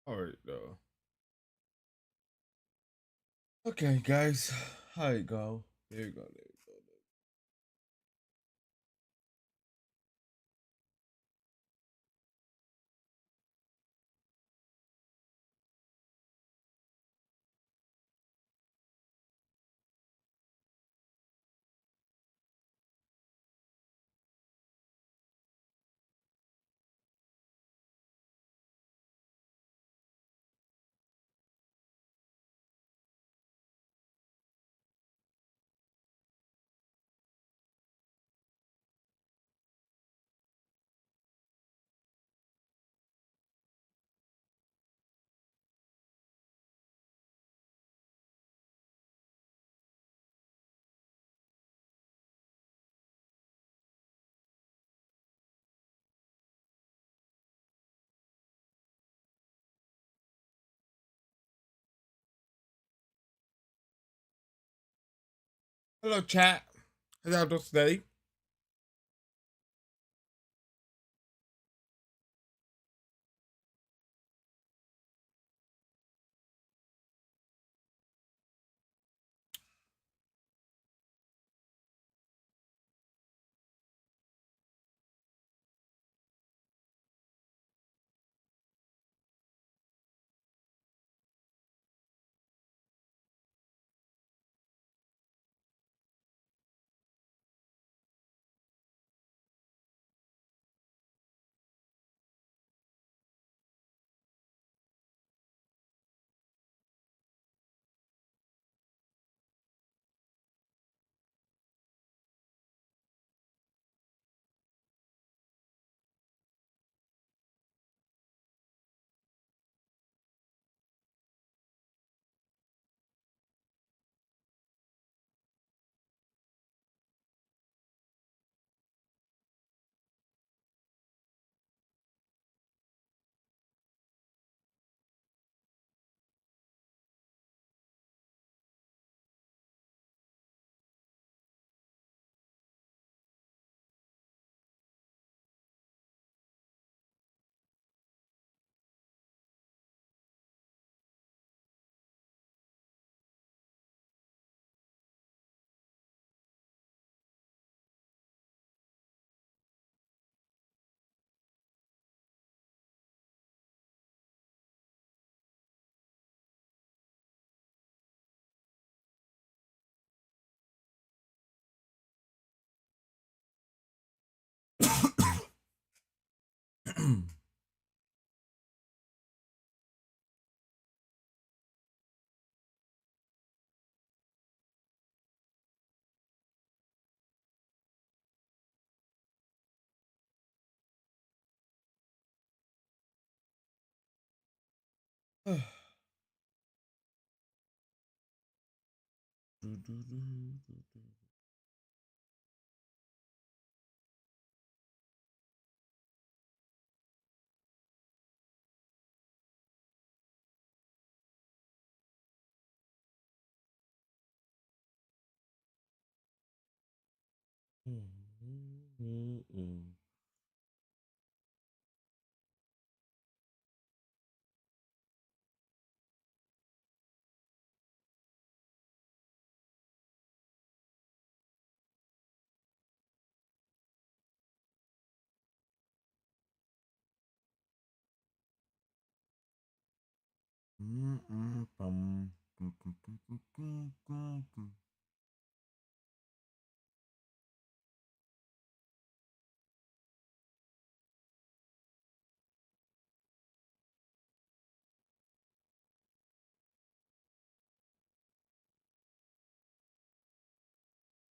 All right, though. Okay, guys. How you go? There you go. There you go. Hello, chat. How y'all doing today?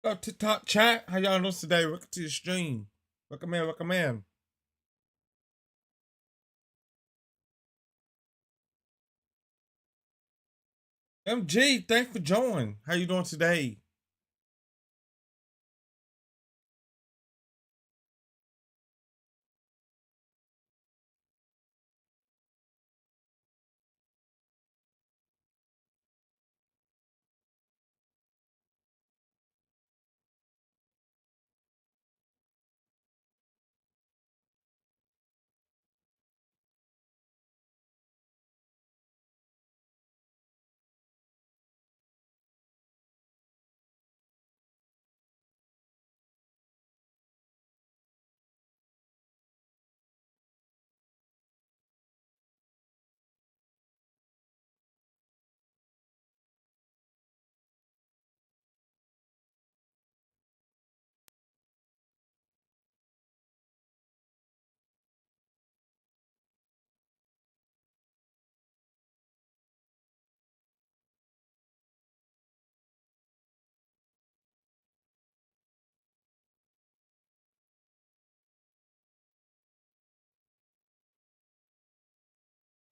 Go to top chat. How y'all doing today? Welcome to the stream. Welcome in. Welcome in. MG, thanks for joining. How you doing today?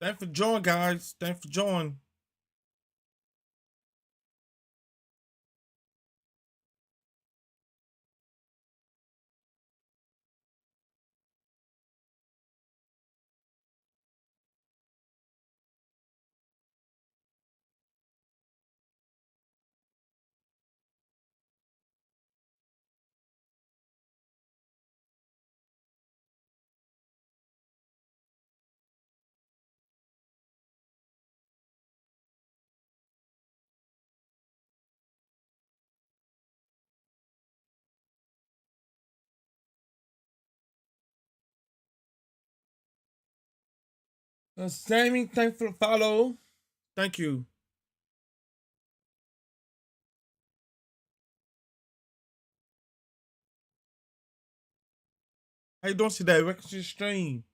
Thanks for joining, guys. Thanks for joining. Sammy, thanks for the follow. Thank you. How you doing today? Welcome to the stream.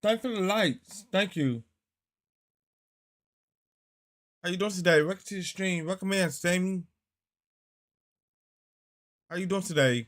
Thanks for the lights. Thank you. How you doing today? Welcome to the stream. Welcome in, Sammy. How you doing today?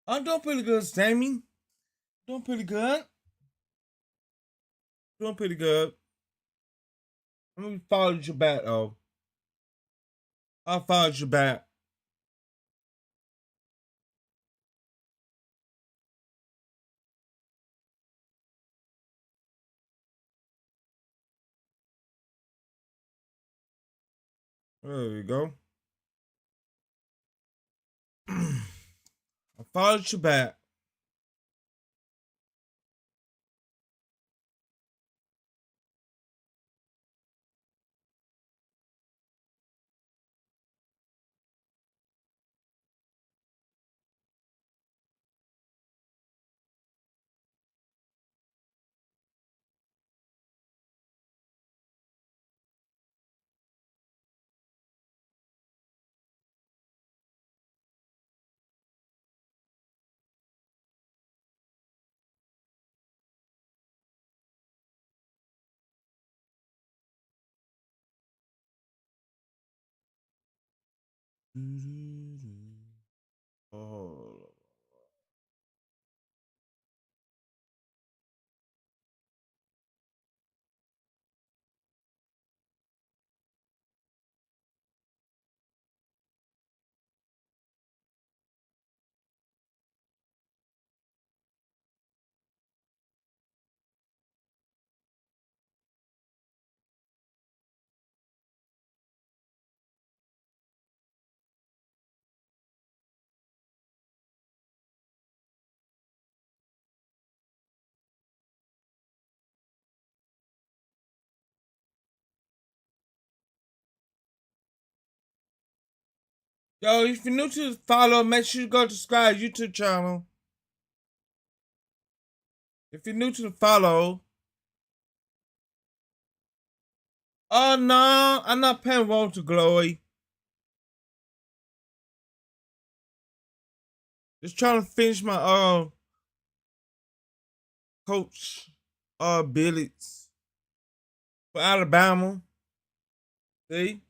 I'm doing pretty good, Sammy. Doing pretty good. Doing pretty good. I'm gonna follow you back though. I'll follow you back. There we go. I followed you back. Oh. Yo, if you're new to the follow, make sure you go subscribe YouTube channel. If you're new to the follow, oh no, I'm not paying Road to Glory. Just trying to finish my coach billets for Alabama. See?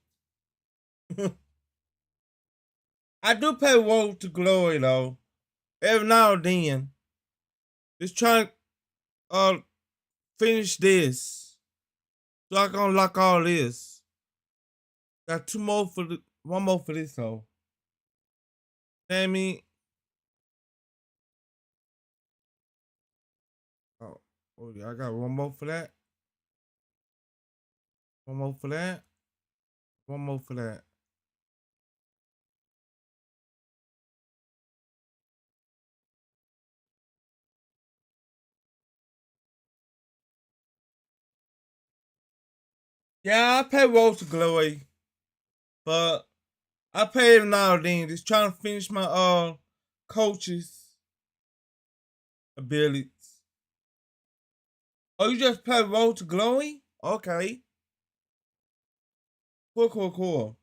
I do pay Road to Glory though. Every now and then. Just trying to finish this. So I can unlock all this. Got one more for this though. Sammy. Oh, yeah, I got one more for that. One more for that. One more for that. Yeah, I pay Walter Glory, but I pay him now then. Just trying to finish my coaches abilities. Oh, you just play Walter Glory? Okay. Cool.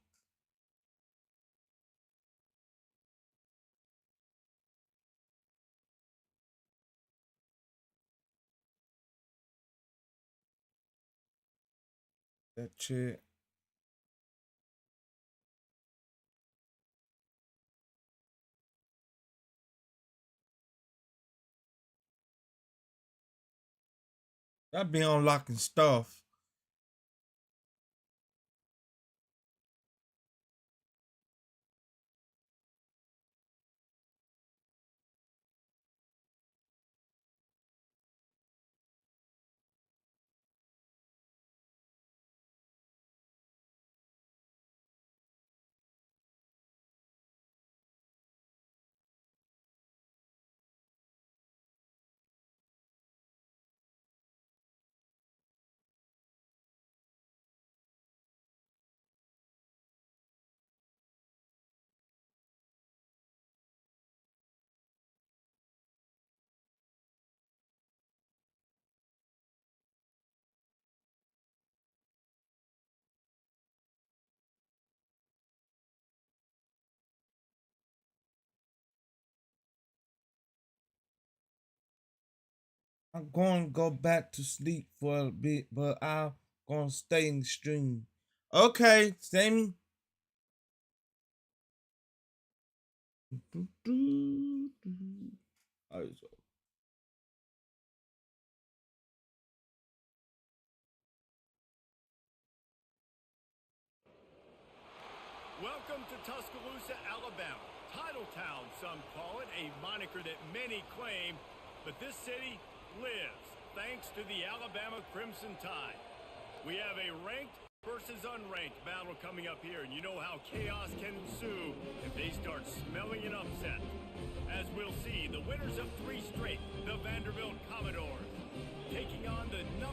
That shit. I be unlocking stuff. I'm going to go back to sleep for a bit, but I'm going to stay in the stream. Okay, Sammy. Welcome to Tuscaloosa, Alabama. Title Town, some call it, a moniker that many claim, but this city lives thanks to the Alabama Crimson Tide. We have a ranked versus unranked battle coming up here, and you know how chaos can ensue if they start smelling an upset. As we'll see, the winners of 3 straight, the Vanderbilt Commodores, taking on the #1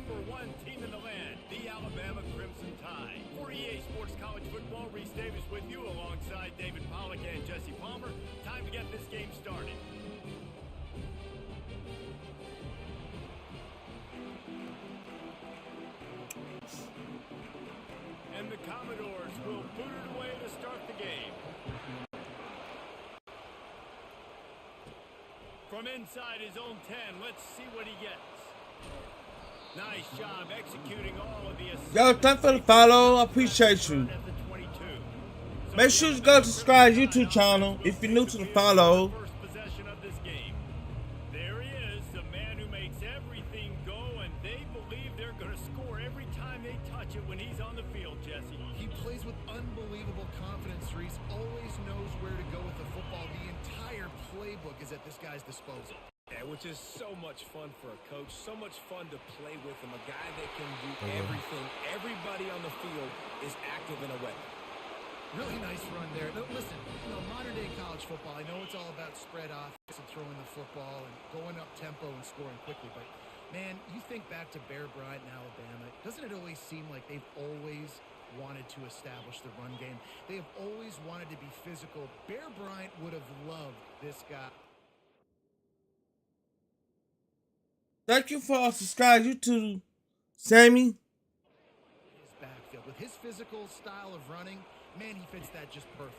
team in the land, the Alabama Crimson Tide. For EA Sports College Football, Reese Davis with you alongside David Pollack and Jesse Palmer. Time to get this game started. And the Commodores will boot it away to start the game. From inside his own 10, let's see what he gets. Nice job executing all of the assignments. Yo, thanks for the follow. I appreciate you. Make sure you go subscribe to YouTube channel if you're new to the follow. First possession of this game. There he is, the man who makes everything go, and they believe they're going to score every time they touch it when he's on the field, Jesse. He plays with unbelievable confidence, Reese. Always knows where to go with the football. The entire playbook is at this guy's disposal. Yeah, which is so much fun for a coach, so much fun to play with him, a guy that can do everything. Everybody on the field is active in a way. Really nice run there. Now, listen, modern-day college football, I know it's all about spread offense and throwing the football and going up tempo and scoring quickly, but, man, you think back to Bear Bryant in Alabama, doesn't it always seem like they've always wanted to establish the run game? They have always wanted to be physical. Bear Bryant would have loved this guy. Thank you for subscribing to Sammy. His backfield with his physical style of running, man, he fits that just perfect.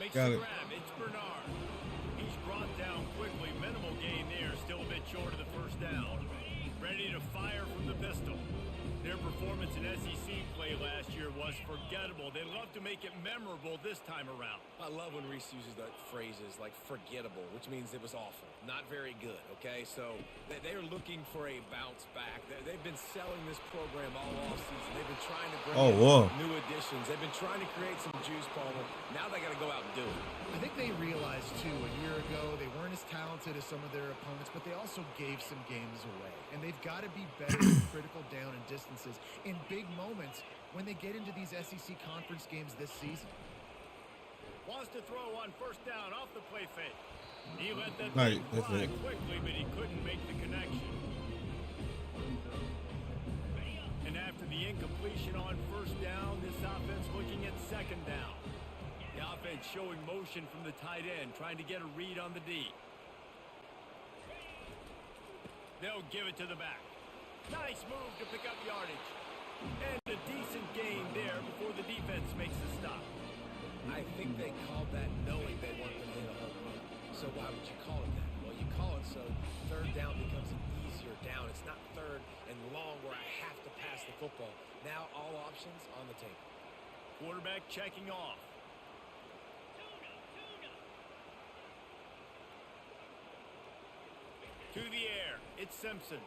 Makes Got the it. grab. It's Bernard. He's brought down quickly. Minimal gain there. Still a bit short of the first down. Ready to fire from the pistol. Their performance in and SEC play last year was forgettable. They love to make it memorable this time around. I love when Reese uses that phrases like forgettable, which means it was awful, not very good, okay? So they're looking for a bounce back. They've been selling this program all offseason. They've been trying to bring in new additions. They've been trying to create some juice, Palmer. Now they got to go out and do it. I think they realized, too, a year ago they weren't as talented as some of their opponents, but they also gave some games away. And they've got to be better in critical down and distances in big moments when they get into these SEC conference games this season. Wants to throw on first down off the play fake. He let that thing fly quickly, but he couldn't make the connection. And after the incompletion on first down, this offense looking at second down. The offense showing motion from the tight end, trying to get a read on the D. They'll give it to the back. Nice move to pick up yardage. And a decent gain there before the defense makes the stop. I think they called that knowing they weren't going to hit a home run. So why would you call it that? Well, you call it so third down becomes an easier down. It's not third and long where I have to pass the football. Now all options on the table. Quarterback checking off. To the air, it's Simpson.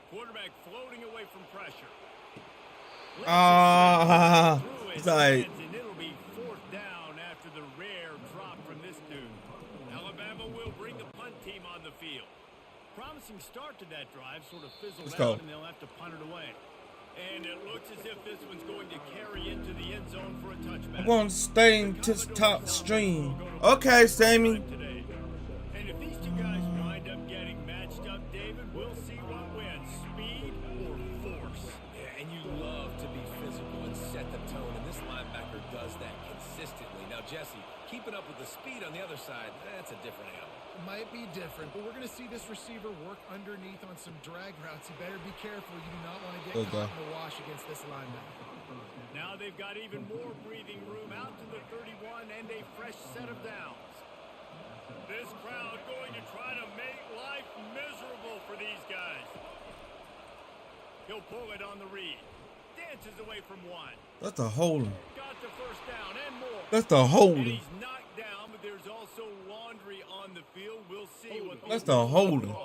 Quarterback floating away from pressure. Like, and it'll be fourth down after the rare drop from this dude. Alabama will bring the punt team on the field. Promising start to that drive, sort of fizzled out, and they'll have to punt it away. And it looks as if this one's going to carry into the end zone for a touchback. I'm going to stay to the top stream. Okay, Sammy. And if these two guys wind up getting matched up, David, we'll see what wins, speed or force. Yeah, and you love to be physical and set the tone, and this linebacker does that consistently. Now, Jesse, keeping up with the speed on the other side, that's a different animal. Might be different, but we're going to see this receiver work underneath on some drag routes. You better be careful. You do not want to get caught in the wash against this linebacker. Now they've got even more breathing room out to the 31 and a fresh set of downs. This crowd going to try to make life miserable for these guys. He'll pull it on the read. Dances away from one. That's a holding. Got the first down and more. That's a holding. And he's knocked down, but there's also laundry on the field. We'll see what That's the holding.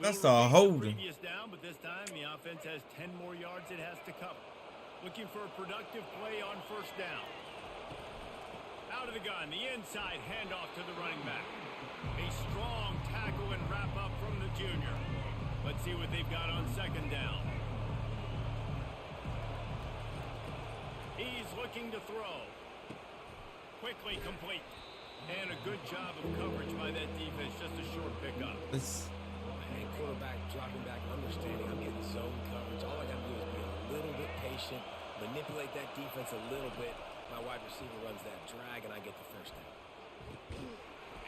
That's the holding. Previous down, but this time the offense has 10 more yards it has to cover. Looking for a productive play on first down. Out of the gun, the inside handoff to the running back. A strong tackle and wrap up from the junior. Let's see what they've got on second down. He's looking to throw. Quickly complete. And a good job of coverage by that defense. Just a short pickup. And quarterback dropping back, understanding I'm getting zone coverage. All I got to do is be a little bit patient, manipulate that defense a little bit. My wide receiver runs that drag, and I get the first down.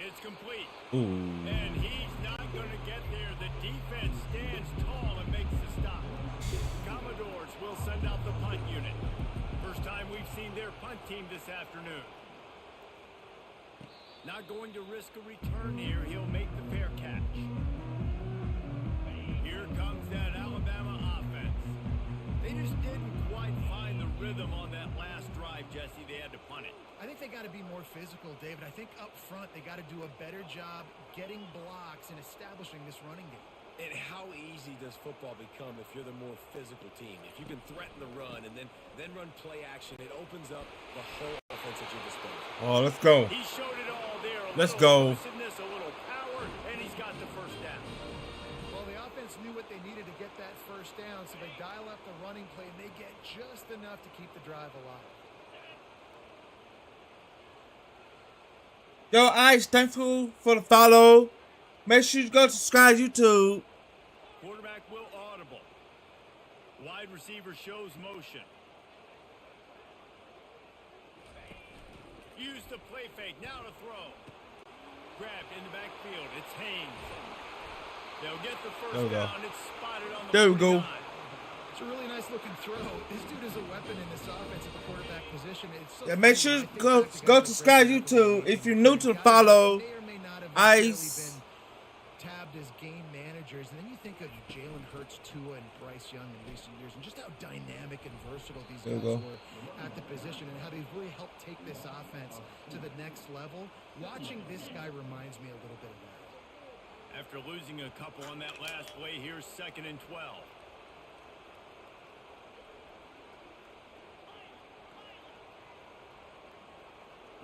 It's complete. Ooh. And he's not going to get there. The defense stands tall and makes the stop. Commodores will send out the punt unit. First time we've seen their punt team this afternoon. Not going to risk a return here. He'll make the fair catch. Here comes that Alabama offense. They just didn't quite find the rhythm on that last drive, Jesse. They had to punt it. I think they got to be more physical, David. I think up front they got to do a better job getting blocks and establishing this running game. And how easy does football become if you're the more physical team? If you can threaten the run and then run play action, it opens up the whole offense at your disposal. Oh, let's go. He showed it all there. Let's go. A little power, and he's got the first down. Well, the offense knew what they needed to get that first down, so they dial up the running play, and they get just enough to keep the drive alive. Yo, Ice, thanks for the follow. Make sure you go subscribe YouTube. Quarterback will audible. Wide receiver shows motion. Use the play fake. Now to throw. Grabbed in the backfield. It's Haynes. They'll get the first down. It's spotted on the there we go. It's a really nice looking throw. This dude is a weapon in this offense at the quarterback position. So yeah, make sure you go subscribe YouTube. If you're new to the follow, Ice. Tabbed as game managers, and then you think of Jalen Hurts, Tua, and Bryce Young in recent years, and just how dynamic and versatile these There guys you go. were at the position, and how they've really helped take this offense to the next level. Watching this guy reminds me a little bit of that. After losing a couple on that last play, here's 2nd and 12.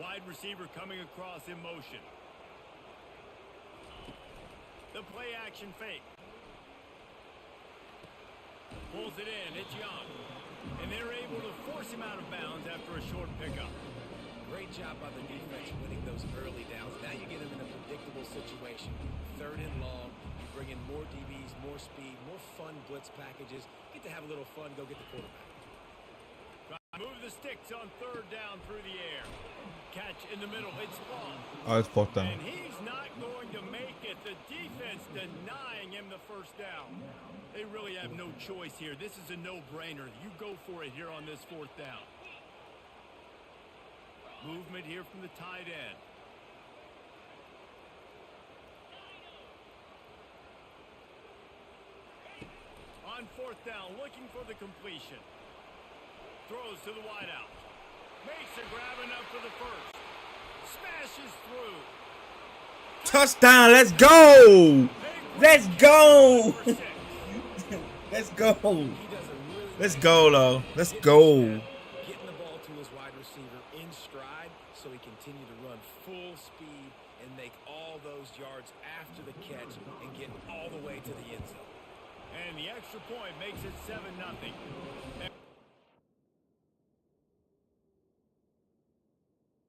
Wide receiver coming across in motion. The play action fake. Pulls it in. It's Young. And they're able to force him out of bounds after a short pickup. Great job by the defense winning those early downs. Now you get them in a predictable situation. 3rd and long. You bring in more DBs, more speed, more fun blitz packages. Get to have a little fun. Go get the quarterback. Move the sticks on 3rd down through the air. Catch in the middle. It's Long. Oh, it's fourth down. And he's not going to make it. The defense denying him the 1st down. They really have no choice here. This is a no-brainer. You go for it here on this 4th down. Movement here from the tight end. On 4th down, looking for the completion. Throws to the wideout. Makes a grab enough for the 1st. Smashes through. Touchdown. Let's go. Let's go. Let's go. Let's go, though. Let's go. Getting the ball to his wide receiver in stride so he continue to run full speed and make all those yards after the catch and get all the way to the end zone. And the extra point makes it 7-0.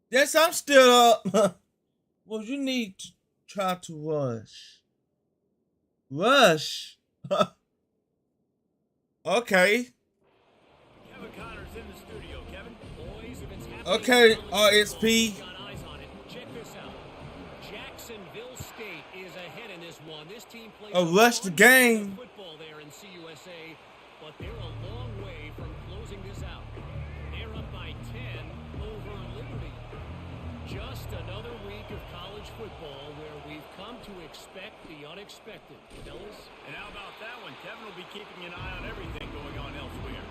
Yes, I'm still up. Well, you need to try to rush. Rush. Okay. Kevin Connor's in the studio. Kevin. Boys, if it's happening, Okay, RSP. got eyes on it. Check this out. Jacksonville State is ahead in this one. This team plays Rush the game. football there in CUSA, but they're a long way from closing this out. They're up by 10 over Liberty. Just another week of college football where we've come to expect the unexpected. Fellas? And how about that one? Kevin will be keeping an eye on everything going on elsewhere.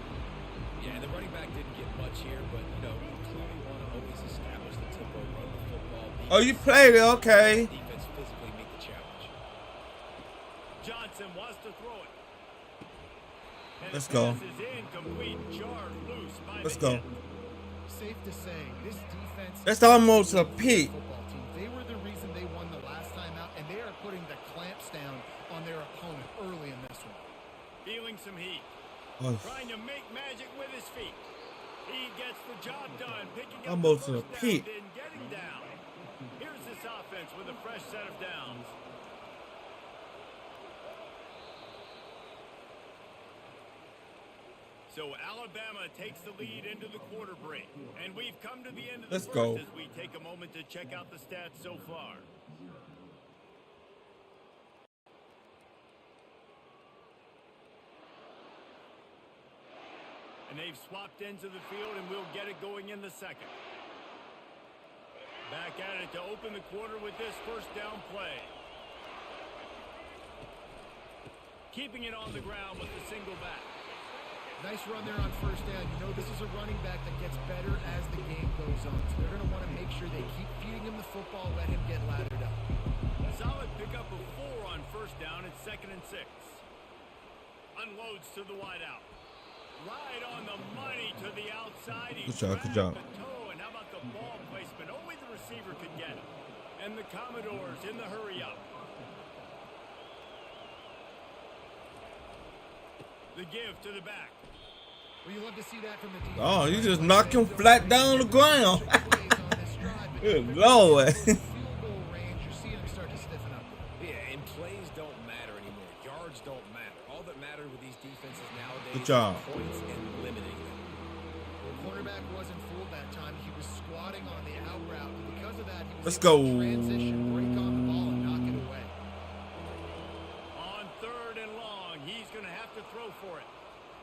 Yeah, the running back didn't get much here, but, you know, we clearly want to always establish the tempo, run the football. Oh, you played it. Okay. Defense physically meet the challenge. Johnson wants to throw it. And Let's the go. pass is incomplete, jarred loose by Let's the go. end. Safe to say, this defense... That's almost a pick. Football team. They were the reason they won the last time out, and they are putting the clamps down on their opponent early in this one. Feeling some heat. Oh, Trying to make magic with his feet. He gets the job done. Picking up almost the a first pick. down, then getting down. Here's this offense with a fresh set of downs. So Alabama takes the lead into the quarter break. And we've come to the end of the Let's first go. as we take a moment to check out the stats so far. And they've swapped ends of the field, and we'll get it going in the 2nd. Back at it to open the quarter with this 1st down play. Keeping it on the ground with the single back. Nice run there on 1st down. You know this is a running back that gets better as the game goes on. So they're going to want to make sure they keep feeding him the football, let him get lathered up. A solid pickup of 4 on 1st down. It's 2nd and 6. Unloads to the wideout. Right on the money to the outside. He Good job, good grabbed job. the toe, and how about the ball placement? Only the receiver could get it. And the Commodores in the hurry up. The give to the back. Well, you love to see that from the defense. Oh, you just knock him flat down on the ground. Good Lord. Field goal range, you're seeing him start to stiffen up. Yeah, and plays don't matter anymore. Yards don't matter. All that matter with these defenses nowadays Good job. is points and limiting them. The cornerback wasn't fooled that time. He was squatting on the out route. And because of that, he was Let's able go. to transition, break on the ball, and knock it away. On 3rd and long, he's going to have to throw for it.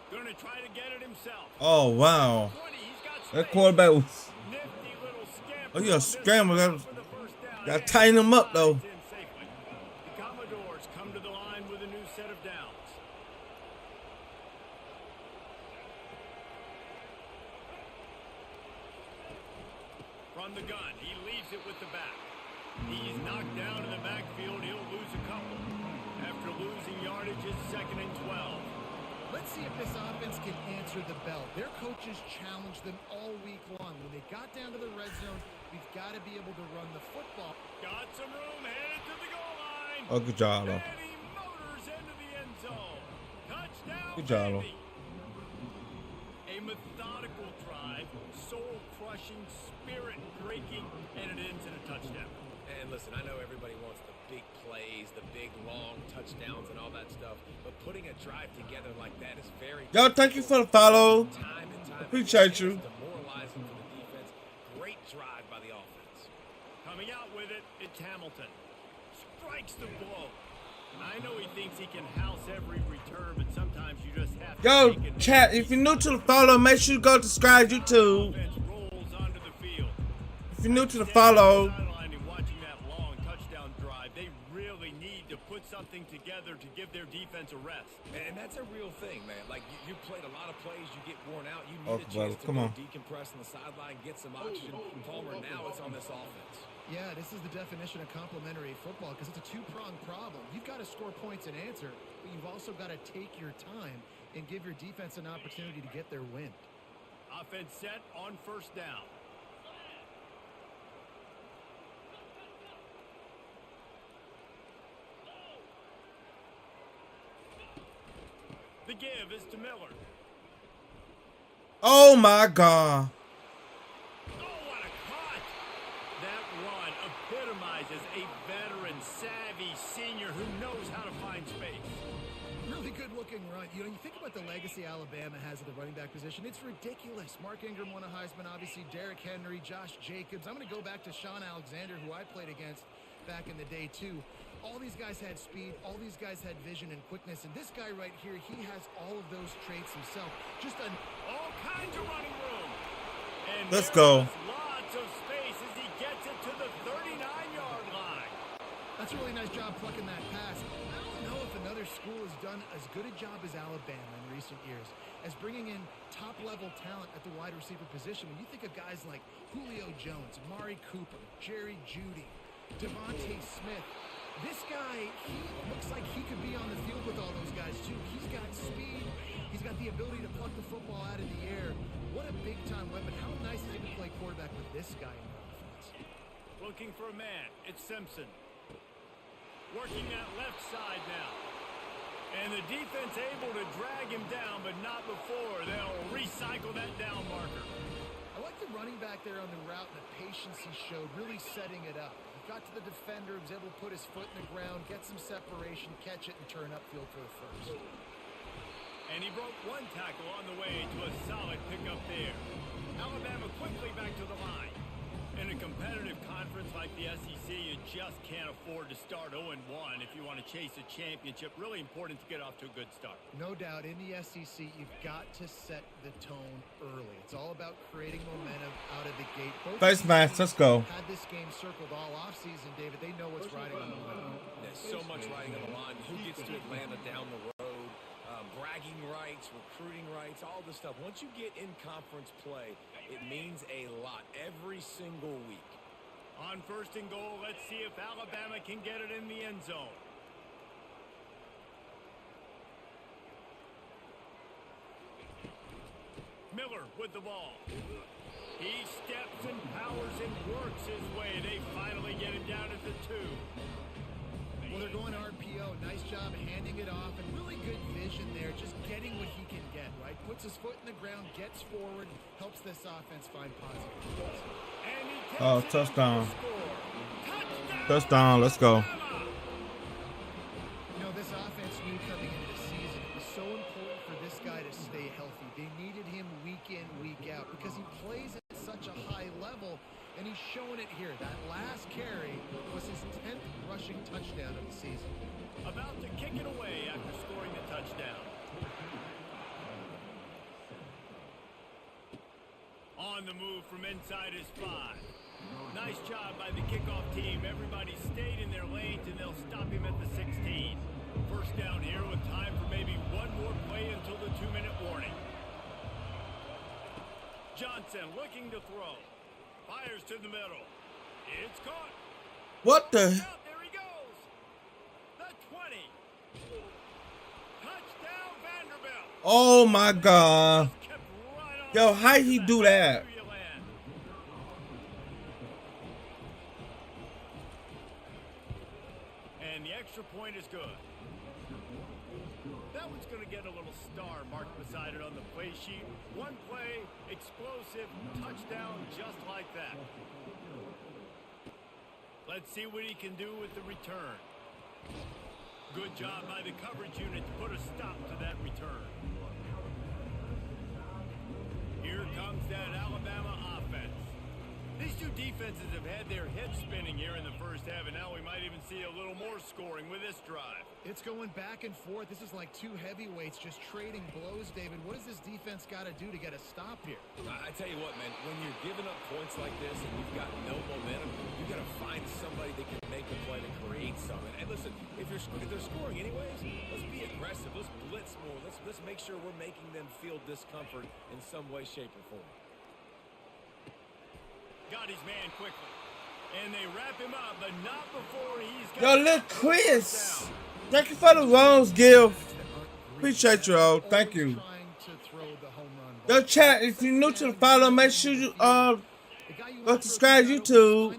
Going to try to get it himself. Oh, wow. 20, he's got That space. quarterback was... Nifty little scamper Oh, yeah, on this scramble. one That- for the 1st down. Gotta And tighten him up, though. slides in safely. The Commodores come to the line with a new set of downs. on the gun. He leaves it with the back. He's knocked down in the backfield. He'll lose a couple. After losing yardage, it's 2nd and 12. Let's see if this offense can answer the bell. Their coaches challenged them all week long. When they got down to the red zone, we've got to be able to run the football. Got some room, headed to the goal line. Oh, good job, though. And he motors into the end zone. Touchdown, Good job, though. baby. A methodical drive, soul-crushing, spirit-breaking, and it ends in a touchdown. And listen, I know everybody wants the big plays, the big long touchdowns and all that stuff, but putting a drive together like that is very Yo, thank you for the follow. time and time Appreciate you. demoralizing for the defense. Great drive by the offense. Coming out with it, it's Hamilton. Strikes the blow. I know he thinks he can house every return, but sometimes you just have to Yo, take it. chat, if you're new to the follow, make sure you go subscribe to YouTube. Offense rolls onto the field. If you're new to the follow, Sideline and watching that long touchdown drive, they really need to put something together to give their defense a rest. And that's a real thing, man. Like, you played a lot of plays, you get worn out, you Oh, need a brother, chance to come go on. decompress on the sideline, get some oxygen. Palmer, now it's on this offense. Yeah, this is the definition of complementary football because it's a two-pronged problem. You've got to score points and answer, but you've also got to take your time and give your defense an opportunity to get their win. Offense set on 1st down. The give is to Miller. oh my God. Oh, what a cut! That run epitomizes a veteran, savvy senior who knows how to find space. Really good-looking run. You know, you think about the legacy Alabama has at the running back position. It's ridiculous. Mark Ingram won a Heisman, obviously. Derrick Henry, Josh Jacobs. I'm going to go back to Sean Alexander, who I played against back in the day, too. All these guys had speed. All these guys had vision and quickness. And this guy right here, he has all of those traits himself. Just All kinds of running room. And Let's there go. is lots of space as he gets it to the 39-yard line. That's a really nice job plucking that pass. I don't know if another school has done as good a job as Alabama in recent years as bringing in top-level talent at the wide receiver position. When you think of guys like Julio Jones, Amari Cooper, Jerry Jeudy, Devontae Smith, this guy, he looks like he could be on the field with all those guys, too. He's got speed. He's got the ability to pluck the football out of the air. What a big-time weapon. How nice is it to play quarterback with this guy in the offense? Looking for a man. It's Simpson. Working that left side now. And the defense able to drag him down, but not before. They'll recycle that down marker. I like the running back there on the route and the patience he showed, really setting it up. He got to the defender, was able to put his foot in the ground, get some separation, catch it, and turn upfield for the first. And he broke one tackle on the way to a solid pickup there. Alabama quickly back to the line. In a competitive conference like the SEC, you just can't afford to start 0-1 if you want to chase a championship. Really important to get off to a good start. No doubt, in the SEC, you've got to set the tone early. It's all about creating momentum out of the gate. Both Face mask, let's go. had this game circled all offseason, David. They know what's riding on the line. There's so much riding on the line. Who gets to Atlanta down the road? Bragging rights, recruiting rights, all this stuff. Once you get in conference play, it means a lot every single week. On 1st and goal, let's see if Alabama can get it in the end zone. Miller with the ball. He steps and powers and works his way. They finally get him down at the 2. Well, they're going RPO. Nice job handing it off, and really good vision there, just getting what he can get, right? Puts his foot in the ground, gets forward, helps this offense find positive results. And he takes Oh, it touchdown. to score. Touchdown, Touchdown, let's go. Alabama! You know, this offense knew coming into the season, it was so important for this guy to stay healthy. They needed him week in, week out, because he plays at such a high level, and he's showing it here. That last carry was his 10th rushing touchdown of the season. About to kick it away after scoring the touchdown. On the move from inside his 5. Nice job by the kickoff team. Everybody stayed in their lanes, and they'll stop him at the 16. 1st down here with time for maybe one more play until the 2-minute warning. Johnson looking to throw. Fires to the middle. It's caught. What the? Out, there he goes. The 20. Touchdown Vanderbilt. Oh my God. Just kept right on Yo, how he do that? And the extra point is good. That one's going to get a little star marked beside it on the play sheet. One play, explosive, touchdown, just like that. Let's see what he can do with the return. Good job by the coverage unit to put a stop to that return. Here comes that Alabama offense. These two defenses have had their heads spinning here in the first half, and now we might even see a little more scoring with this drive. It's going back and forth. This is like two heavyweights just trading blows, David. What does this defense got to do to get a stop here? I tell you what, man, when you're giving up points like this and you've got no momentum, you got to find somebody that can make a play to create something. And listen, if they're scoring anyways, let's be aggressive. Let's blitz more. Let's make sure we're making them feel discomfort in some way, shape, or form. Got his man quickly. And they wrap him up, but not before he's got... Yo, look, Chris. Thank you for the Rose gift. Appreciate you all. Thank you. Yo, chat, if you're new to the follow, make sure you go subscribe to YouTube.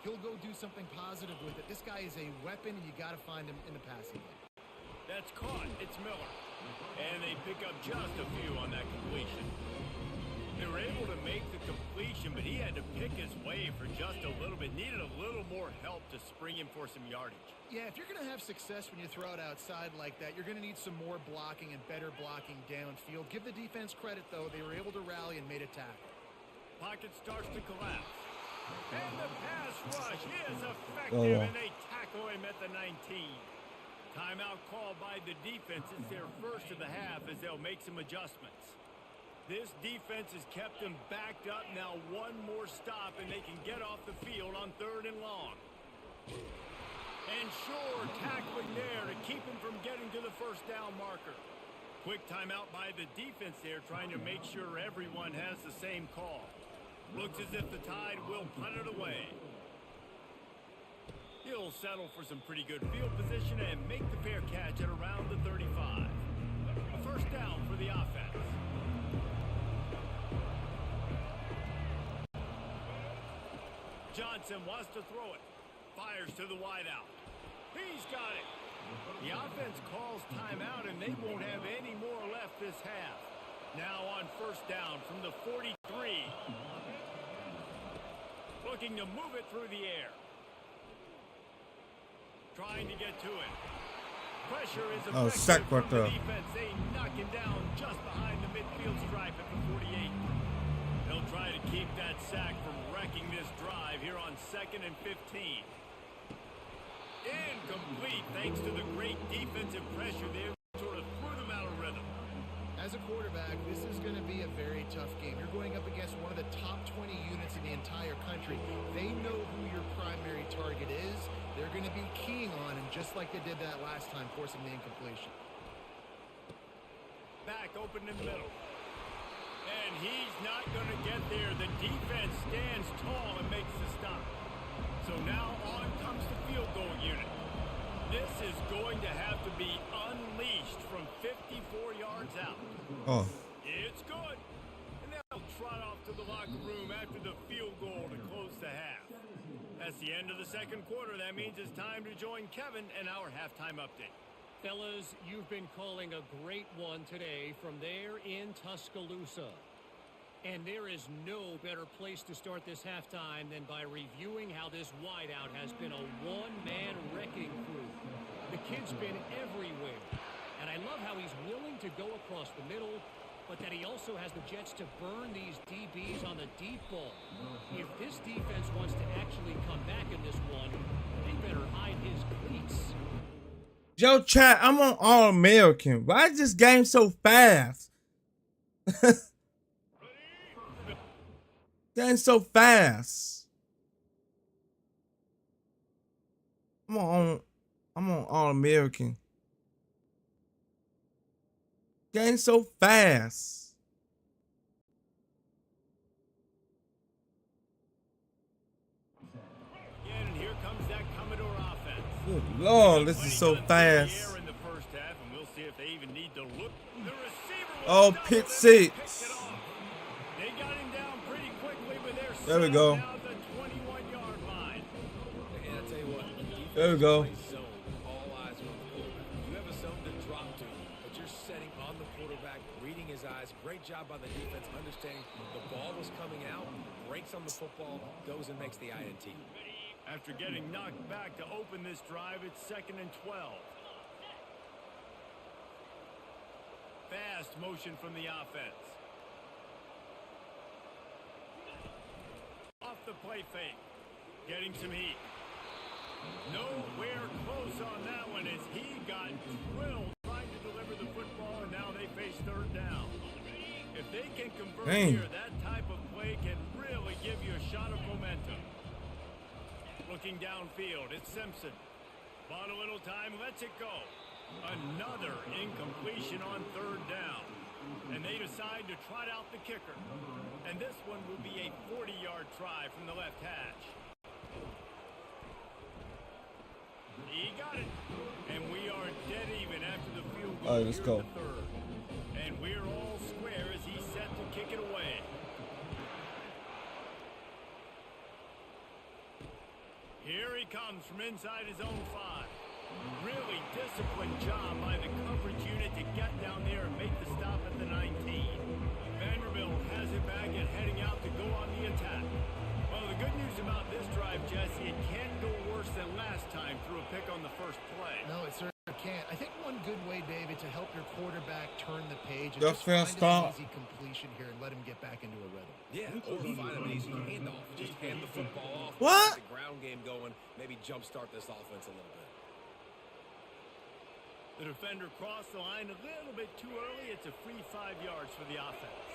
He'll go do something positive with it. This guy is a weapon, and you got to find him in the passing game. That's caught. It's Miller. And they pick up just a few on that completion. They were able to make the completion, but he had to pick his way for just a little bit. Needed a little more help to spring him for some yardage. Yeah, if you're going to have success when you throw it outside like that, you're going to need some more blocking and better blocking downfield. Give the defense credit, though. They were able to rally and made a tackle. Pocket starts to collapse. And the pass rush is effective, and they tackle him at the 19. Timeout called by the defense. It's their first of the half as they'll make some adjustments. This defense has kept them backed up. Now one more stop, and they can get off the field on 3rd and long. And Shore tackling there to keep him from getting to the first down marker. Quick timeout by the defense there, trying to make sure everyone has the same call. Looks as if the Tide will punt it away. He'll settle for some pretty good field position and make the fair catch at around the 35. A first down for the offense. Johnson wants to throw it. Fires to the wideout. He's got it. The offense calls timeout, and they won't have any more left this half. Now on first down from the 43. Looking to move it through the air. Trying to get to it. Pressure is effective from the defense. They knock him down just behind the midfield stripe at the 48. They'll try to keep that sack from wrecking this drive here on 2nd and 15. Incomplete thanks to the great defensive pressure there. Sort of threw them out of rhythm. As a quarterback, this is going to be a very tough game. You're going up against one of the top 20 units in the entire country. They know who your primary target is. They're going to be keying on him just like they did that last time, forcing the incompletion. Back open in the middle. And he's not going to get there. The defense stands tall and makes the stop. So now on comes the field goal unit. This is going to have to be unleashed from 54 yards out. Oh. It's good. And they'll trot off to the locker room after the field goal to close the half. That's the end of the second quarter. That means it's time to join Kevin and our halftime update. Fellas, you've been calling a great one today from there in Tuscaloosa. And there is no better place to start this halftime than by reviewing how this wideout has been a one-man wrecking crew. The kid's been everywhere. And I love how he's willing to go across the middle, but that he also has the jets to burn these DBs on the deep ball. If this defense wants to actually come back in this one, they better hide his cleats. Yo, chat, I'm on All-American. Why is this game so fast? Game so fast. I'm on All-American. Game so fast. Good Lord, this is so fast. In the first half, and we'll see if they even need to look. The receiver Oh, pick six. They got him down pretty quickly, but they're there we go. now the 21-yard line. And I'll tell you what, there we go. Zone, all eyes are on the quarterback. You have a zone to drop to, but you're setting on the quarterback, reading his eyes. Great job by the defense, understanding the ball was coming out, breaks on the football, goes and makes the INT. After getting knocked back to open this drive, it's 2nd and 12. Fast motion from the offense. Off the play fake. Getting some heat. Nowhere close on that one as he got drilled trying to deliver the football, and now they face 3rd down. If they can convert here, that type of play can really give you a shot of momentum. Looking downfield, it's Simpson. Bought a little time, lets it go. Another incompletion on 3rd down. And they decide to trot out the kicker. And this one will be a 40-yard try from the left hash. He got it. And we are dead even after the field goal. All right, let's go. And we're all square as he's set to kick it away. Here he comes from inside his own 5. Really disciplined job by the coverage unit to get down there and make the stop at the 19. Vanderbilt has it back and heading out to go on the attack. Well, the good news about this drive, Jesse, it can't go worse than last time through a pick on the first play. No, it certainly can't. I think one good way, David, to help your quarterback turn the page is Just just find an stop. easy completion here and let him get back into a rhythm. Yeah, or find an easy handoff. Just hand the football off. What? Get the ground game going. Maybe jumpstart this offense a little bit. The defender crossed the line a little bit too early. It's a free 5 yards for the offense.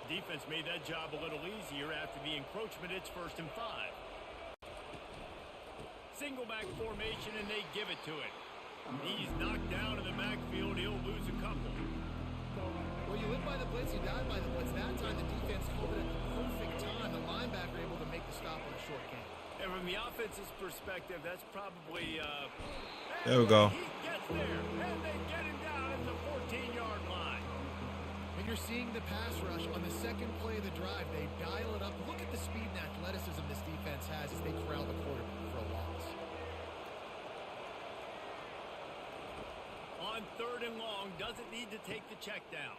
Defense made that job a little easier after the encroachment. It's 1st and 5. Single back formation, and they give it to him. He's knocked down in the backfield. He'll lose a couple. Well, you live by the blitz, you die by the blitz. That time the defense called it at the perfect time. The linebacker able to make the stop on a short game. And from the offense's perspective, that's probably... there we go. He gets there, and they get him down at the 14-yard line. When you're seeing the pass rush on the second play of the drive, they dial it up. Look at the speed and athleticism this defense has as they corral the quarterback for a loss. On 3rd and long, doesn't need to take the check down.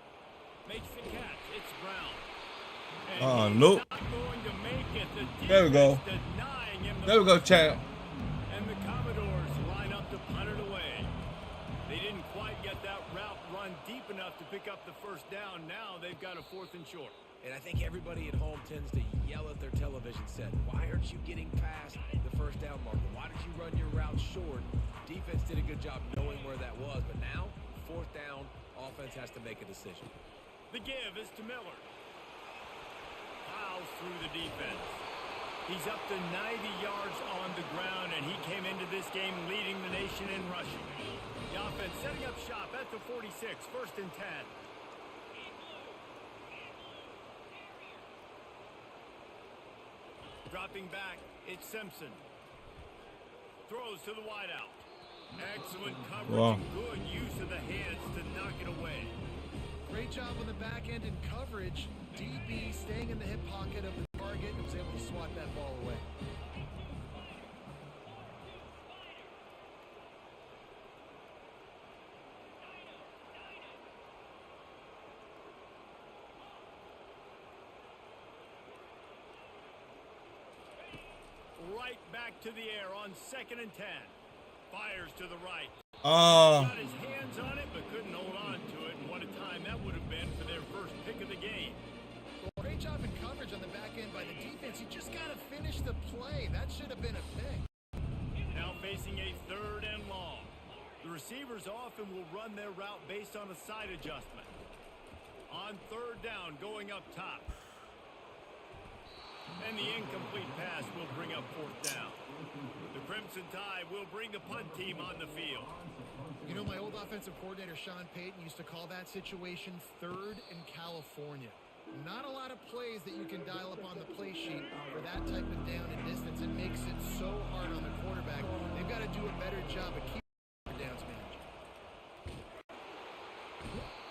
Makes the catch. It's Brown. And nope. Not going to make it. The There we go. denying him the There we go, champ. And the Commodores line up to punt it away. They didn't quite get that route run deep enough to pick up the 1st down. Now they've got a 4th and short. And I think everybody at home tends to yell at their television set. Why aren't you getting past the 1st down marker? Why did you run your route short? Defense did a good job knowing where that was. But now, 4th down, offense has to make a decision. The give is to Miller. Plows through the defense. He's up to 90 yards on the ground, and he came into this game leading the nation in rushing. The offense setting up shop at the 46, 1st and 10. Dropping back, it's Simpson. Throws to the wideout. Excellent coverage and good use of the hands to knock it away. Great job on the back end in coverage. DB staying in the hip pocket of the target and was able to swat that ball away. Right back to the air on 2nd and 10. Fires to the right. Oh. Got his hands on it, but couldn't hold on to it. And what a time that would have been for their first pick of the game. Well, great job in coverage on the back end by the defense. You just got to finish the play. That should have been a pick. Now facing a 3rd and long. The receivers often will run their route based on a side adjustment. On 3rd down, going up top. And the incomplete pass will bring up 4th down. The Crimson Tide will bring the punt team on the field. You know, my old offensive coordinator, Sean Payton, used to call that situation 3rd and California. Not a lot of plays that you can dial up on the play sheet for that type of down and distance. It makes it so hard on the quarterback. They've got to do a better job of keeping downs managed.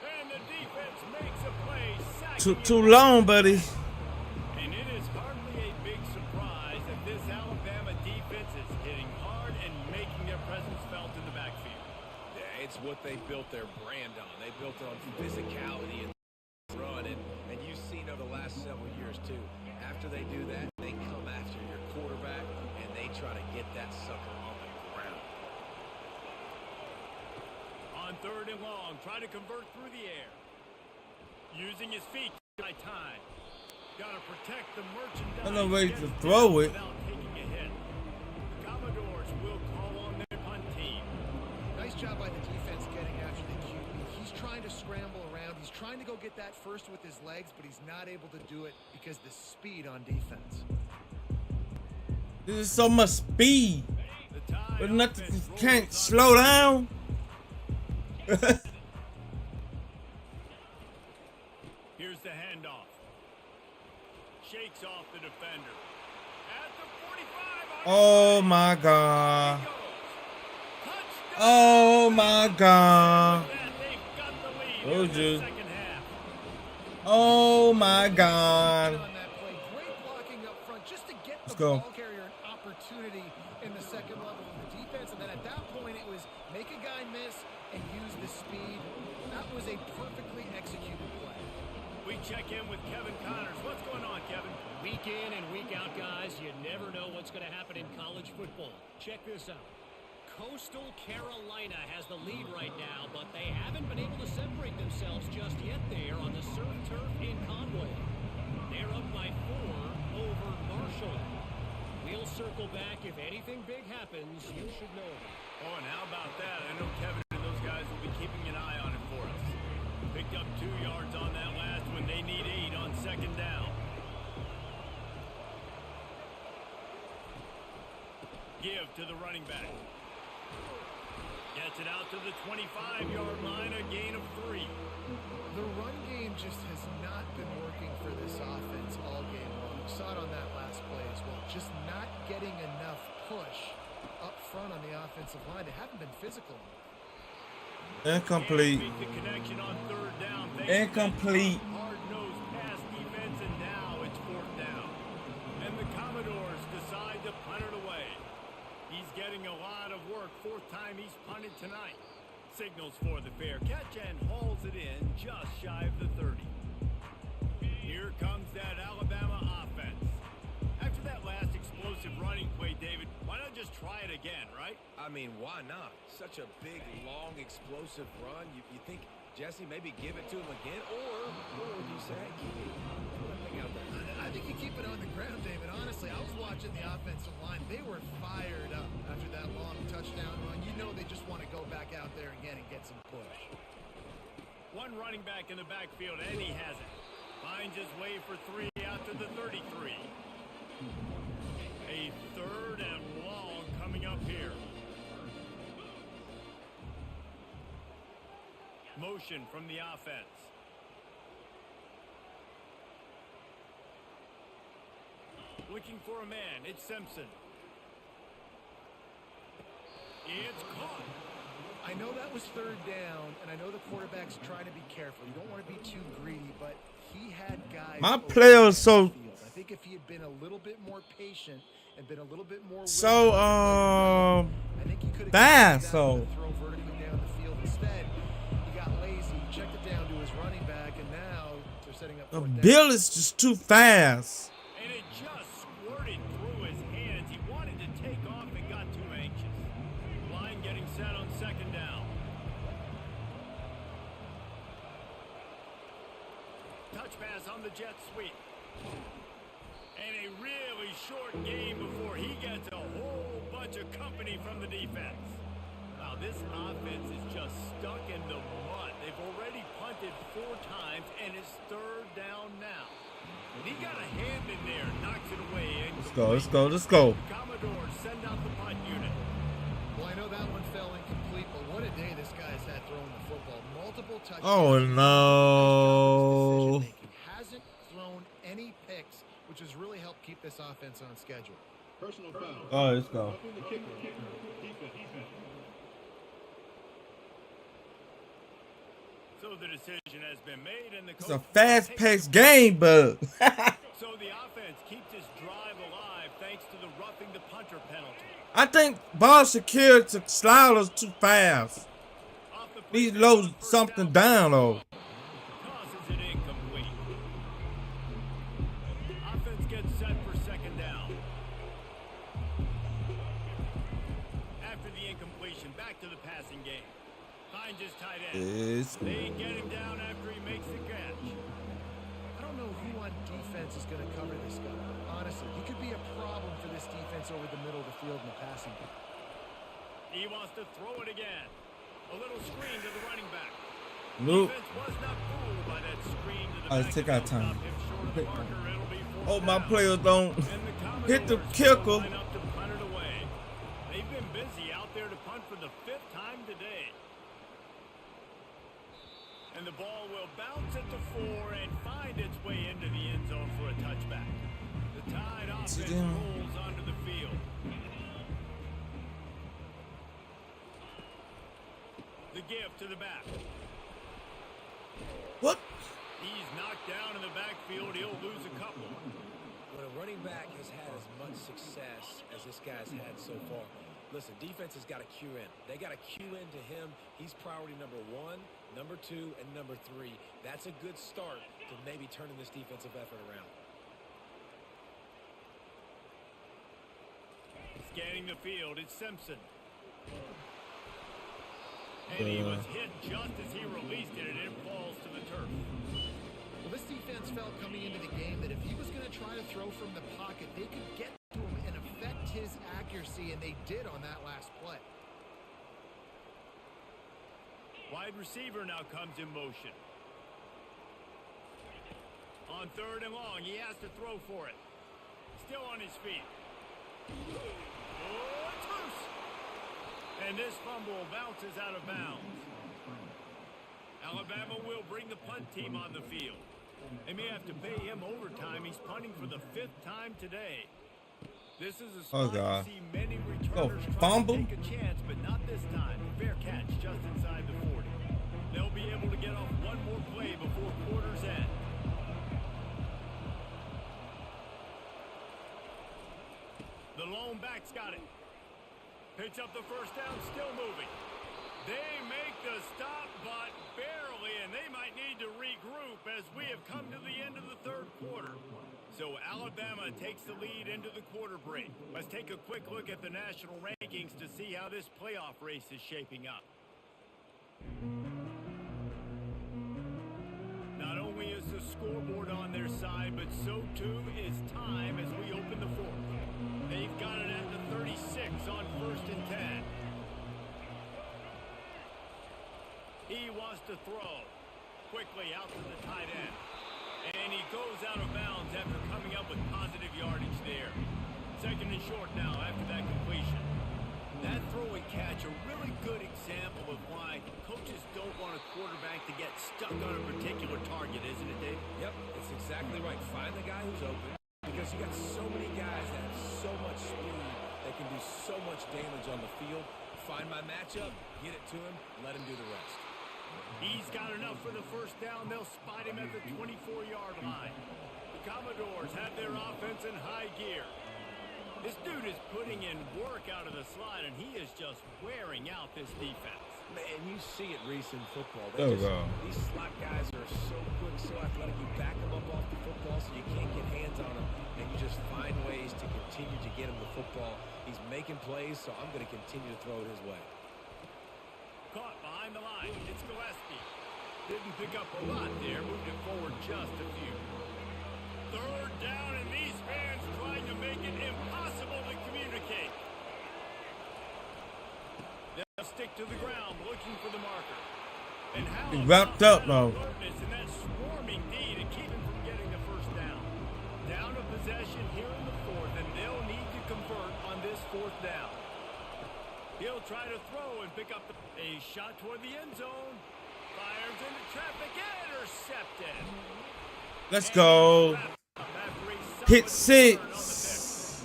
And the defense makes a play. Too long, buddy. And it is hardly a big surprise that this Alabama defense is hitting hard and making their presence felt in the backfield. Yeah, it's what they built their brand on. They built it on physicality and run, and you've seen over the last several years too. After they do that, they come after your quarterback and they try to get that sucker on the ground. On 3rd and long, try to convert through the air. Using his feet by time. Got to protect the merchandise. No way to throw it. Without taking a hit. The Commodores will call on their punt team. Nice job by the defense getting after the QB. He's trying to scramble around. He's trying to go get that first with his legs, but he's not able to do it because the speed on defense. There's so much speed. But nothing can't slow down. Here's the handoff. Shakes off the defender. At the 45. Oh my God. Oh my God. Told you. Oh my God. Let's go. Opportunity in the second level of the defense, and then at that point it was make a guy miss and use the speed. That was a perfectly executed play. We check in with Kevin Connors. What's going on, Kevin? Week in and week out, guys, you never know what's going to happen in college football. Check this out. Coastal Carolina has the lead right now, but they haven't been able to separate themselves just yet there on the surf turf in Conway. They're up by 4 over Marshall. We'll circle back. If anything big happens, you should know. Oh, and how about that? I know Kevin and those guys will be keeping an eye on it for us. Picked up 2 yards on that last one. They need 8 on 2nd down. Give to the running back. Gets it out to the 25-yard line, a gain of 3. The run game just has not been working for this offense all game long. We saw it on that last play as well. Just not getting enough push up front on the offensive line. They haven't been physical enough. Incomplete. The connection on 3rd down. Incomplete. Hard-nosed pass defense, and now it's 4th down. And the Commodores decide to punt it away. He's getting a lot of work. 4th time he's punted tonight. Signals for the fair catch and hauls it in just shy of the 30. Here comes that Alabama offense. After that last explosive running play, David, why not just try it again, right? I mean, why not? Such a big, long, explosive run. You think, Jesse, maybe give it to him again? Or would you say, keep it? I think you keep it on the ground, David. Honestly, I was watching the offensive line. They were fired up after that long touchdown run. You know they just want to go back out there again and get some push. One running back in the backfield, and he has it. Finds his way for 3 out to the 33. A 3rd and long coming up here. Motion from the offense. Looking for a man. It's Simpson. It's caught. I know that was 3rd down, and I know the quarterback's trying to be careful. You don't want to be too greedy, but he had guys. My player is so. I think if he had been a little bit more patient and been a little bit more So I think he could have fast. So throw vertically down the field. Instead, he got lazy, checked it down to his running back, and now they're setting up. the bill is just too fast. And it just squirted through his hands. He wanted to take off and got too anxious. Line getting set on 2nd down. Touch pass on the jet sweep. And a really short game before he gets a whole bunch of company from the defense. Wow, this offense is just stuck in the mud. They've already punted 4 times, and it's 3rd down now. And he got a hand in there, knocks it away. Let's go. Let's go. Let's go. The Commodores send out the punt unit. Well, I know that one fell incomplete, but what a day this guy's had throwing the football. Multiple touchdowns. Oh no. Hasn't 6, which has really helped keep this offense on schedule. Personal foul. Oh, let's go. Roughing the kicker. Defense. So the decision has been made, and the It's coach a fast-paced game, but So the offense keeps this drive alive thanks to the roughing the punter penalty. I think ball security sliders too fast. Off the Need to play, load first something down, though. Tosses it incomplete. Offense gets set for second down. After the incompletion, back to the passing game. Finds his tight end. They get him down after he makes the catch. I don't know who on defense is going to cover this guy. Honestly, he could be a problem for this defense over the middle of the field in the passing game. He wants to throw it again. A little screen to the running back. Nope. Defense was not fooled by that screen to the Let's back. take our time. Stop him short of the marker. It'll be fourth Oh, my down. players don't And the hit the Commodores kicker. line up to punt it away. They've been busy out there to punt for the 5th time today. And the ball will bounce at the 4 and find its way into the end zone for a touchback. The Tide offense rolls onto the field. The give to the back. What? He's knocked down in the backfield. He'll lose a couple. When a running back has had as much success as this guy's had so far, listen, defense has got to cue in. They got to cue into him. He's priority number 1, number 2, and number 3. That's a good start to maybe turning this defensive effort around. Scanning the field, it's Simpson. And he was hit just as he released it, and it falls to the turf. Well, this defense felt coming into the game that if he was going to try to throw from the pocket, they could get to him and affect his accuracy, and they did on that last play. Wide receiver now comes in motion. On 3rd and long, he has to throw for it. Still on his feet. Oh, it's loose. And this fumble bounces out of bounds. Alabama will bring the punt team on the field. They may have to pay him overtime. He's punting for the 5th time today. This is a spot you see many returners try to take a chance, but not this time. Fair catch just inside the 40. They'll be able to get off one more play before quarter's end. The lone back's got it. Picks up the first down, still moving. They make the stop, but barely, and they might need to regroup as we have come to the end of the 3rd quarter. So Alabama takes the lead into the quarter break. Let's take a quick look at the national rankings to see how this playoff race is shaping up. Not only is the scoreboard on their side, but so too is time as we open the 4th. They've got it at the 36 on 1st and 10. He wants to throw. Quickly out to the tight end. And he goes out of bounds after coming up with positive yardage there. 2nd and short now after that completion. That throw and catch, a really good example of why coaches don't want a quarterback to get stuck on a particular target, isn't it, Dave? Yep, it's exactly right. Find the guy who's open, because you got so many guys that have so much speed that can do so much damage on the field. Find my matchup, get it to him, let him do the rest. He's got enough for the first down. They'll spot him at the 24-yard line. The Commodores have their offense in high gear. This dude is putting in work out of the slot, and he is just wearing out this defense. Man, you see it, Reese, in football. These slot guys are so quick, so athletic. You back them up off the football so you can't get hands on them, and you just find ways to continue to get him the football. He's making plays, so I'm going to continue to throw it his way. Caught behind the line. It's Gillespie. Didn't pick up a lot there. Moved it forward just a few. 3rd down, and these fans trying to make it impossible to communicate. They'll stick to the ground, looking for the marker. And how he wrapped up, though. And that swarming D to keep him from getting the first down. Down of possession here in the 4th, and they'll need to convert on this 4th down. He'll try to throw and pick up a shot toward the end zone. Fires into traffic, intercepted. Let's go. After he Hit six.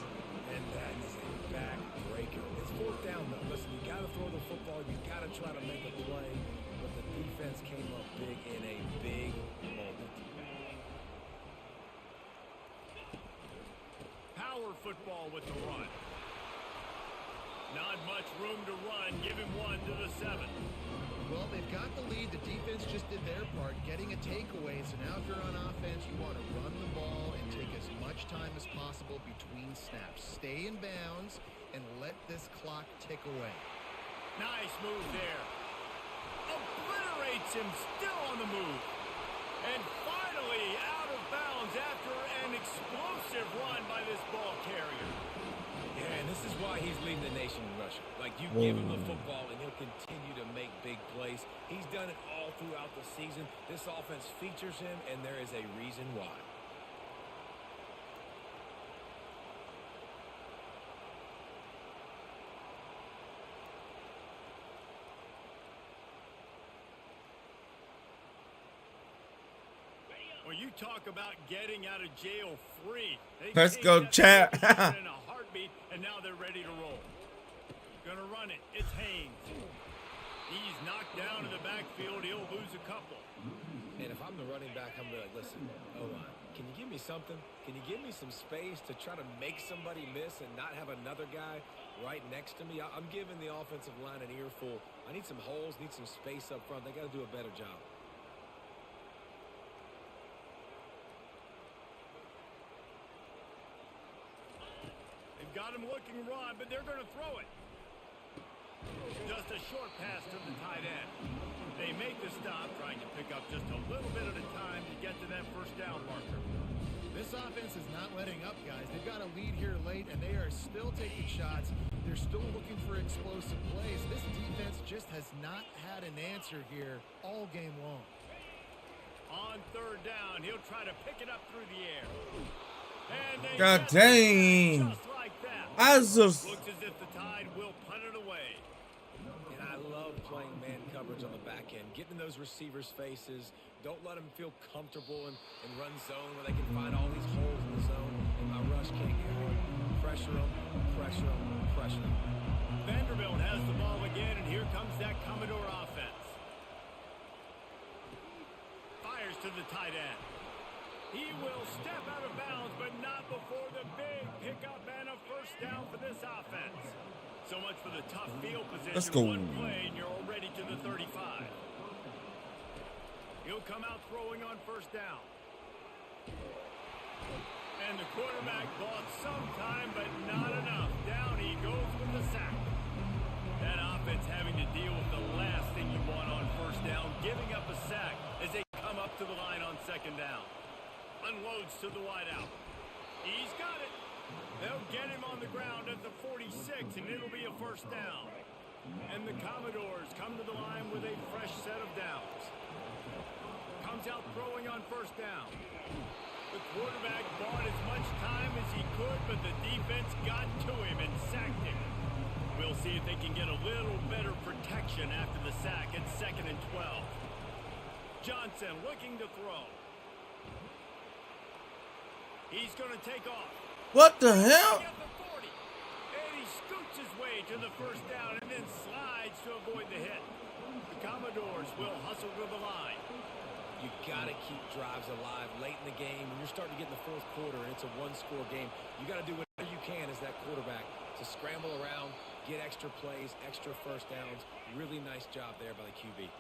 And that is a backbreaker. It's fourth down, though. Listen, you got to throw the football. You got to try to make a play. But the defense came up big in a big moment. Power football with the run. Not much room to run. Give him one to the 7. Well, they've got the lead. The defense just did their part, getting a takeaway. So now if you're on offense, you want to run the ball and take as much time as possible between snaps. Stay in bounds and let this clock tick away. Nice move there. Obliterates him, still on the move. And finally out of bounds after an explosive run by this ball carrier. Yeah, and this is why he's leading the nation in rushing. Like, you give him the football, and he'll continue to make big plays. He's done it all throughout the season. This offense features him, and there is a reason why. Well, you talk about getting out of jail free. They Let's changed go, that chat. situation in a heartbeat, and now they're ready to roll. Gonna run it. It's Haynes. He's knocked down in the backfield. He'll lose a couple. And if I'm the running back, I'm gonna be like, listen, O-line, can you give me something? Can you give me some space to try to make somebody miss and not have another guy right next to me? I'm giving the offensive line an earful. I need some holes, need some space up front. They got to do a better job. They've got him looking run, but they're gonna throw it. Just a short pass to the tight end. They make the stop, trying to pick up just a little bit at a time to get to that first down marker. This offense is not letting up, guys. They've got a lead here late, and they are still taking shots. They're still looking for explosive plays. This defense just has not had an answer here all game long. On third down, he'll try to pick it up through the air. And they God get it dang. just like that. I just Looks as if the Tide will punt it away. And I love playing man coverage on the back end, getting in those receivers' faces. Don't let them feel comfortable and run zone where they can find all these holes in the zone, and my rush can't get on. Pressure them, pressure them, pressure them. Vanderbilt has the ball again, and here comes that Commodore offense. Fires to the tight end. He will step out of bounds, but not before the big pickup and a first down for this offense. So much for the tough field position. Let's go. One play, and you're already to the 35. He'll come out throwing on first down. And the quarterback bought some time, but not enough. Down he goes with the sack. That offense having to deal with the last thing you want on first down, giving up a sack as they come up to the line on second down. Unloads to the wideout. He's got it. They'll get him on the ground at the 46, and it'll be a first down. And the Commodores come to the line with a fresh set of downs. Comes out throwing on first down. The quarterback bought as much time as he could, but the defense got to him and sacked him. We'll see if they can get a little better protection after the sack at 2nd and 12. Johnson looking to throw. He's going to take off. what the hell? At the 40. And he scoots his way to the first down and then slides to avoid the hit. The Commodores will hustle to the line. You got to keep drives alive late in the game. When you're starting to get in the fourth quarter and it's a one-score game, you got to do whatever you can as that quarterback to scramble around, get extra plays, extra first downs. Really nice job there by the QB.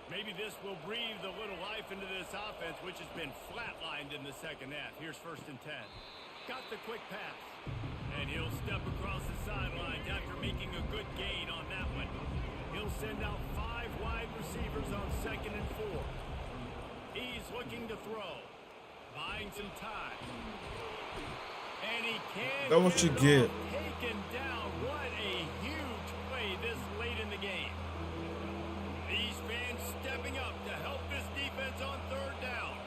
Maybe this will breathe a little life into this offense, which has been flatlined in the second half. Here's 1st and 10. Got the quick pass. And he'll step across the sidelines after making a good gain on that one. He'll send out 5 wide receivers on 2nd and 4. He's looking to throw. Buying some time. And he can't That's what you get. taken down. What a huge play this late in the game. These fans stepping up to help this defense on third down.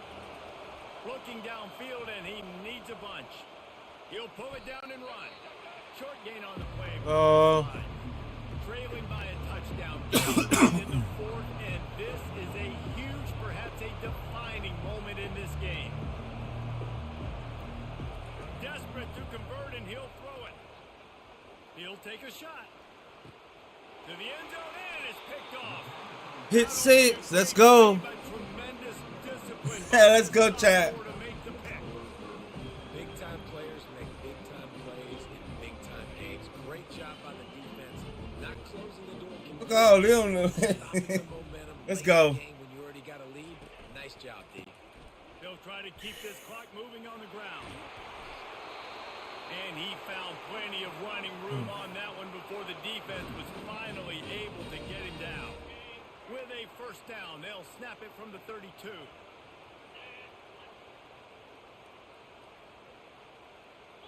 Looking downfield, and he needs a bunch. He'll pull it down and run. Short gain on the play. Trailing by a touchdown. In the 4th, and this is a huge, perhaps a defining moment in this game. desperate to convert, and he'll throw it. He'll take a shot. To the end zone, and it's picked off. Hit 6. Let's go. Tremendous discipline. Yeah, let's go, chat. To make the pick. Big-time players make big-time plays in big-time games. Great job by the defense. Not closing the door. Look at all them. Let's go. When you already got a lead. Nice job, D. They'll try to keep this clock moving on the ground. And he found plenty of running room on that one before the defense was finally able to get him down. With a first down, they'll snap it from the 32.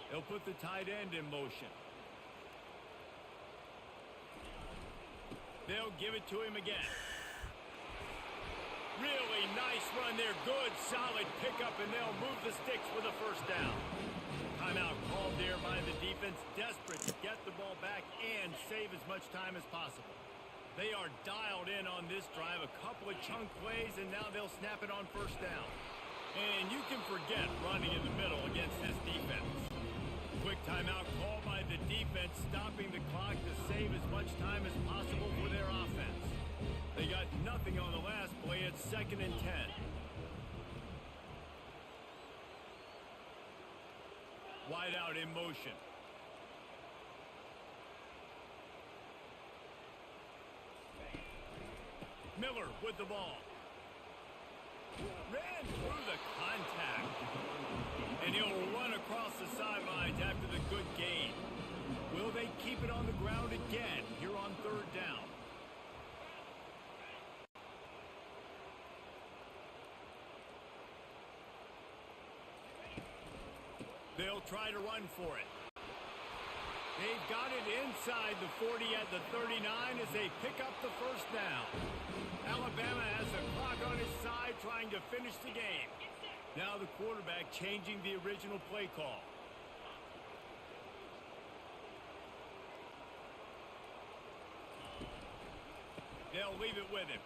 They'll put the tight end in motion. They'll give it to him again. Really nice run there. Good, solid pickup, and they'll move the sticks with a first down. Timeout called there by the defense, desperate to get the ball back and save as much time as possible. They are dialed in on this drive, a couple of chunk plays, and now they'll snap it on first down. And you can forget running in the middle against this defense. Quick timeout called by the defense, stopping the clock to save as much time as possible for their offense. They got nothing on the last play. It's 2nd and 10. Wide out in motion. Miller with the ball. Ran through the contact. And he'll run across the sidelines after the good gain. Will they keep it on the ground again here on 3rd down? They'll try to run for it. They've got it inside the 40 at the 39 as they pick up the first down. Alabama has the clock on his side trying to finish the game. Now the quarterback changing the original play call. They'll leave it with him.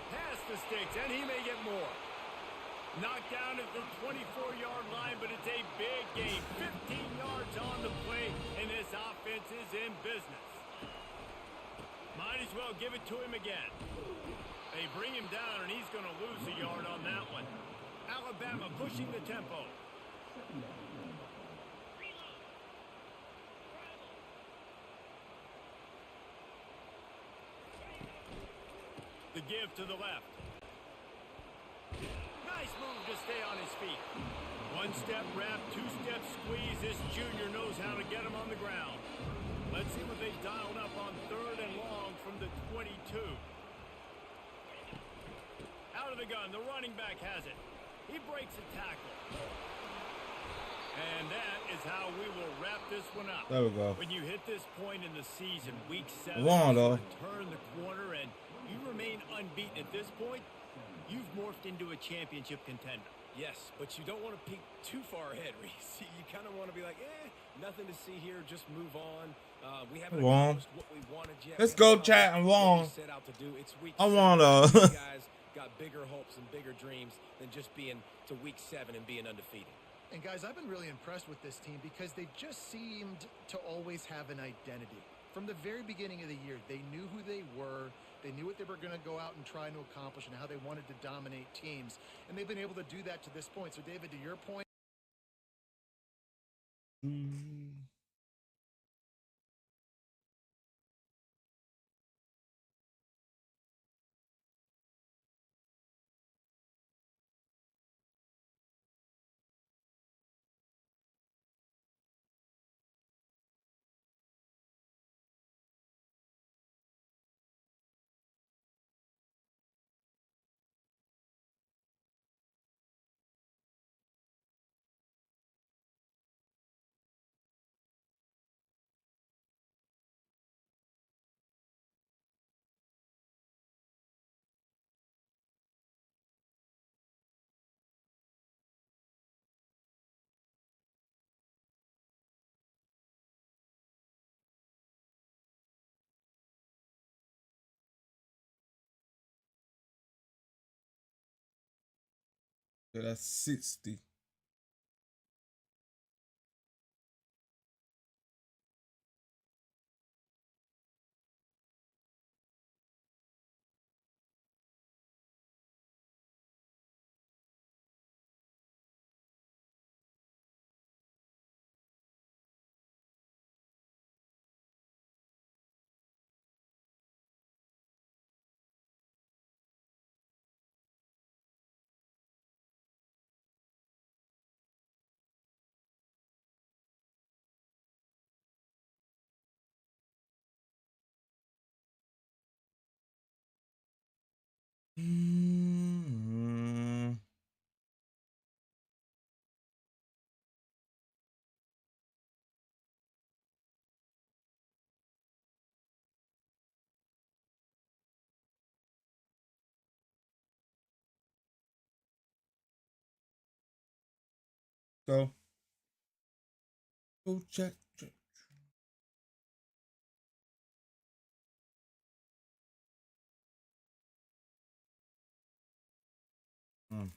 Past the sticks, and he may get more. Knocked down at the 24-yard line, but it's a big gain. 15 yards on the play, and this offense is in business. Might as well give it to him again. They bring him down, and he's going to lose a yard on that one. Alabama pushing the tempo. The give to the left. Nice move to stay on his feet. One-step wrap, two-step squeeze. This junior knows how to get him on the ground. Let's see what they've dialed up on 3rd and long from the 22. Out of the gun, the running back has it. He breaks a tackle. And that is how we will wrap this one up. There we go. When you hit this point in the season, week 7, though. turn the corner and you remain unbeaten at this point, you've morphed into a championship contender. Yes, but you don't want to peek too far ahead, Reese. You kind of want to be like, nothing to see here, just move on. We haven't accomplished what we wanted yet. Let's go, chat. I'm wrong. Set out to do. It's week I 7. want You guys got bigger hopes and bigger dreams than just being to week 7 and being undefeated. And guys, I've been really impressed with this team because they just seemed to always have an identity. From the very beginning of the year, they knew who they were. They knew what they were going to go out and try to accomplish and how they wanted to dominate teams. And they've been able to do that to this point. So, David, to your point. Yeah, that's 60. So, go check. Mm.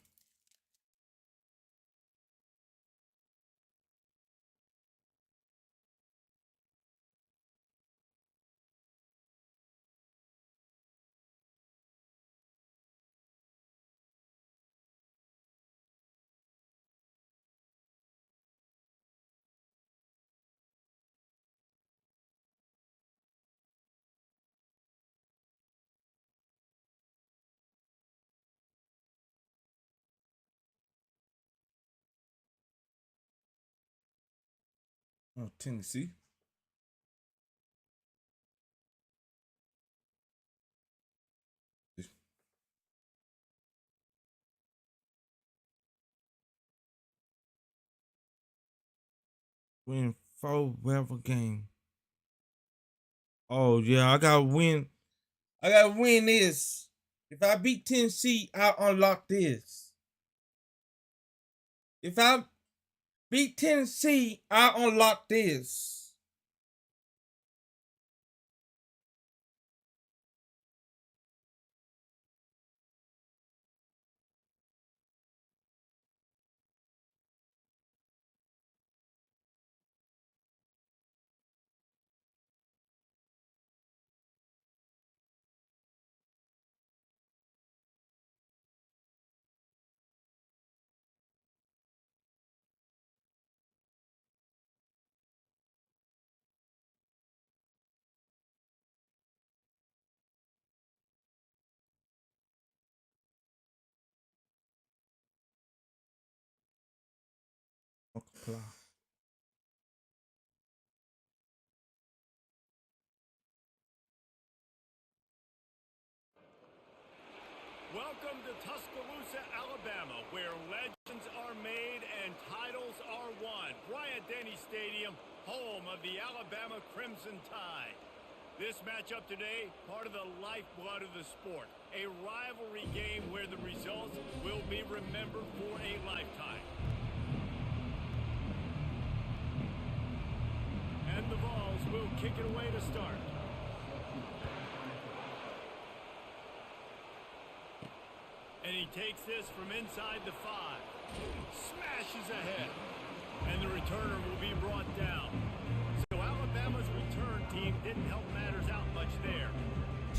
Oh, Tennessee. Win 4 whatever game. Oh yeah, I gotta win. I gotta win this. If I beat Tennessee, I'll unlock this. If I beat Tennessee, I'll unlock this. Multiply. Welcome to Tuscaloosa, Alabama, where legends are made and titles are won. Bryant-Denny Stadium, home of the Alabama Crimson Tide. This matchup today, part of the lifeblood of the sport. A rivalry game where the results will be remembered for a lifetime. And the Vols will kick it away to start. And he takes this from inside the 5. Smashes ahead. And the returner will be brought down. So Alabama's return team didn't help matters out much there.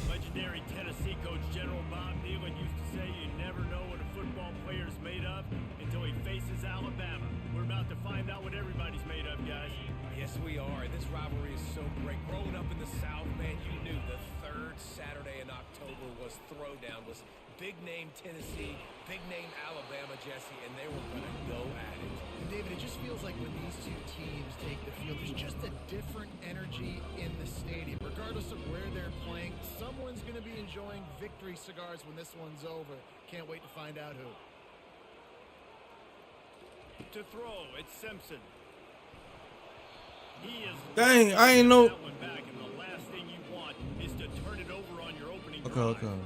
Legendary Tennessee coach General Bob Neyland used to say you never know what a football player's made of until he faces Alabama. We're about to find out what everybody's made of, guys. Yes, we are. This rivalry is so great. Growing up in the South, man, you knew the third Saturday in October was Throwdown, was big name Tennessee, big name Alabama, Jesse, and they were going to go at it. And David, it just feels like when these two teams take the field, there's just a different energy in the stadium. Regardless of where they're playing, someone's going to be enjoying victory cigars when this one's over. Can't wait to find out who. To throw, it's Simpson. He is Dang, I ain't know. that one back, and the last thing you want is to turn it over on your opening Okay, drive. okay.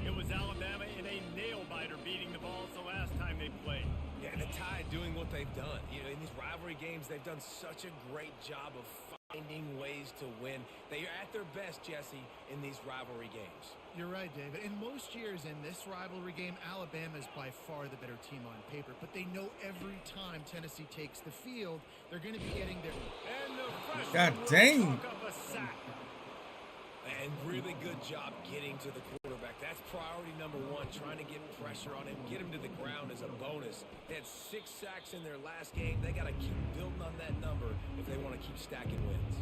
It was Alabama in a nail-biter beating the Vols the last time they played. Yeah, and the Tide doing what they've done. You know, in these rivalry games, they've done such a great job of finding ways to win. They are at their best, Jesse, in these rivalry games. You're right, David. In most years in this rivalry game, Alabama is by far the better team on paper, but they know every time Tennessee takes the field, they're going to be getting their... And the freshman God will dang. chalk up a sack. And really good job getting to the quarterback. That's priority number one, trying to get pressure on him, get him to the ground as a bonus. They had 6 sacks in their last game. They got to keep building on that number if they want to keep stacking wins.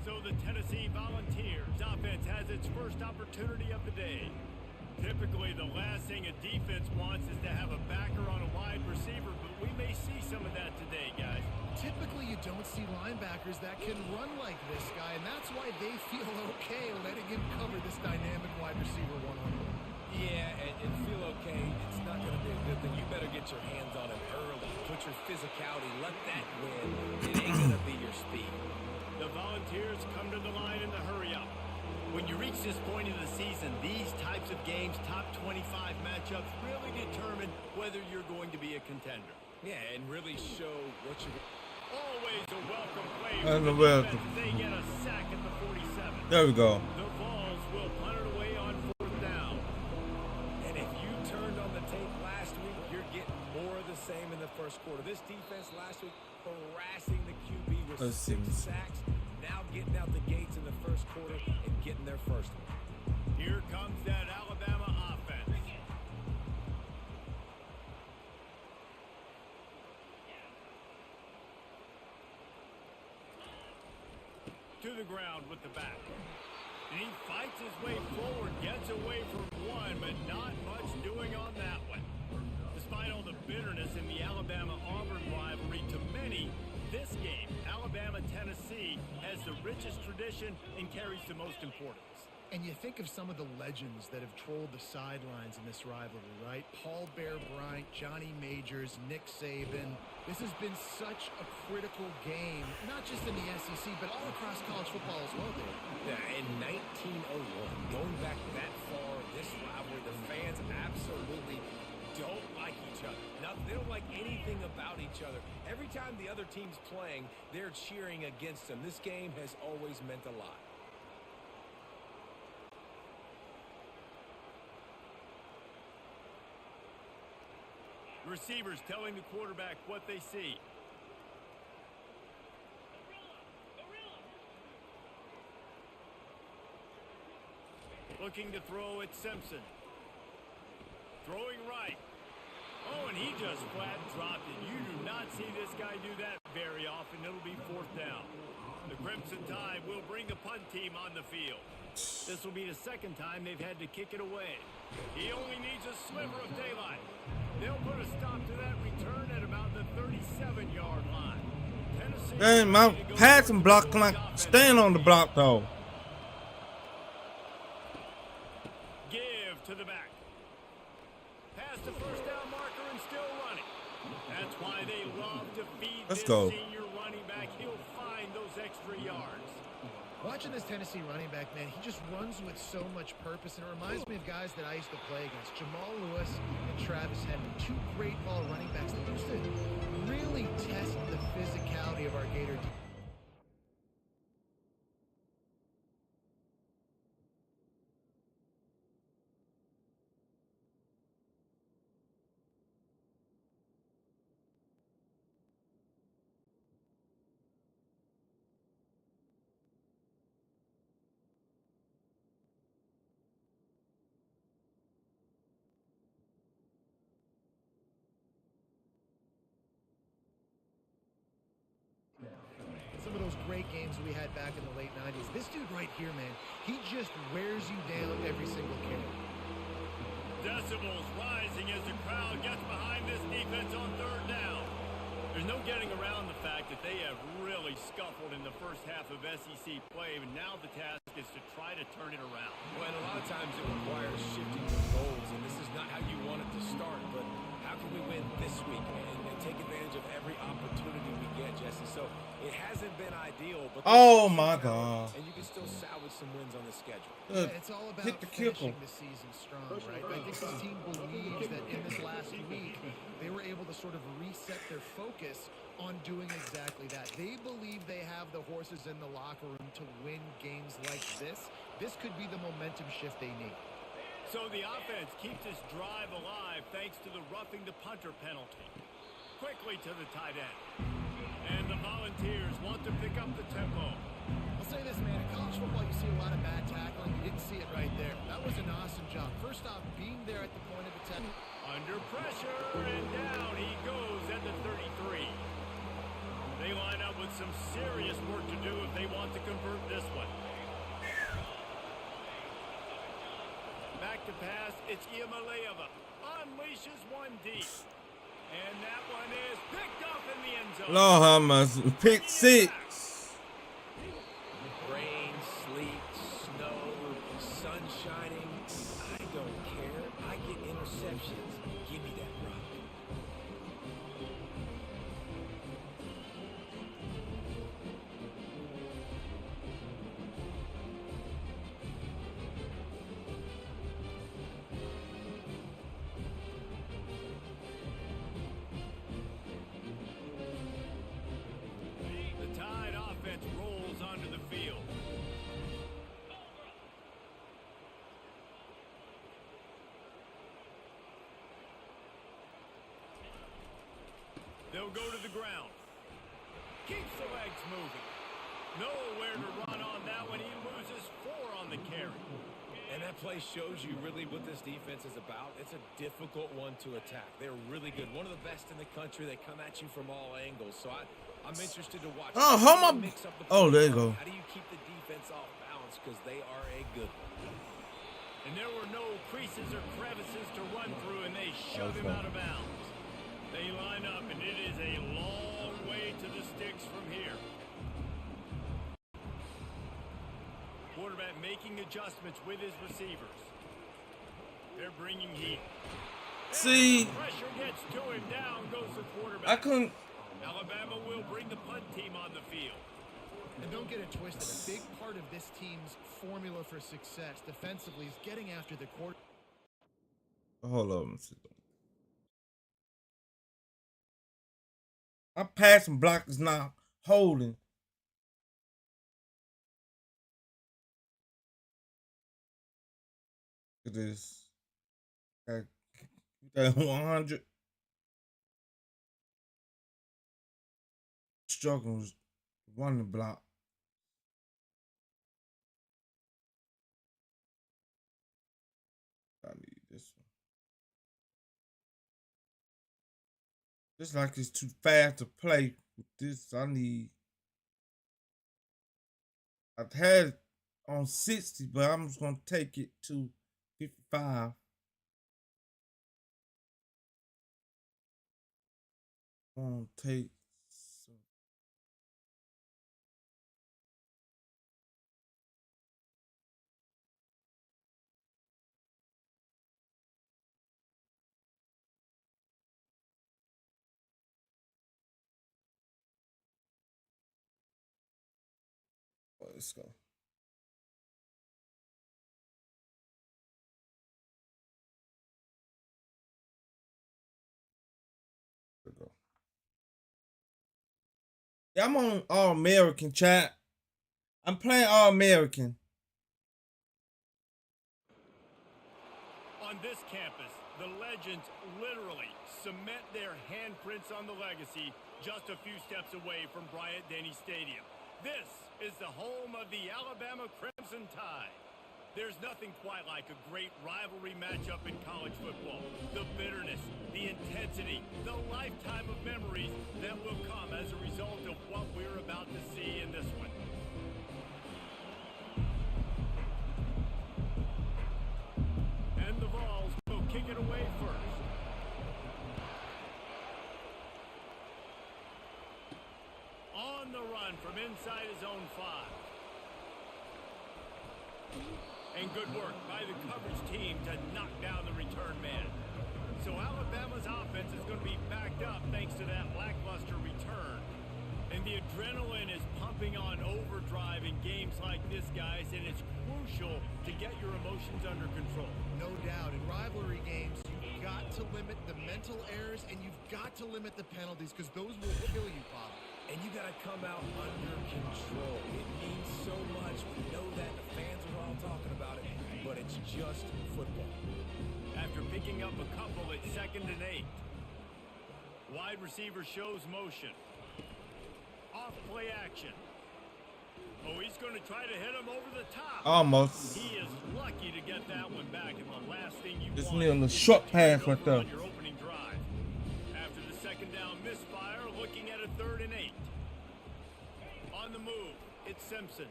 So the Tennessee Volunteers offense has its first opportunity of the day. Typically, the last thing a defense wants is to have a backer on a wide receiver, but we may see some of that today, guys. Typically, you don't see linebackers that can run like this guy, and that's why they feel okay letting him cover this dynamic wide receiver one-on-one. Yeah, and feel okay. It's not going to be a good thing. You better get your hands on him early. Put your physicality. Let that win. It ain't going to be your speed. The Volunteers come to the line in the hurry-up. When you reach this point in the season, these types of games, top 25 matchups, really determine whether you're going to be a contender. Yeah, and really show what you're. Always a welcome play And for a the welcome. defense. They get a sack at the 47. There we go. The Vols will punt it away on 4th down. And if you turned on the tape last week, you're getting more of the same in the first quarter. This defense last week harassing the QB with Let's 6 see. sacks. Now getting out the gates in the first quarter and getting their first one. Here comes that Alabama offense. To the ground with the back. And he fights his way forward, gets away from one, but not much doing on that one. Despite all the bitterness in the Alabama-Auburn rivalry, to many, this game, Alabama-Tennessee, has the richest tradition and carries the most importance. And you think of some of the legends that have trolled the sidelines in this rivalry, right? Paul Bear Bryant, Johnny Majors, Nick Saban. This has been such a critical game, not just in the SEC, but all across college football as well, Dave. Yeah, in 1901, going back that far, this rivalry, the fans absolutely don't like each other. Now, they don't like anything about each other. Every time the other team's playing, they're cheering against them. This game has always meant a lot. Receivers telling the quarterback what they see. Looking to throw at Simpson. Throwing right. Oh, and he just flat dropped it. You do not see this guy do that very often. It'll be 4th down. The Crimson Tide will bring the punt team on the field. This will be the second time they've had to kick it away. He only needs a sliver of daylight. They'll put a stop to that return at about the 37-yard line. Tennessee. Dang, my passing block like staying on the block though. Give to the back. Past the first down marker and still running. That's why they love to feed Let's this go. senior running back. He'll find those extra yards. Watching this Tennessee running back, man, he just runs with so much purpose, and it reminds me of guys that I used to play against, Jamal Lewis and Travis Henry, 2 great ball running backs that used to really test the physicality of our Gator defense. Some of those great games we had back in the late 90s. This dude right here, man, he just wears you down every single carry. Decibels rising as the crowd gets behind this defense on 3rd down. There's no getting around the fact that they have really scuffled in the first half of SEC play, and now the task is to try to turn it around. Well, and a lot of times it requires shifting your goals, and this is not how you want it to start, but how can we win this week and take advantage of every opportunity we get, Jesse? So it hasn't been ideal, but Oh my God. and you can still salvage some wins on the schedule. Yeah, it's all about Hit the kicker. finishing the season strong, right? I think this team believes that in this last week, they were able to sort of reset their focus on doing exactly that. They believe they have the horses in the locker room to win games like this. This could be the momentum shift they need. So the offense keeps this drive alive thanks to the roughing the punter penalty. Quickly to the tight end. And the Volunteers want to pick up the tempo. I'll say this, man, in college football, you see a lot of bad tackling. You didn't see it right there. That was an awesome job. First off, being there at the point of attack. Under pressure, and down he goes at the 33. They line up with some serious work to do if they want to convert this one. Back to pass, it's Iamaleava. Unleashes one deep. And that one is picked up in the end zone. Lord have mercy. Pick 6. Rain, sleet, snow, sun shining. I don't care. I get interceptions. Give me that rock. They'll go to the ground. Keeps the legs moving. Nowhere to run on that one. He loses 4 on the carry. And that play shows you really what this defense is about. It's a difficult one to attack. They're really good. One of the best in the country. They come at you from all angles. So I'm interested to watch. Oh, how am I? Oh, there you go. How do you keep the defense off balance? Because they are a good one. And there were no creases or crevices to run through, and they shove him out of bounds. They line up, and it is a long way to the sticks from here. Quarterback making adjustments with his receivers. They're bringing heat. See, Pressure gets to him. Down goes the quarterback. I couldn't. Alabama will bring the punt team on the field. And don't get it twisted. A big part of this team's formula for success defensively is getting after the quarter. Hold on. Our passing block is not holding. Look at this. Got 100. Struggles running block. I need this one. Just like it's too fast to play with this. I've had it on 60, but I'm just gonna take it to 55. I'm gonna take some. Let's go. There we go. Yeah, I'm on All-American, chat. I'm playing All-American. On this campus, the legends literally cement their handprints on the legacy just a few steps away from Bryant-Denny Stadium. This is the home of the Alabama Crimson Tide. There's nothing quite like a great rivalry matchup in college football. The bitterness, the intensity, the lifetime of memories that will come as a result of what we're about to see in this one. And the Vols will kick it away first. On the run from inside his own 5. And good work by the coverage team to knock down the return man. So Alabama's offense is going to be backed up thanks to that lackluster return. And the adrenaline is pumping on overdrive in games like this, guys, and it's crucial to get your emotions under control. No doubt. In rivalry games, you've got to limit the mental errors and you've got to limit the penalties because those will kill you, Bob. And you got to come out under control. It means so much. We know that. The fans are all talking about it. But it's just football. After picking up a couple at 2nd and 8. Wide receiver shows motion. Off play action. Oh, he's going to try to hit him over the top. Almost. He is lucky to get that one back. And the last thing you Just want me on the short pass right there. on your opening drive. After the 2nd down misfire, looking at a 3rd and 8. On the move, it's Simpson.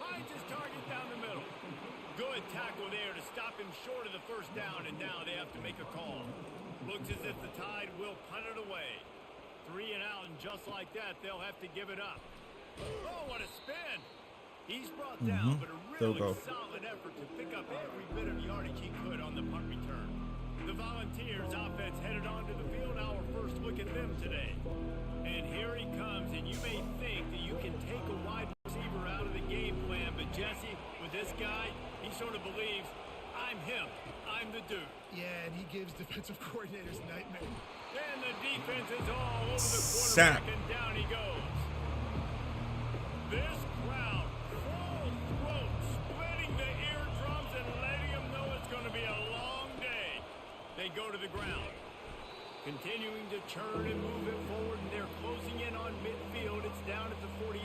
Finds his target down the middle. Good tackle there to stop him short of the 1st down, and now they have to make a call. Looks as if the Tide will punt it away. 3 and out, and just like that, they'll have to give it up. Oh, what a spin! He's brought down, but a really solid effort to pick up every bit of yardage he could on the punt return. The Volunteers offense headed onto the field. Our first look at them today. And here he comes, and you may think that you can take a wide receiver out of the game plan, but Jesse, with this guy, he sort of believes, I'm him, I'm the dude. Yeah, and he gives defensive coordinators nightmares. And the defense is all over the quarterback, and down he goes. This crowd, full throat, splitting the eardrums and letting them know it's going to be a long day. They go to the ground. Continuing to turn and move it forward, and they're closing in on midfield. It's down at the 48.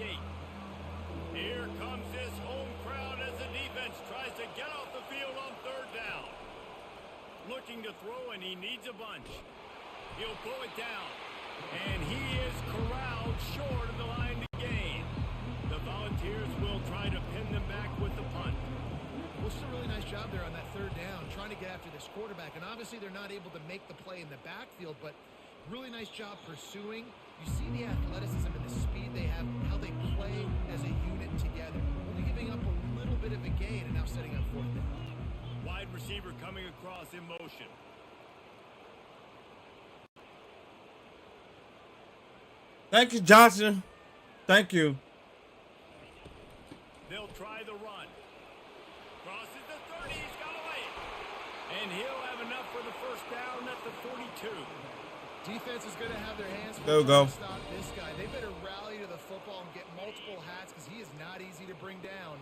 Here comes this home crowd as the defense tries to get off the field on third down. Looking to throw, and he needs a bunch. He'll pull it down, and he is corralled short of the line to gain. The Volunteers will try to pin them back with the punt. Well, it's a really nice job there on that third down, trying to get after this quarterback. And obviously they're not able to make the play in the backfield, but really nice job pursuing. You see the athleticism and the speed they have, how they play as a unit together. Only giving up a little bit of a gain and now setting up fourth down. Wide receiver coming across in motion. Thank you, Johnson. Thank you. They'll try the run. Crosses the 30. He's got away. And he'll have enough for the first down at the 42. Defense is going to have their hands full There we go. to stop this guy. They better rally to the football and get multiple hats because he is not easy to bring down.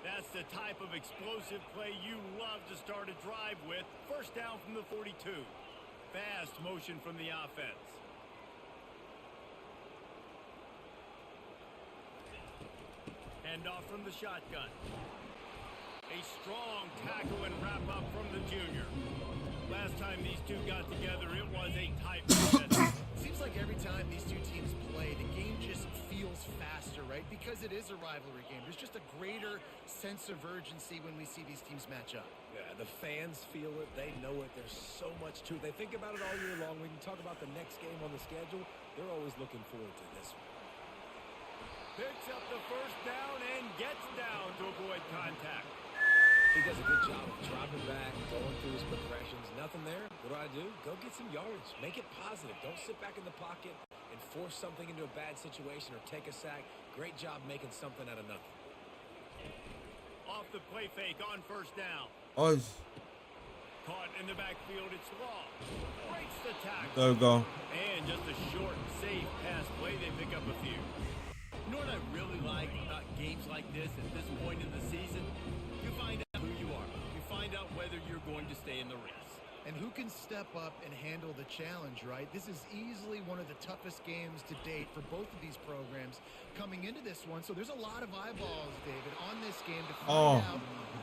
That's the type of explosive play you love to start a drive with. First down from the 42. Fast motion from the offense. Handoff from the shotgun. A strong tackle and wrap up from the junior. Last time these two got together, it was a tight contest. Seems like every time these two teams play, the game just feels faster, right? Because it is a rivalry game. There's just a greater sense of urgency when we see these teams match up. Yeah, the fans feel it. They know it. There's so much to it. They think about it all year long. We can talk about the next game on the schedule. They're always looking forward to this one. Picks up the first down and gets down to avoid contact. He does a good job of dropping back, going through his progressions. Nothing there. What do? Go get some yards. Make it positive. Don't sit back in the pocket and force something into a bad situation or take a sack. Great job making something out of nothing. Off the play fake on first down. Oh, Caught in the backfield. It's Law. Breaks the tackle. there we go. And just a short, safe pass play. They pick up a few. You know what I really like about games like this at this point in the season? You find out who you are. You find out whether you're going to stay in the race. And who can step up and handle the challenge, right? This is easily one of the toughest games to date for both of these programs coming into this one. So there's a lot of eyeballs, David, on this game to find out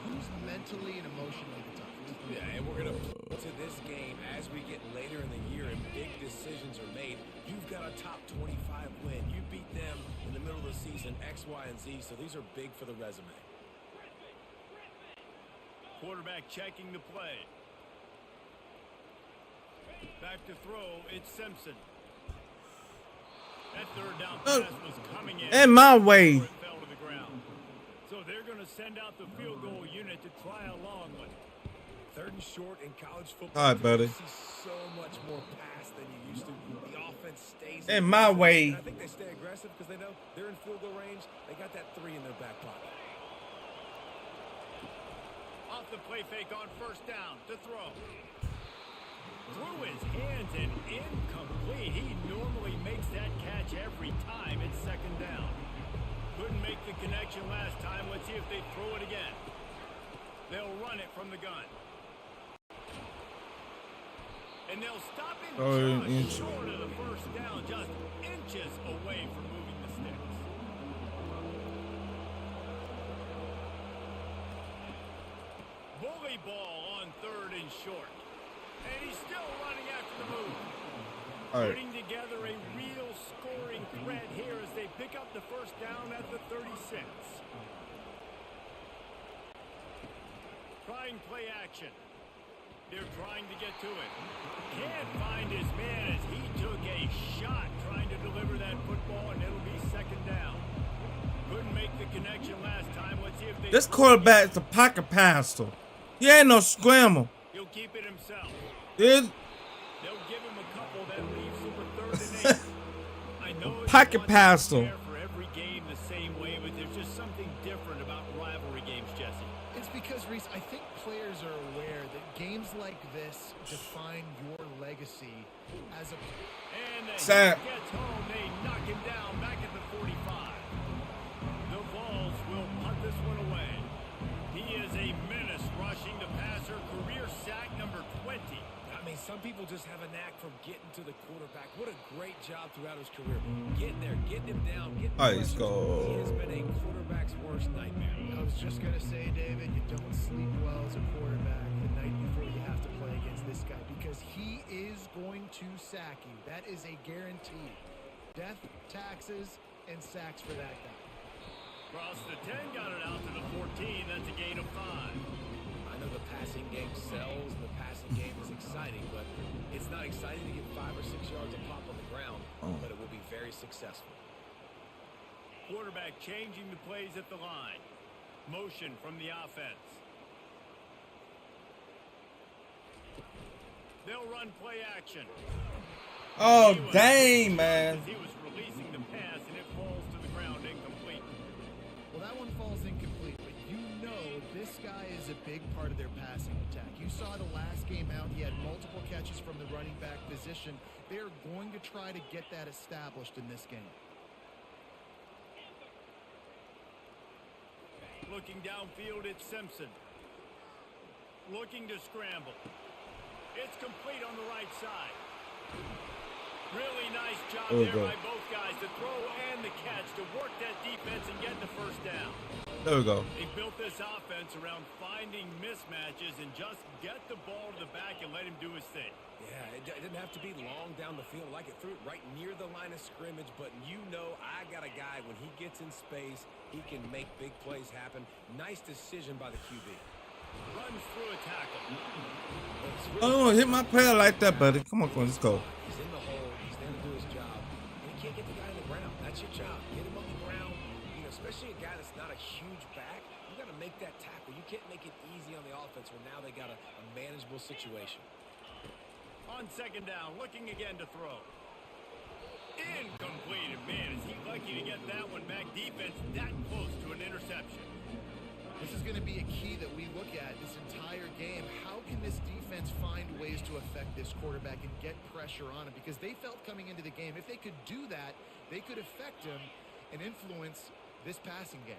who's mentally and emotionally the toughest. Yeah, and we're going to put to this game as we get later in the year and big decisions are made. You've got a top 25 win. You beat them in the middle of the season, X, Y, and Z. So these are big for the resume. Quarterback checking the play. Back to throw, it's Simpson. That third down pass was coming in my way. before it fell to the ground. So they're going to send out the field goal unit to try a long one. Third and short in college football. All right, buddy. You see so much more pass than you used to. The offense stays In my way. And I think they stay aggressive because they know they're in field goal range. They got that 3 in their back pocket. Off the play fake on first down to throw. Through his hands and incomplete. He normally makes that catch every time. It's second down. Couldn't make the connection last time. Let's see if they throw it again. They'll run it from the gun. And they'll stop him just short of the first down, just inches away from moving the sticks. Bully ball on third and short. And he's still running after the move. All right. Putting together a real scoring threat here as they pick up the first down at the 36. Trying play action. They're trying to get to it. Can't find his man as he took a shot trying to deliver that football, and it'll be second down. Couldn't make the connection last time. Let's see if they... This quarterback is a pocket passer. He ain't no scramble. He'll keep it himself. Dude, They'll give him a couple that leaves him with 3rd and 8. I know it's pocket not passer. fair for every game the same way, but there's just something different about rivalry games, Jesse. It's because, Reese, I think players are aware that games like this define your legacy as a... And he Sam. gets home. They knock him down back at the 45. The Vols will punt this one away. He is a menace rushing the passer. Career sack number 20. I mean, some people just have a knack for getting to the quarterback. What a great job throughout his career. Getting there, getting him down, getting All right, let's go. He has been a quarterback's worst nightmare. I was just going to say, David, you don't sleep well as a quarterback the night before you have to play against this guy because he is going to sack you. That is a guarantee. Death, taxes, and sacks for that guy. Cross the 10, got it out to the 14. That's a gain of 5. I know the passing game sells, the passing game is exciting, but it's not exciting to get 5 or 6 yards of pop on the ground, but it will be very successful. Quarterback changing the plays at the line. Motion from the offense. They'll run play action. Oh, dang, man. He was releasing the pass, and it falls to the ground incomplete. Well, that one falls incomplete, but you know this guy is a big part of their passing attack. You saw the last game out, he had multiple catches from the running back position. They're going to try to get that established in this game. Looking downfield, it's Simpson. Looking to scramble. It's complete on the right side. Really nice job there by both guys to throw and the catch to work that defense and get the first down. There we go. They built this offense around finding mismatches and just get the ball to the back and let him do his thing. Yeah, it didn't have to be long down the field. Like it threw it right near the line of scrimmage, but you know I got a guy, when he gets in space, he can make big plays happen. Nice decision by the QB. Runs through a tackle. Oh, hit my player like that, buddy. Come on, let's go. He's in the hole. He's there to do his job. And he can't get the guy on the ground. That's your job. Get him on the ground. You know, especially a guy that's not a huge back. You got to make that tackle. You can't make it easy on the offense when now they got a manageable situation. On second down, looking again to throw. Incomplete. And man, is he lucky to get that one back. Defense that close to an interception. This is going to be a key that we look at this entire game. How can this defense find ways to affect this quarterback and get pressure on him? Because they felt coming into the game, if they could do that, they could affect him and influence this passing game.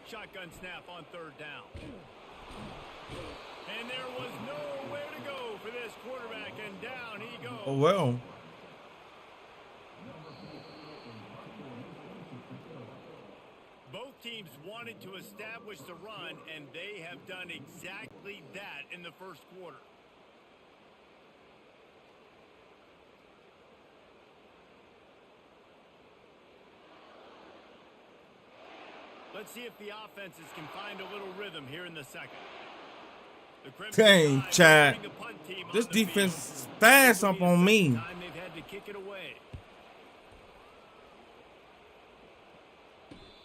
Shotgun snap on third down. And there was nowhere to go for this quarterback, and down he goes. Oh, well. Both teams wanted to establish the run, and they have done exactly that in the first quarter. Let's see if the offenses can find a little rhythm here in the second. The Crimson Dang, Tide Chad. bring the punt team This on the defense field. is fast up on me. Time they've had to kick it away.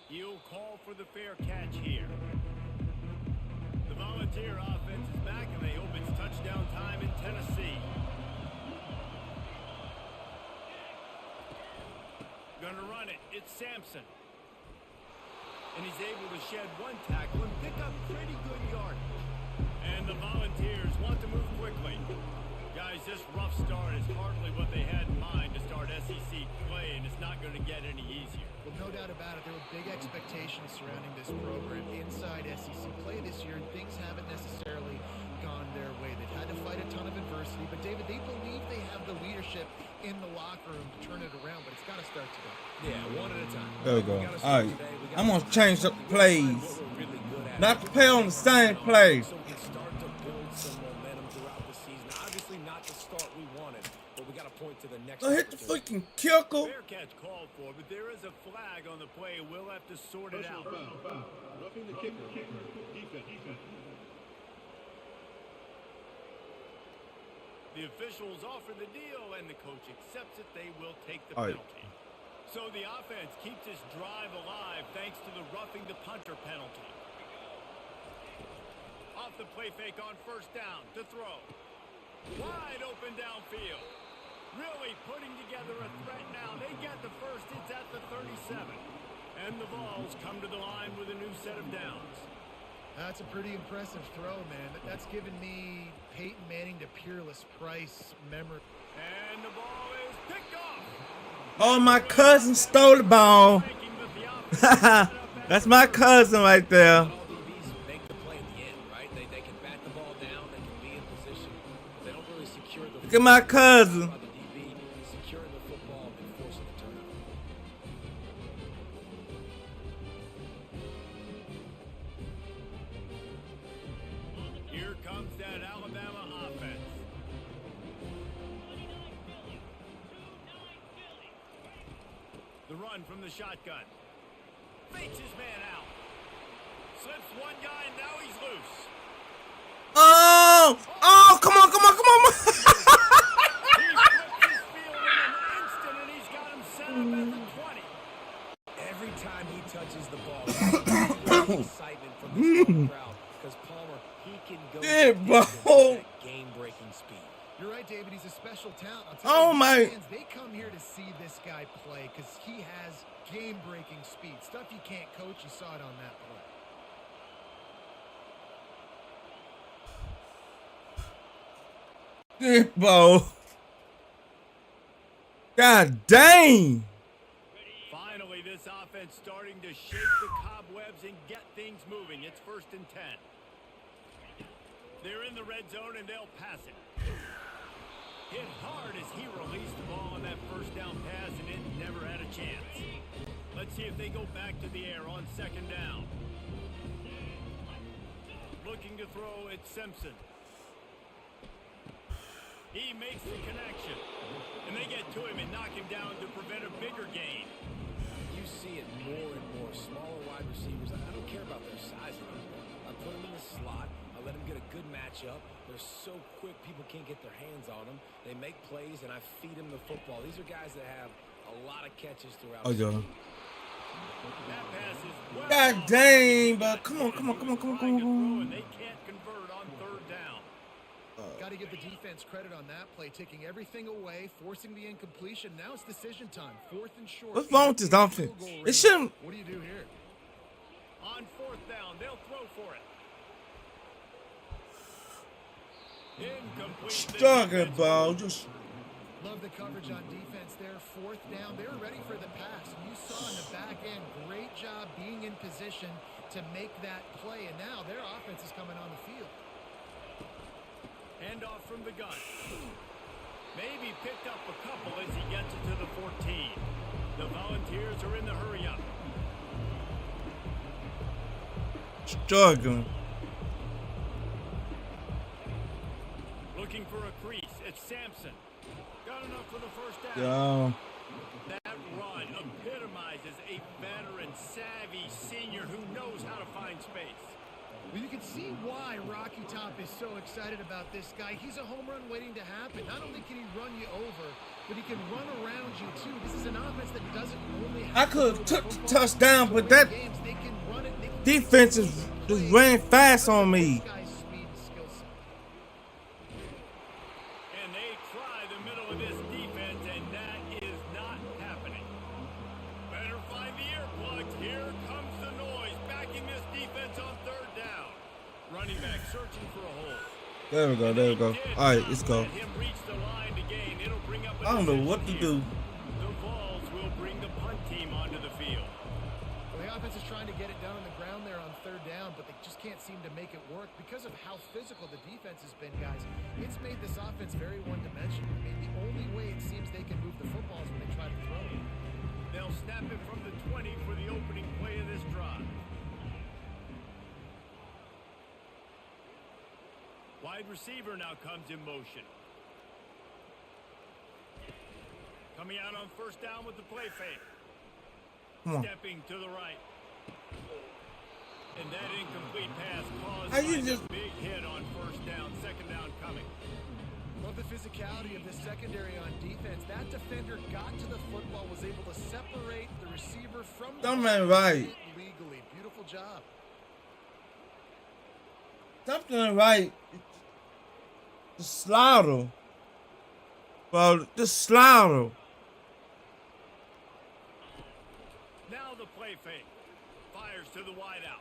He'll call for the fair catch here. The Volunteer offense is back, and they hope it's touchdown time in Tennessee. Gonna run it. It's Sampson. And he's able to shed one tackle and pick up pretty good yardage. And the Volunteers want to move quickly. Guys, this rough start is hardly what they had in mind to start SEC play, and it's not going to get any easier. Well, no doubt about it. There were big expectations surrounding this program inside SEC play this year, and things haven't necessarily gone their way. They've had to fight a ton of adversity, but David, they believe they have the leadership in the locker room to turn it around, but it's got to start today. Yeah, one at a time. There we go. All right. I'm going to change up the plays. Not to play on the same play. So we can start to build some momentum throughout the season. Obviously not the start we wanted, but we got to point to the next. Don't hit the freaking kicker. Fair catch called for, but there is a flag on the play. We'll have to sort it out. Foul. Roughing the kicker. Defense. The officials offer the deal, and the coach accepts it. They will take the All right. penalty. So the offense keeps this drive alive thanks to the roughing the punter penalty. Off the play fake on first down to throw. Wide open downfield. Really putting together a threat now. They get the first. It's at the 37. And the Vols come to the line with a new set of downs. That's a pretty impressive throw, man. That's given me Peyton Manning to Peerless Price memory. And the ball is picked off. Oh, my cousin stole the ball. That's my cousin right there. All DBs make the play at the end, right? They can bat the ball down. They can be in position. secured the Look at my cousin. by the DB, securing the football and forcing the turnover. Here comes that Alabama offense. The run from the shotgun. Fakes his man out. Slips one guy and now he's loose. Oh, come on. He flips his field in an instant and he's got him set up at the 20. Every time he touches the ball, there's excitement from this home crowd because Palmer, he can go Yeah, to bro. that game-breaking speed. You're right, David. He's a special talent. I'll Oh, tell you, my. fans, they come here to see this guy play because he has game-breaking speed. Stuff you can't coach. You saw it on that play. Yeah, bro. God dang. Finally, this offense starting to shake the cobwebs and get things moving. It's 1st and 10. They're in the red zone and they'll pass it. Hit hard as he released the ball on that first down pass and it never had a chance. Let's see if they go back to the air on 2nd down. Looking to throw, it's Simpson. He makes the connection. And they get to him and knock him down to prevent a bigger gain. You see it more and more. Smaller wide receivers, I don't care about their size anymore. I put them in the slot. I let them get a good matchup. They're so quick, people can't get their hands on them. They make plays, and I feed them the football. These are guys that have a lot of catches throughout Oh, the yeah. season. That pass is well God off. dang, but come on. Trying to throw, and they can't convert on 3rd down. Got to give the defense credit on that play, taking everything away, forcing the incompletion. Now it's decision time. 4th and short. What's wrong with this offense? It shouldn't. What do you do here? On 4th down, they'll throw for it. Incomplete. Struggle, bro. Just Love the coverage on defense there. 4th down. They were ready for the pass. And you saw in the back end, great job being in position to make that play. And now their offense is coming on the field. Handoff from the gun. Maybe picked up a couple as he gets it to the 14. The Volunteers are in the hurry up. struggling. Looking for a crease. It's Sampson. Got enough for the first down. Yeah. That run epitomizes a veteran, savvy senior who knows how to find space. Well, you can see why Rocky Top is so excited about this guy. He's a home run waiting to happen. Not only can he run you over, but he can run around you too. This is an offense that doesn't only have I could have to took the football. touchdown, So but in that games, they can run it, they can defense is just ran fast on me. This guy's speed and skill set. And they try the middle of this defense, and that is not happening. Better find the earplugs. Here comes the noise, backing this defense on third down. Running back searching for a hole. There we go, there we go. All right, let's go. Let him reach the line to gain. It'll bring up a I don't know decision what to here. do. The Vols will bring the punt team onto the field. Well, the offense is trying to get it done on the ground there on third down, but they just can't seem to make it work because of how physical the defense has been, guys. It's made this offense very one-dimensional. I mean, the only way it seems they can move the football is when they try to throw it. They'll snap it from the 20 for the opening play of this drive. Wide receiver now comes in motion. Coming out on first down with the play fake. Come on. Stepping to the right. And that incomplete pass caused How you by the just- big hit on first down. Second down coming. Love the physicality of this secondary on defense. That defender got to the football, was able to separate the receiver from the Something ain't ball right. legally. Beautiful job. Something right. The slaughter. Bro, the slaughter. Now the play fake. Fires to the wideout.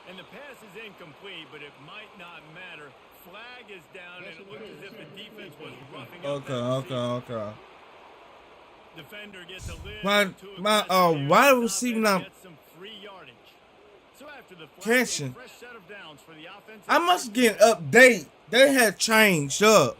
And the pass is incomplete, but it might not matter. Flag is down, and it looks as if the defense was roughing up that receiver. Okay. Defender gets a little My- too my, aggressive there. wide This receiver offense now- gets some free yardage. So after the flag, Catching. a fresh set of downs for the offense. I must get an update. They had changed up.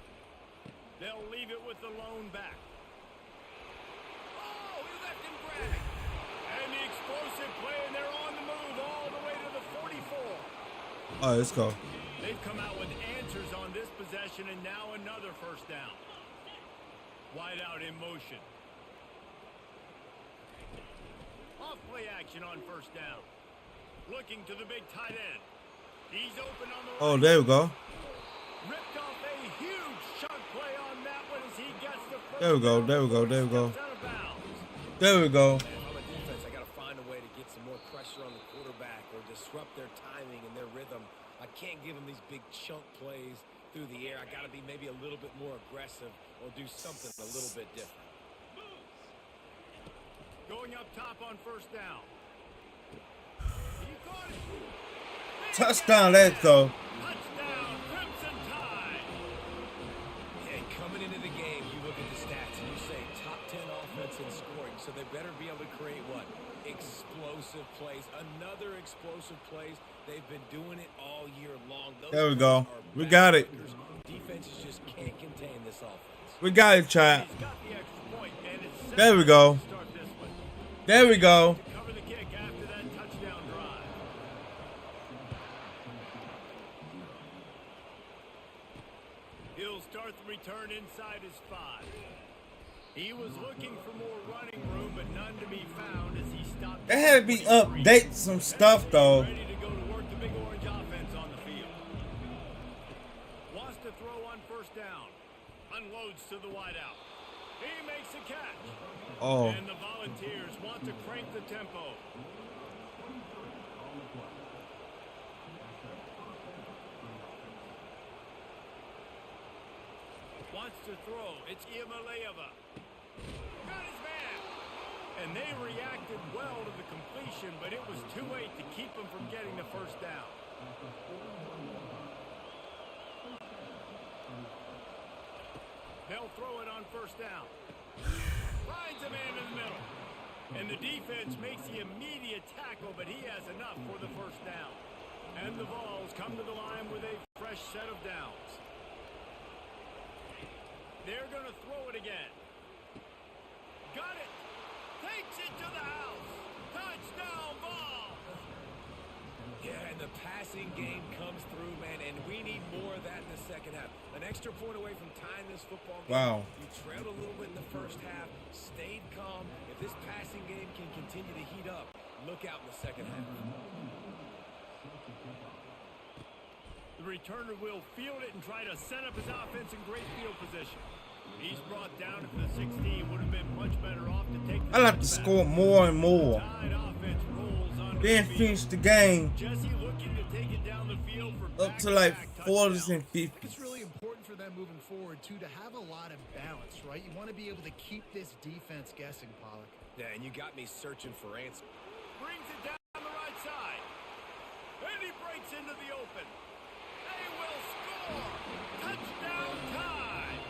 All right, let's go. They've come out with answers on this possession, and now another first down. Wide out in motion. Off play action on first down. Looking to the big tight end. He's open on the right. Oh, there we go. Ripped off a huge chunk play on that one as he gets the first There we go. down. There we go. There we go. Steps out of bounds. There we go. Man, if I'm a defense, I got to find a way to get some more pressure on the quarterback or disrupt their timing and their rhythm. I can't give them these big chunk plays through the air. I got to be maybe a little bit more aggressive or do something a little bit different. Going up top on first down. He caught it. Touchdown. Let's go. Touchdown, Crimson Tide. Yeah, coming into the game, you look at the stats and you say top 10 offense in scoring, so they better be able to create what? Explosive plays. Another explosive plays. They've been doing it all year long. Those There we go. plays are We got it. backbreakers. Defenses just can't contain this offense. We got it, chat. He's got the extra point, and it's There we go. to start this one. There we go. To cover the kick after that touchdown drive. He'll start the return inside his 5. He was looking for more running room, but none to be found as he stopped. They had to be update some stuff though. Ready to go to work the big orange offense on the field. Wants to throw on first down. Unloads to the wideout. He makes a catch. Oh, And the Volunteers want to crank the tempo. Wants to throw. It's Iamaleava. Got his man. And they reacted well to the completion, but it was too late to keep him from getting the first down. They'll throw it on first down. Finds a man in the middle. And the defense makes the immediate tackle, but he has enough for the first down. And the Vols come to the line with a fresh set of downs. They're going to throw it again. Got it. Takes it to the house. Touchdown, Vols. Yeah, and the passing game comes through, man, and we need more of that in the second half. An extra point away from tying this football game. Wow. You trailed a little bit in the first half, stayed calm. If this passing game can continue to heat up, look out in the second half. The returner will field it and try to set up his offense in great field position. He's brought down to the 16. Would have been much better off to take the I like to touchback. score more and more. Tide offense rolls on Then the finish field. the game Jesse looking to take it down the field for up to like back-to-back 40s and touchdowns. 50s. It's really important for them moving forward, too, to have a lot of balance, right? You want to be able to keep this defense guessing, Pollock. Yeah, and you got me searching for answers. Brings it down the right side. And he breaks into the open. They will score. Touchdown Tide.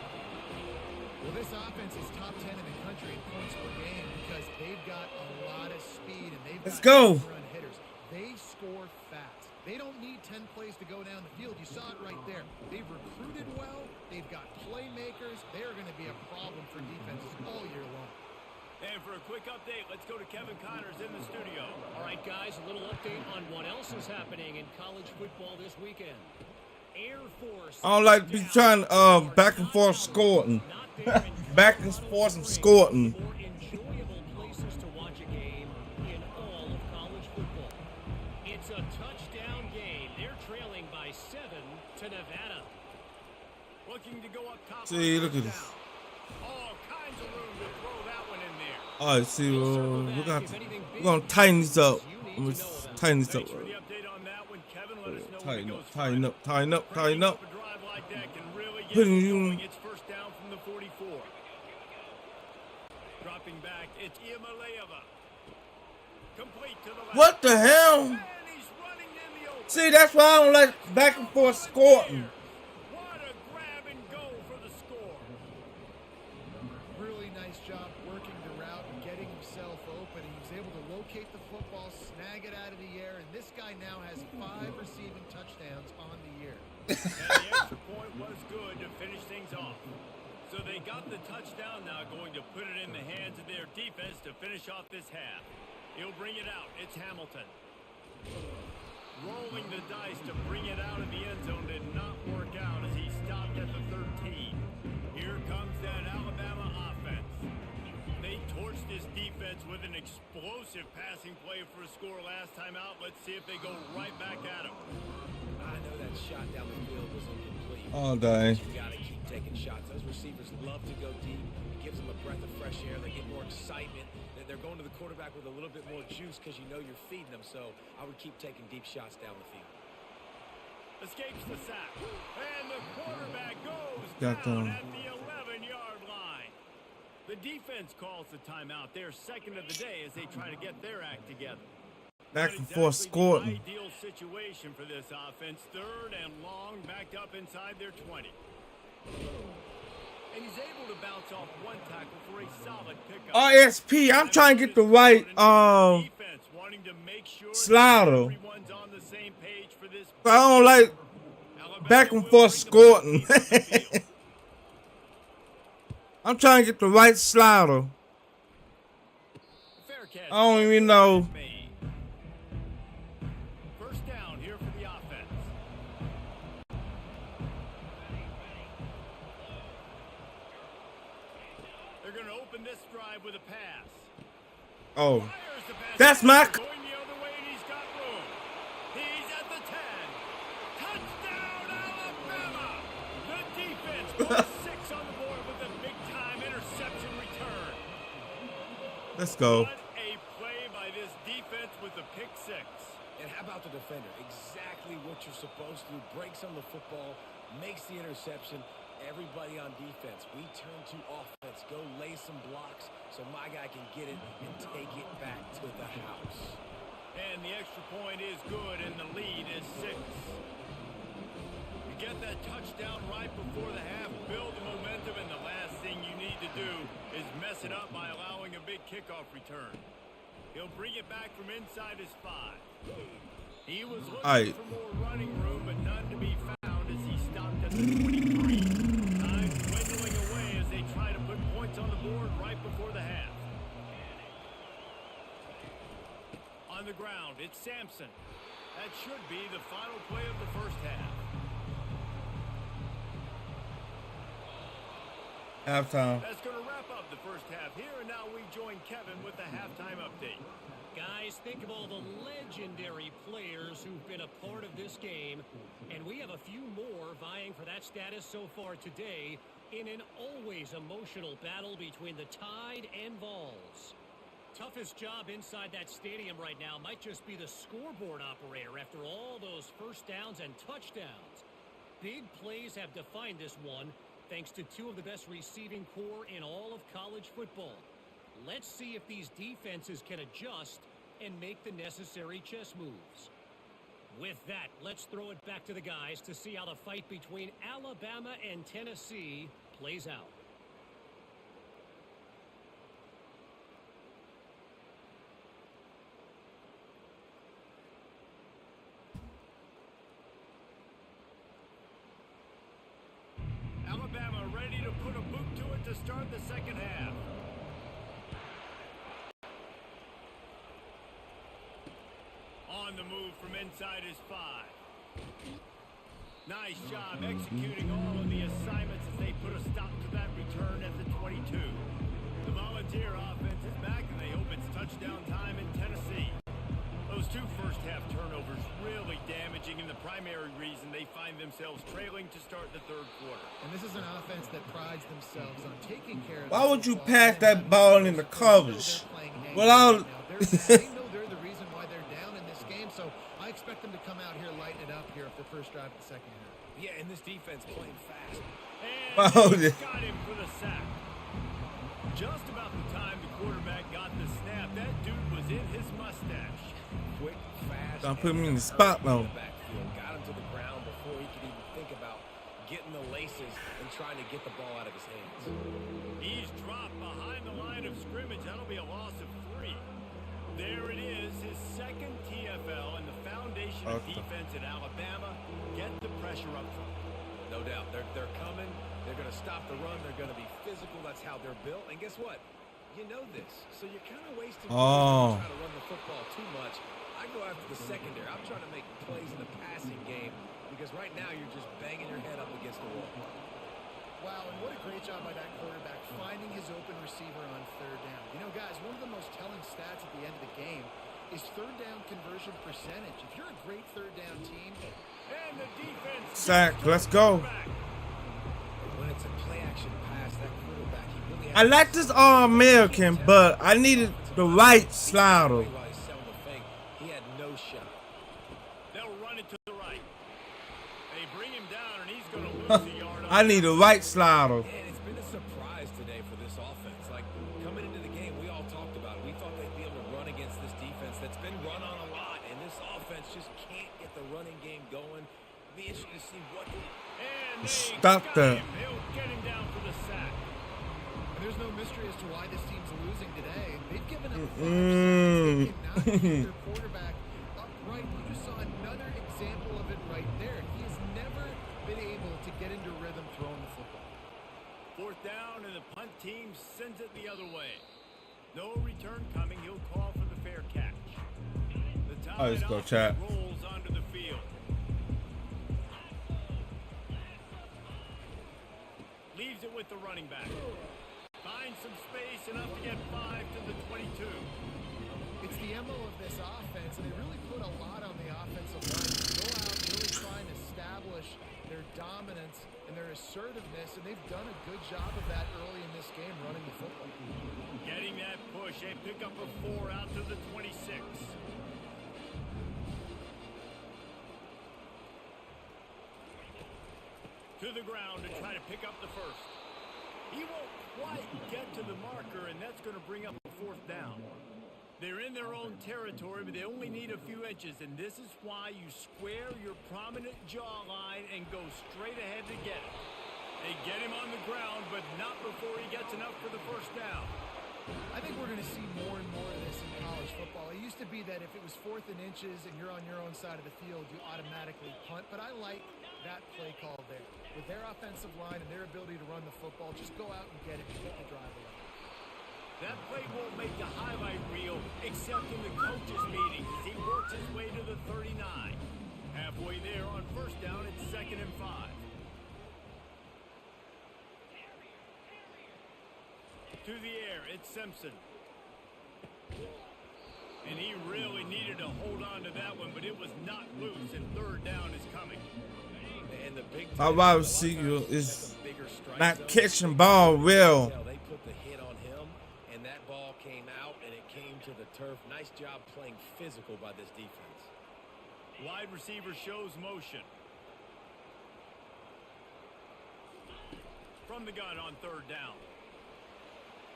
Well, this offense is top 10 in the country in points per game because they've got a lot of speed and they've Let's got go. run hitters. They score fast. They don't need 10 plays to go down the field. You saw it right there. They've recruited well. They've got playmakers. They're going to be a problem for defenses all year long. And for a quick update, let's go to Kevin Connors in the studio. All right, guys, a little update on what else is happening in college football this weekend. Air Force. I don't like to be trying back and forth scoring. Back and forth and scoring. More enjoyable places to watch a game in all of college football. It's a touchdown game. They're trailing by 7 to Nevada. Looking to go up top. See, on look at first this. down. All kinds of room to throw that one in there. All right, see, we're gonna tighten this up. I'm gonna tighten this up. Thanks for the update on that one, Kevin. Let us know when it Tighten goes up, tighten further. up, tighten up, tighten up. A drive like that can really get Putting it you- going. It's first down from the 44. Dropping back, it's Iamaleava. Complete to the left. What the hell? And he's running in the open. See, that's why I don't like back and forth scoring. What a grab and go for the score. Really nice job working the route and getting himself open. He was able to locate the football, snag it out of the air, and this guy now has 5 receiving touchdowns on the year. And the extra point was good to finish things off. So they got the touchdown, now going to put it in the hands of their defense to finish off this half. He'll bring it out. It's Hamilton. rolling the dice to bring it out of the end zone did not work out as he stopped at the 13. Here comes that Alabama offense. They torched this defense with an explosive passing play for a score last time out. Let's see if they go right back at him. I know that shot down the field was incomplete. Oh, dang. You got to keep taking shots. Those receivers love to go deep. It gives them a breath of fresh air. They get more excitement. They're going to the quarterback with a little bit more juice because you know you're feeding them. So I would keep taking deep shots down the field. Escapes the sack. And the quarterback goes Got down them. at the 11-yard line. The defense calls the timeout. Their second of the day as they try to get their act together. Back Not and forth exactly scoring. the ideal situation for this offense. Third and long, backed up inside their 20. And he's able to bounce off one tackle for a solid pickup. RSP, I'm trying to get the right Defense wanting to make sure slider. everyone's on the same page for this. I don't like back and forth scoring. I'm trying to get the right slider. Fair catch. I don't even know. First down here for the offense. They're going to open this drive with a pass. Oh, Fires the pass. that's my. Going the other way, and he's got room. He's at the 10. Touchdown, Alabama! The defense goes 6 on the board with a big-time interception return. Let's go. What a play by this defense with the pick 6. And how about the defender? Exactly what you're supposed to do. Breaks on the football, makes the interception. Everybody on defense, we turn to offense. Go lay some blocks so my guy can get it and take it back to the house. And the extra point is good, and the lead is 6. You get that touchdown right before the half, build the momentum, and the last thing you need to do is mess it up by allowing a big kickoff return. He'll bring it back from inside his 5. He was looking for more running room, but none to be found as he stopped at the 23. Time dwindling away as they try to put points on the board right before the half. On the ground, it's Sampson. That should be the final play of the first half. Halftime. That's going to wrap up the first half here, and now we join Kevin with the halftime update. Guys, think of all the legendary players who've been a part of this game, and we have a few more vying for that status so far today in an always emotional battle between the Tide and Vols. Toughest job inside that stadium right now might just be the scoreboard operator after all those first downs and touchdowns. Big plays have defined this one, thanks to 2 of the best receiving core in all of college football. Let's see if these defenses can adjust and make the necessary chess moves. With that, let's throw it back to the guys to see how the fight between Alabama and Tennessee plays out. Alabama ready to put a boot to it to start the second half. On the move from inside his 5. Nice job executing all of the assignments as they put a stop to that return at the 22. The Volunteer offense is back, and they hope it's touchdown time in Tennessee. Those 2 first-half turnovers really damaging, and the primary reason they find themselves trailing to start the third quarter. And this is an offense that prides themselves on taking care of. Why would you pass that ball in the coverage? Well, they know they're the reason why they're down in this game, so I expect them to come out here, lighten it up here for the first drive of the second half. Yeah, and this defense playing fast. And he got him for the sack. Just about the time the quarterback got the snap, that dude was in his mustache. Quick, fast. Don't put me in the spot, though. Got him to the ground before he could even think about getting the laces and trying to get the ball out of his hands. He's dropped behind the line of scrimmage. That'll be a loss of 3. There it is, his second TFL, and the foundation of defense at Alabama. Get the pressure up front. No doubt. They're coming. They're going to stop the run. They're going to be physical. That's how they're built. And guess what? You know this. So you're kind of wasting time trying to run the football too much. I I go after the secondary. I'm trying to make plays in the passing game because right now you're just banging your head up against the wall. Wow, and what a great job by that quarterback finding his open receiver on third down. You know, guys, one of the most telling stats at the end of the game is third down conversion percentage. If you're a great third down team, And the defense. Sack, let's go. When it's a play action pass, that quarterback, he really I like this All-American, but I needed the right slider. While he's selling the fake, he had no shot. They'll run it to the right. They bring him down, and he's going to lose a yard. I need a right slider. And it's been a surprise today for this offense. Like, coming into the game, we all talked about it. We thought they'd be able to run against this defense that's been run on a lot, and this offense just can't get the running game going. It'll be interesting to see what... And they Stop got that. him. They'll get him down for the sack. and there's no mystery as to why this team's losing today. They've given up 5 Mm. sacks. They cannot keep their quarterback upright. You just saw another example of it right there. He has never been able to get into rhythm throwing the football. Fourth down, and the punt team sends it the other way. No return coming. He'll call for the fair catch. The Oh, let's go, offense chat. rolls onto the field. Leaves it with the running back. Finds some space, enough to get 5 to the 22. It's the MO of this offense, and they really put a lot on the offensive line to go out and really try and establish their dominance and their assertiveness, and they've done a good job of that early in this game running the football. Getting that push. They pick up a 4 out to the 26. To the ground to try to pick up the first. He won't quite get to the marker, and that's going to bring up a 4th down. They're in their own territory, but they only need a few inches, and this is why you square your prominent jawline and go straight ahead to get it. They get him on the ground, but not before he gets enough for the first down. I think we're going to see more and more of this in college football. It used to be that if it was 4th and inches and you're on your own side of the field, you automatically punt, but I like that play call there. With their offensive line and their ability to run the football, just go out and get it and get the drive away. That play won't make the highlight reel, except in the coaches' meetings as he works his way to the 39. Halfway there on first down, it's 2nd and 5. To the air, it's Simpson. And he really needed to hold on to that one, but it was not loose, and 3rd down is coming. And the big My wide receiver is not catching ball well. They put the hit on him, and that ball came out, and it came to the turf. Nice job playing physical by this defense. Wide receiver shows motion. From the gun on 3rd down.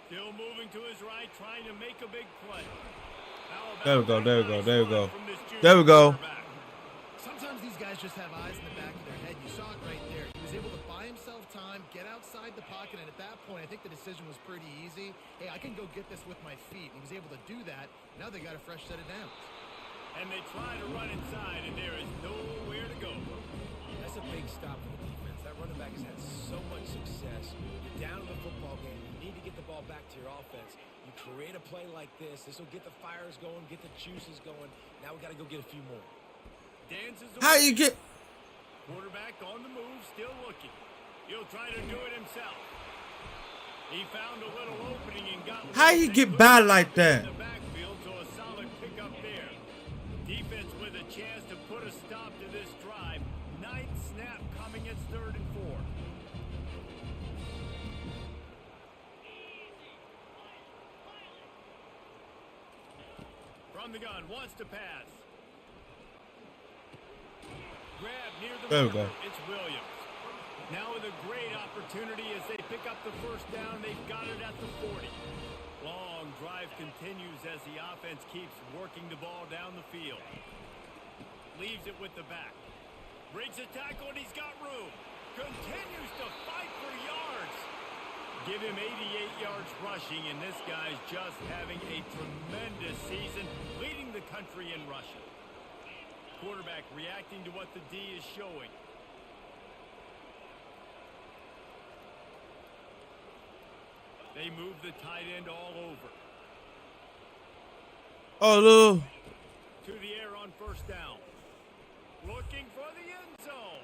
Still moving to his right, trying to make a big play. There we go, there we go, there we go. There we go. Sometimes these guys just have eyes in the back of their head. You saw it right there. He was able to buy himself time, get outside the pocket, and at that point, I think the decision was pretty easy. Hey, I can go get this with my feet. And he was able to do that. Now they got a fresh set of downs. And they try to run inside, and there is nowhere to go. That's a big stop for the defense. That running back has had so much success. You're down in the football game. You need to get the ball back to your offense. You create a play like this. This will get the fires going, get the juices going. Now we got to go get a few more. Dances How away. you get? Quarterback on the move, still looking. He'll try to do it himself. He found a little opening and got. How you get by like that? In the backfield, so a solid pickup there. Defense with a chance to put a stop to this drive. 9th snap coming. It's 3rd and 4. From the gun, wants to pass. Grab near the There we marker. go. It's Williams. Now with a great opportunity as they pick up the first down. They've got it at the 40. Long drive continues as the offense keeps working the ball down the field. Leaves it with the back. Breaks a tackle and he's got room. Continues to fight for yards. Give him 88 yards rushing, and this guy's just having a tremendous season, leading the country in rushing. Quarterback reacting to what the D is showing. They move the tight end all over. Oh, look. To the air on first down. Looking for the end zone.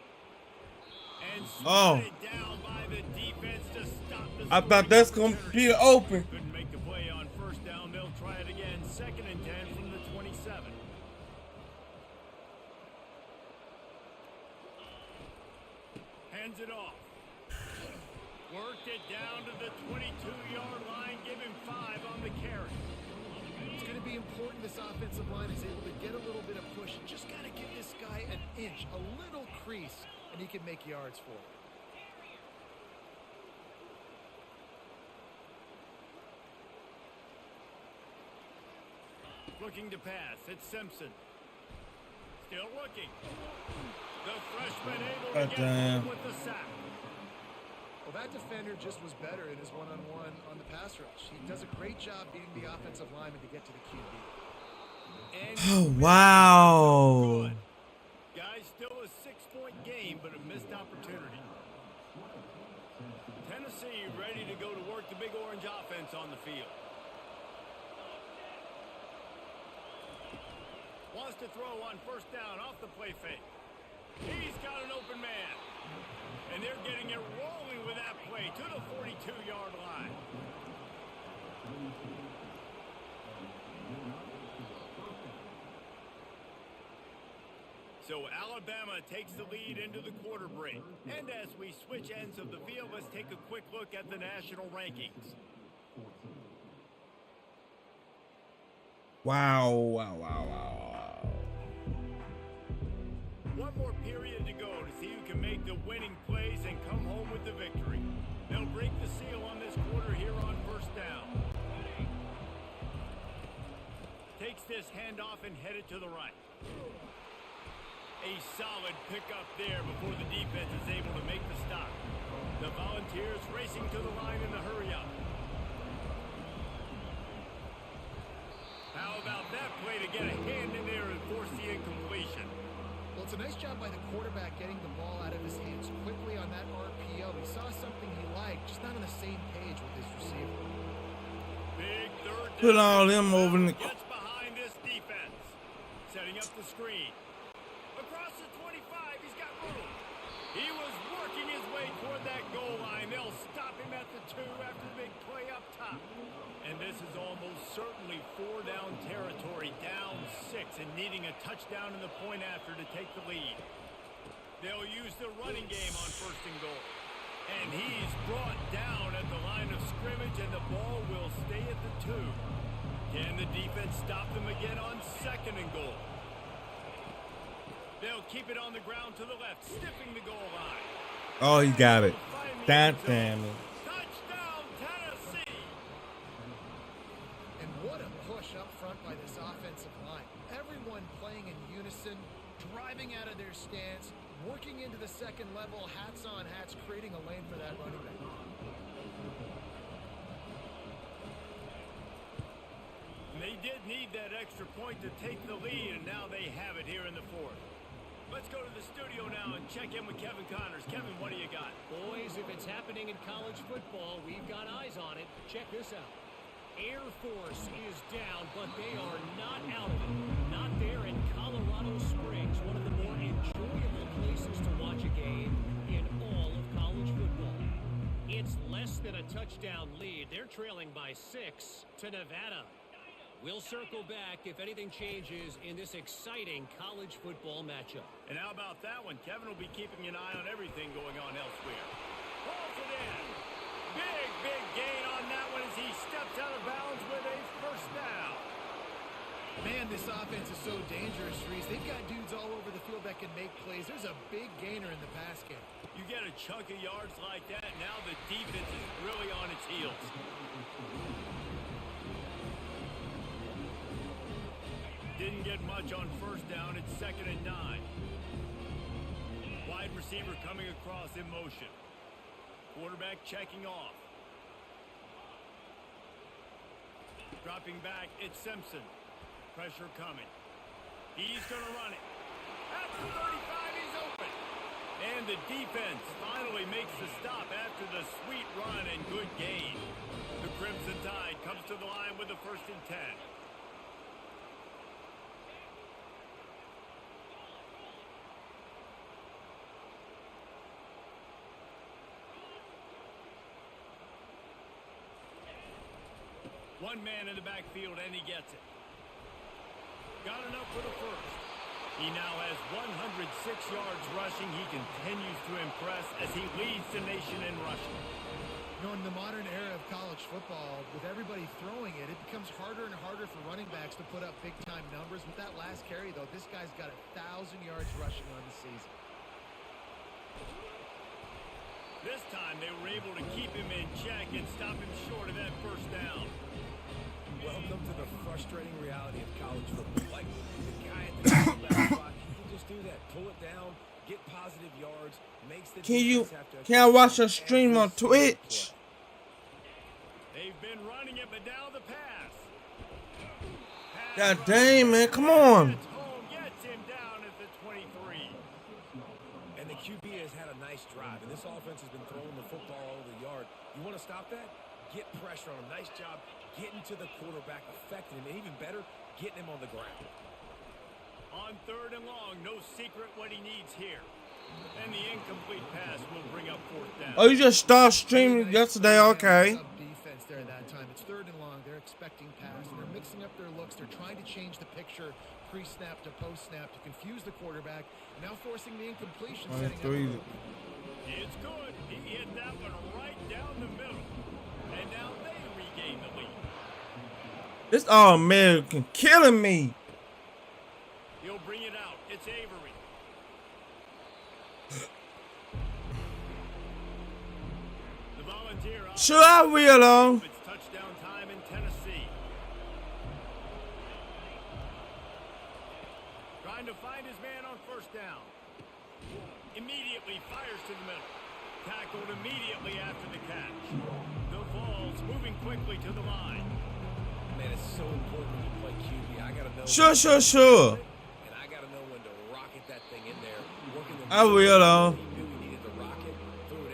And swatted down by the defense to stop the I thought that's going to be open. Couldn't make the play on first down. They'll try it again. 2nd and 10 from the 27. Hands it off. Worked it down to the 22-yard line. Give him 5 on the carry. It's going to be important this offensive line is able to get a little bit of push. Just got to give this guy an inch, a little crease, and he can make yards for it. Looking to pass. It's Simpson. Still looking. The freshman able to get home with the sack. Well, that defender just was better in his one-on-one on the pass rush. He does a great job beating the offensive lineman to get to the QB. Oh, wow. Guys, still a 6-point game, but a missed opportunity. Tennessee ready to go to work the Big Orange offense on the field. Wants to throw on first down off the play fake. He's got an open man. And they're getting it rolling with that play to the 42-yard line. So Alabama takes the lead into the quarter break. And as we switch ends of the field, let's take a quick look at the national rankings. Wow, wow, wow, wow. One more period to go to see who can make the winning plays and come home with the victory. They'll break the seal on this quarter here on first down. Takes this handoff and headed to the right. A solid pickup there before the defense is able to make the stop. The Volunteers racing to the line in the hurry up. How about that play to get a hand in there and force the incompletion? Well, it's a nice job by the quarterback getting the ball out of his hands quickly on that RPO. He saw something he liked, just not on the same page with his receiver. Big third down. Put all them over in the... Gets behind this defense. Setting up the screen. Across the 25, he's got room. He was working his way toward that goal line. They'll stop him at the 2 after the big play up top. And this is almost certainly 4-down territory, down 6, and needing a touchdown in the point after to take the lead. They'll use the running game on first and goal. And he's brought down at the line of scrimmage, and the ball will stay at the 2. Can the defense stop them again on 2nd and goal? They'll keep it on the ground to the left, sniffing the goal line. Oh, he got it. God damn it. Touchdown, Tennessee! And what a push up front by this offensive line. Everyone playing in unison, driving out of their stance, working into the second level, hats on hats, creating a lane for that running back. They did need that extra point to take the lead, and now they have it here in the 4th. Let's go to the studio now and check in with Kevin Connors. Kevin, what do you got? Boys, if it's happening in college football, we've got eyes on it. Check this out. Air Force is down, but they are not out of it. Not there in Colorado Springs, one of the more enjoyable places to watch a game in all of college football. It's less than a touchdown lead. They're trailing by 6 to Nevada. We'll circle back if anything changes in this exciting college football matchup. And how about that one? Kevin will be keeping an eye on everything going on elsewhere. Pulls it in. Big gain on that one as he steps out of bounds with a first down. Man, this offense is so dangerous, Reese. They've got dudes all over the field that can make plays. There's a big gainer in the pass game. You get a chunk of yards like that, now the defense is really on its heels. Didn't get much on first down. It's 2nd and 9. Wide receiver coming across in motion. Quarterback checking off. Dropping back, it's Simpson. Pressure coming. He's going to run it. At the 35, he's open. And the defense finally makes the stop after the sweet run and good gain. The Crimson Tide comes to the line with the 1st and 10. One man in the backfield, and he gets it. Got enough for the first. He now has 106 yards rushing. He continues to impress as he leads the nation in rushing. You know, in the modern era of college football, with everybody throwing it, it becomes harder and harder for running backs to put up big-time numbers. With that last carry, though, this guy's got 1,000 yards rushing on the season. This time, they were able to keep him in check and stop him short of that first down. Welcome to the frustrating reality of college football. Like, the guy at the quarterback spot, he can just do that. Pull it down, get positive yards, makes the defense have to... Can I watch your stream on Twitch? They've been running it, but now the pass. God dang, man, come on. Gets him down at the 23. And the QB has had a nice drive, and this offense has been throwing the football all over the yard. You want to stop that? Get pressure on him. Nice job getting to the quarterback, affecting him, and even better, getting him on the ground. On 3rd and long, no secret what he needs here. And the incomplete pass will bring up 4th down. Oh, you just started streaming yesterday, okay. Defense there that time. It's 3rd and long. They're expecting pass. They're mixing up their looks. They're trying to change the picture pre-snap to post-snap to confuse the quarterback. Now forcing the incompletion. Setting up. It's good. He hit that one right down the middle. And now they regain the lead. This All-American killing me. He'll bring it out. It's Avery. The volunteer. Sure, I will. It's touchdown time in Tennessee. Trying to find his man on 1st down. Immediately fires to the middle. Tackled immediately after the catch. The ball's moving quickly to the line. Man, it's so important when you play QB. I gotta know. Sure. And I gotta know when to rocket that thing in there. I will.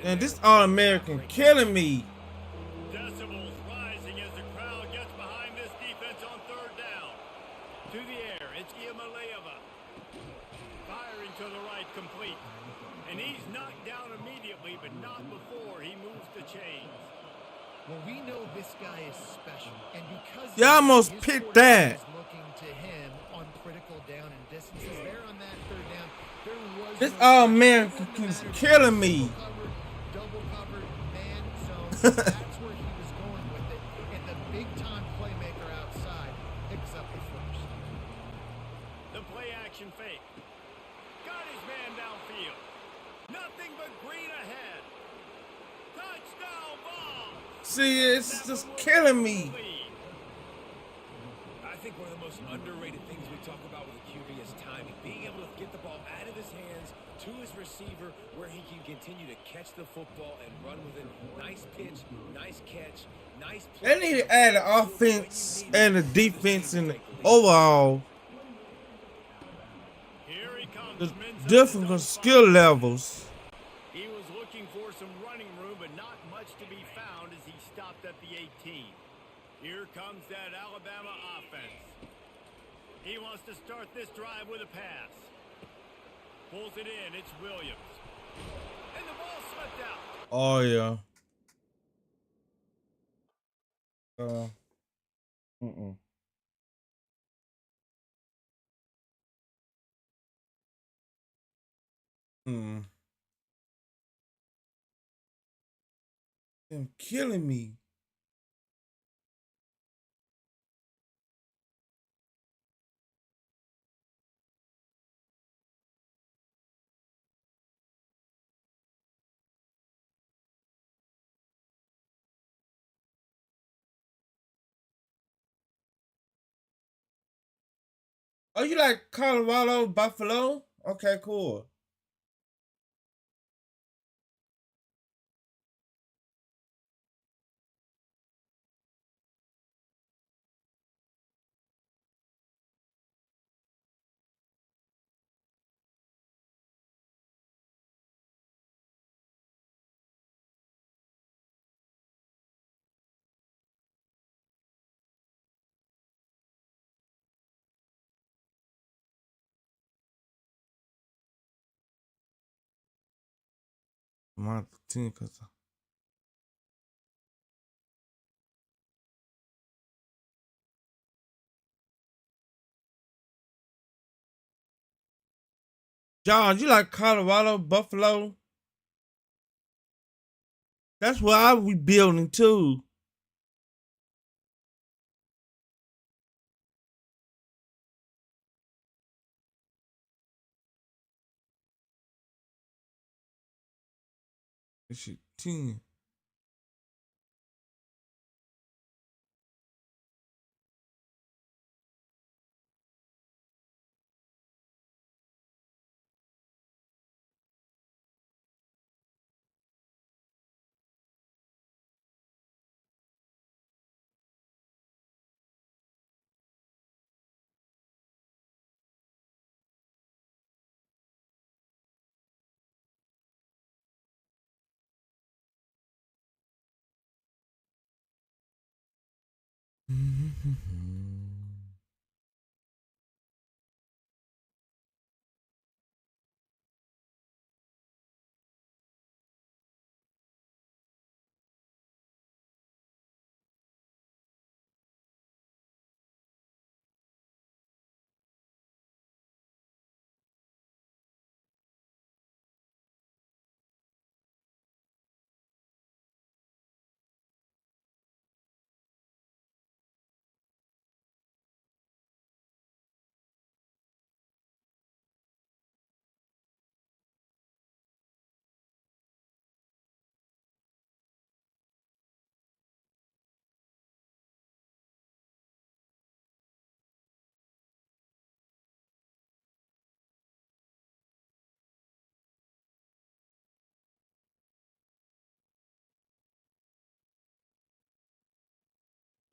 And this All-American killing me. Decibels rising as the crowd gets behind this defense on 3rd down. To the air, it's Iamaleava. Firing to the right, complete. And he's knocked down immediately, but not before he moves the chains. Well, we know this guy is special, and because you almost picked that. Is looking to him on critical down and distances there on that 3rd down. There was This no All-American is killing me. double covered man zone. That's where he was going with it, and the big time playmaker outside picks up the first. The play action fake. Got his man downfield. Nothing but green ahead. Touchdown ball. See, it's just killing me. I think one of the most underrated things we talk about with a QB is timing. Being able to get the ball out of his hands to his receiver where he can continue to catch the football and run with it. Nice pitch, nice catch, nice play. They need to add the offense and the defense and the overall. Here he comes. The different skill levels. He was looking for some running room, but not much to be found as he stopped at the 18. Here comes that Alabama offense. He wants to start this drive with a pass. Pulls it in. It's Williams. And the ball slipped out. Oh, yeah. They're killing me. Oh, you like Colorado, Buffalo? Okay, cool. Martin, John, you like Colorado, Buffalo? That's where I be building too. This shit 10.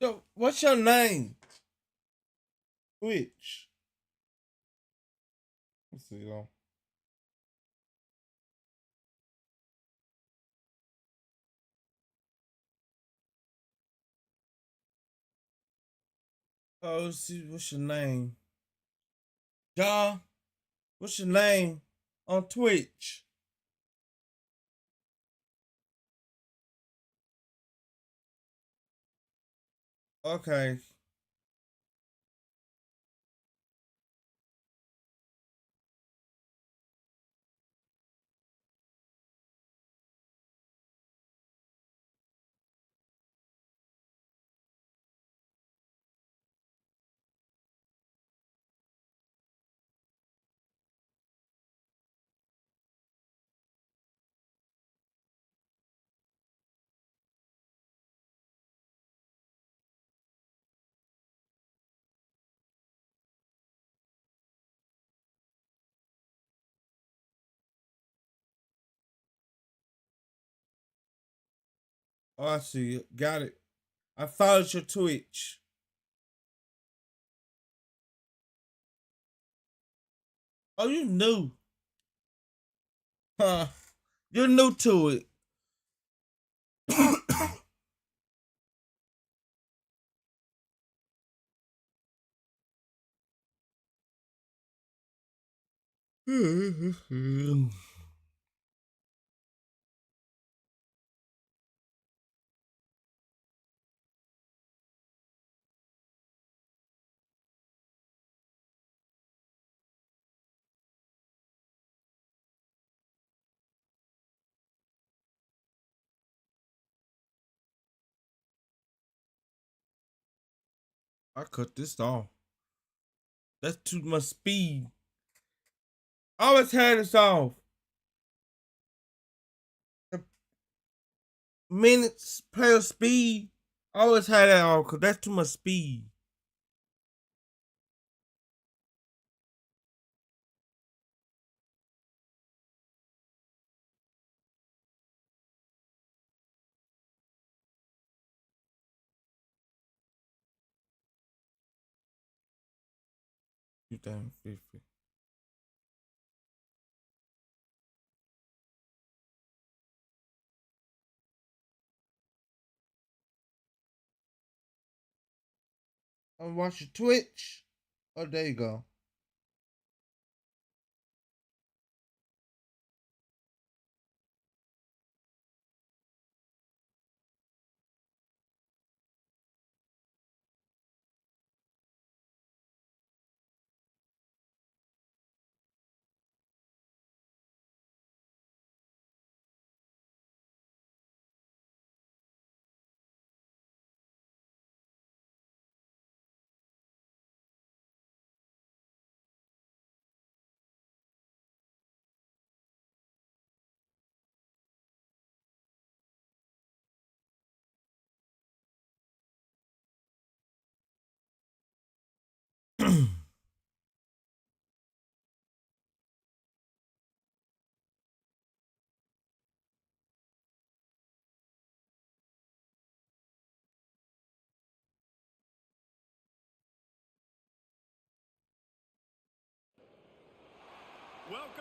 So, what's your name? Twitch. Let's see, though. Oh, let's see, what's your name? John, what's your name on Twitch? Okay. Oh, I see it. Got it. I followed your Twitch. Oh, you new. Huh. You're new to it. I cut this off. That's too much speed. I always had this off. The minutes player speed. I always had that off because that's too much speed. You damn 50. I'm watching Twitch. Oh, there you go.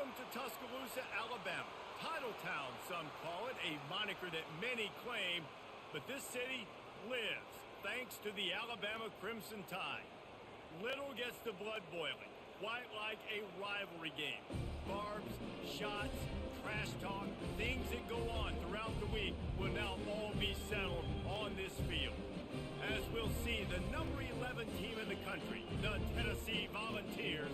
Welcome to Tuscaloosa, Alabama. Title Town, some call it, a moniker that many claim, but this city lives thanks to the Alabama Crimson Tide. Little gets the blood boiling, quite like a rivalry game. Barbs, shots, trash talk, things that go on throughout the week will now all be settled on this field. As we'll see, the number 11 team in the country, the Tennessee Volunteers,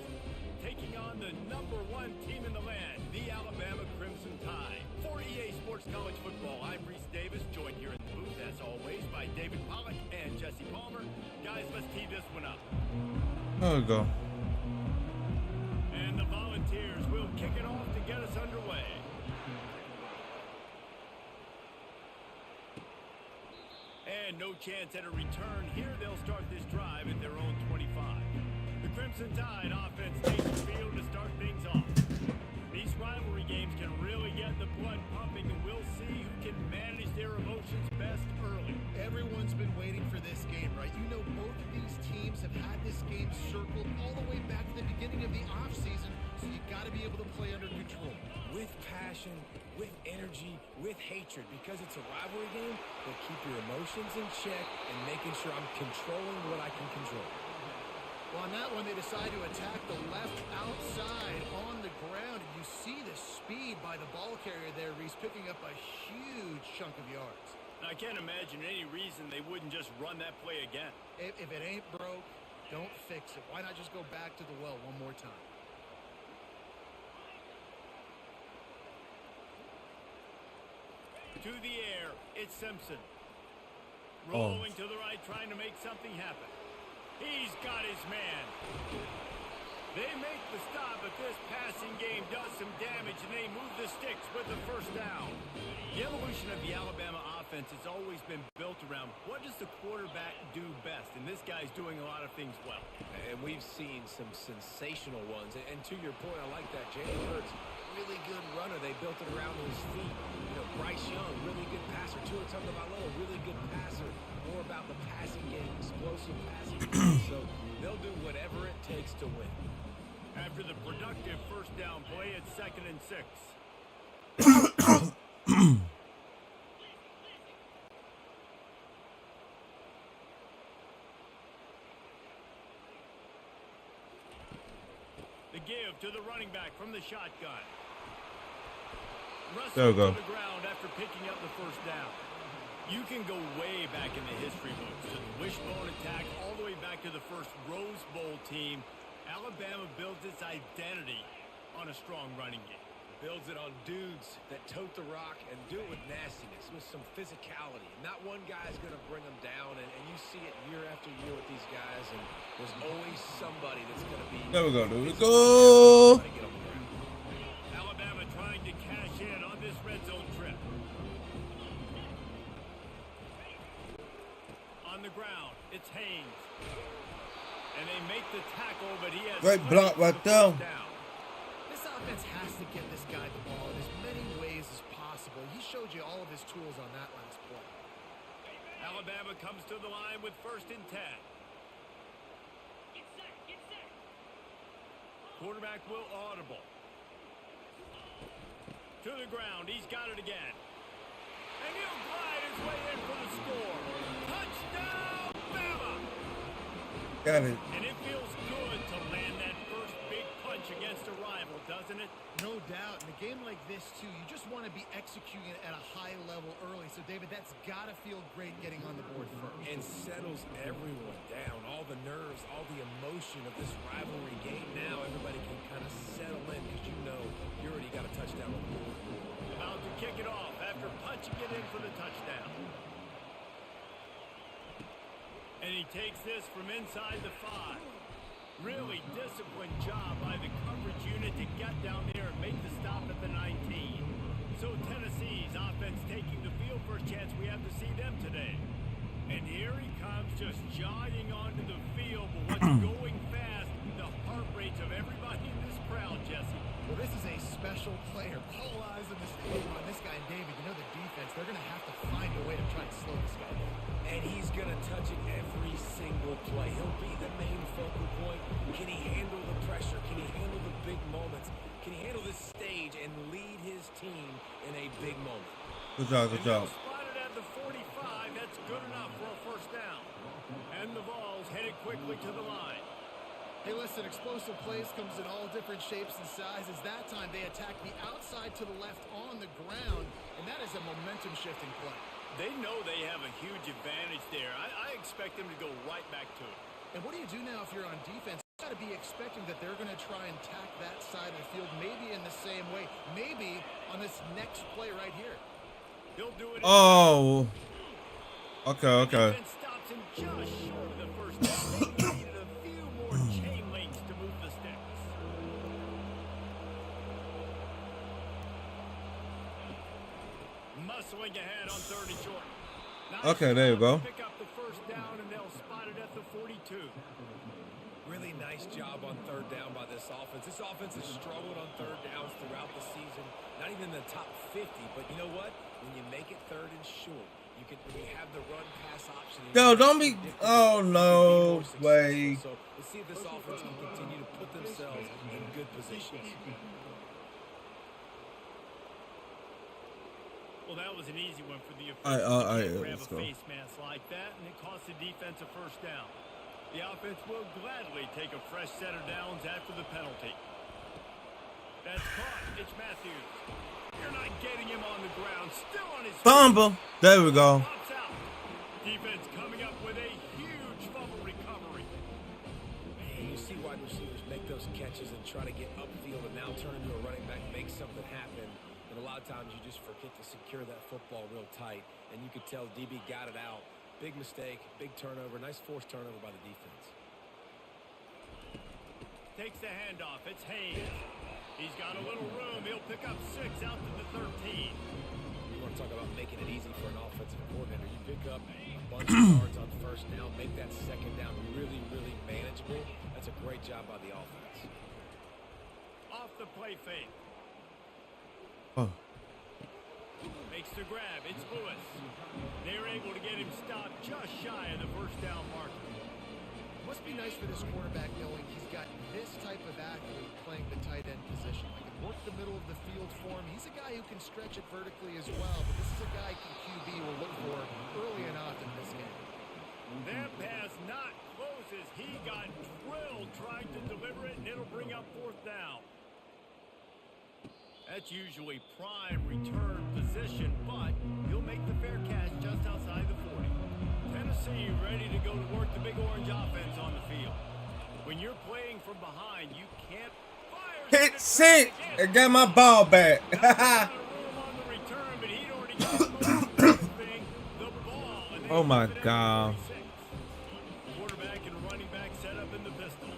taking on the number 1 team in the land, the Alabama Crimson Tide. For EA Sports College Football, I'm Reese Davis, joined here in the booth, as always, by David Pollack and Jesse Palmer. Guys, let's tee this one up. There we go. And the Volunteers will kick it off to get us underway. And no chance at a return here. They'll start this drive at their own 25. The Crimson Tide offense takes the field to start things off. These rivalry games can really get the blood pumping, and we'll see who can manage their emotions best early. Everyone's been waiting for this game, right? You know, both of these teams have had this game circled all the way back to the beginning of the offseason, so you got to be able to play under control. With passion, with energy, with hatred, because it's a rivalry game, but keep your emotions in check and making sure I'm controlling what I can control. Well, on that one, they decide to attack the left outside on the ground, and you see the speed by the ball carrier there, Reese, picking up a huge chunk of yards. I can't imagine any reason they wouldn't just run that play again. If it ain't broke, don't fix it. Why not just go back to the well one more time? To the air, it's Simpson. Rolling to the right, trying to make something happen. He's got his man. They make the stop, but this passing game does some damage, and they move the sticks with the first down. The evolution of the Alabama offense has always been built around what does the quarterback do best, and this guy's doing a lot of things well. And we've seen some sensational ones. And to your point, I like that. Jalen Hurts, really good runner. They built it around his feet. You know, Bryce Young, really good passer. Tua Tagovailoa, really good passer. More about the passing game, explosive passing game. So they'll do whatever it takes to win. After the productive first down play, it's 2nd and 6. The give to the running back from the shotgun. There we go. To the ground after picking up the first down. You can go way back in the history books to the wishbone attack, all the way back to the first Rose Bowl team. Alabama builds its identity on a strong running game. Builds it on dudes that tote the rock and do it with nastiness, with some physicality. Not one guy's going to bring them down, and you see it year after year with these guys, and there's always somebody that's going to be... There we go. There we go. Alabama trying to cash in on this red zone trip. On the ground, it's Haynes. And they make the tackle, but he has... Great block right there. This offense has to get this guy the ball in as many ways as possible. He showed you all of his tools on that last play. Alabama comes to the line with 1st and 10. Quarterback will audible. To the ground. He's got it again. And he'll glide his way in for the score. Touchdown, Bama! Got it. And it feels good to land that first big punch against a rival, doesn't it? No doubt. In a game like this, too, you just want to be executing it at a high level early. So, David, that's got to feel great getting on the board first. And settles everyone down. All the nerves, all the emotion of this rivalry game. Now everybody can kind of settle in because you know you already got a touchdown on the board. About to kick it off after punching it in for the touchdown. And he takes this from inside the 5. Really disciplined job by the coverage unit to get down there and make the stop at the 19. So Tennessee's offense taking the field. First chance we have to see them today. And here he comes, just jogging onto the field. But what's going fast, the heart rates of everybody in this crowd, Jesse. Well, this is a special player. All eyes in the stadium on this guy, David. You know the defense, they're going to have to find a way to try and slow this guy down. And he's going to touching every single play. He'll be the main focal point. Can he handle the pressure? Can he handle the big moments? Can he handle this stage and lead his team in a big moment? Good job, good job. Spotted at the 45. That's good enough for a first down. And the ball's headed quickly to the line. Hey, listen, explosive plays comes in all different shapes and sizes. That time they attack the outside to the left on the ground, and that is a momentum-shifting play. They know they have a huge advantage there. I expect them to go right back to it. And what do you do now if you're on defense? You got to be expecting that they're going to try and tack that side of the field, maybe in the same way, maybe on this next play right here. He'll do it. Oh. Okay, okay. And stops him just short of the first down. They needed a few more chain links to move the sticks. Muscling ahead on 3rd and short. Nice Okay, there you go. Pick up the first down, and they'll spot it at the 42. Really nice job on 3rd down by this offense. This offense has struggled on 3rd downs throughout the season. Not even in the top 50, but you know what? When you make it 3rd and short, when you have the run-pass option. Yo, don't be. Oh, no way. So let's see if this offense can continue to put themselves in good positions. Well, that was an easy one for the All right, grab let's a go. face mask like that, and it cost the defense a first down. The offense will gladly take a fresh set of downs after the penalty. That's caught. It's Matthews. You're not getting him on the ground. Still on his feet. Fumble. There we go. Pops out. Defense coming up with a huge fumble recovery. And you see wide receivers make those catches and try to get upfield and now turn into a running back, make something happen. And a lot of times you just forget to secure that football real tight. And you could tell DB got it out. Big mistake, big turnover, nice forced turnover by the defense. Takes the handoff. It's Hayes. He's got a little room. He'll pick up 6 out to the 13. You want to talk about making it easy for an offensive coordinator. You pick up a bunch of yards on first down, make that second down really, really manageable. That's a great job by the offense. Off the play fake. Oh. Makes the grab. It's Lewis. They're able to get him stopped just shy of the first down marker. Must be nice for this quarterback knowing he's got this type of athlete playing the tight end position. He can work the middle of the field for him. He's a guy who can stretch it vertically as well, but this is a guy QB will look for early and often in this game. That pass not closes. He got drilled trying to deliver it, and it'll bring up 4th down. That's usually prime return position, but he'll make the fair catch just outside the 40. Tennessee ready to go to work the big orange offense on the field. When you're playing from behind, you can't fire. Hit 6 and get my ball back. Oh my God. Quarterback and running back set up in the pistol.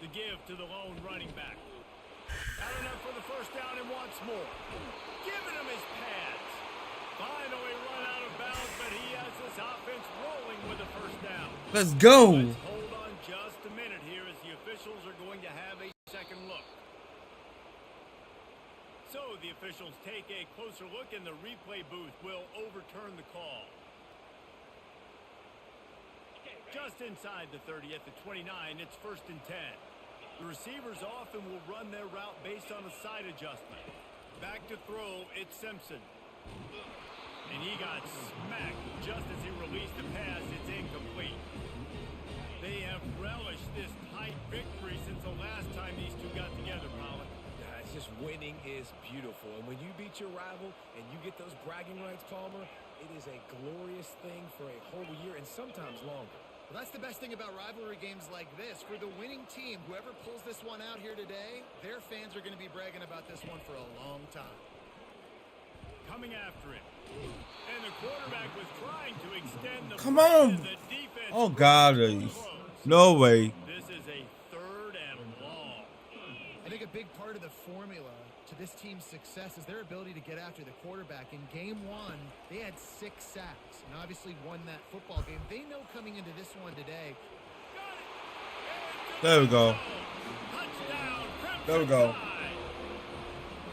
The give to the lone running back. Not enough for the first down and wants more. Giving him his pads. Finally run out of bounds, but he has this offense rolling with a first down. Let's go. Let's hold on just a minute here as the officials are going to have a second look. So the officials take a closer look and the replay booth will overturn the call. Just inside the 30 at the 29, it's 1st and 10. The receivers often will run their route based on a side adjustment. Back to throw, it's Simpson. And he got smacked just as he released the pass. It's incomplete. They have relished this tight victory since the last time these two got together, Colin. Yeah, it's just winning is beautiful. And when you beat your rival and you get those bragging rights, Palmer, it is a glorious thing for a whole year and sometimes longer. Well, that's the best thing about rivalry games like this. For the winning team, whoever pulls this one out here today, their fans are going to be bragging about this one for a long time. Coming after it. And the quarterback was trying to extend the Come on. The defense Oh God. No way. This is a 3rd and long. I think a big part of the formula to this team's success is their ability to get after the quarterback. In game 1, they had 6 sacks and obviously won that football game. They know coming into this one today. There we go. Touchdown, There we go.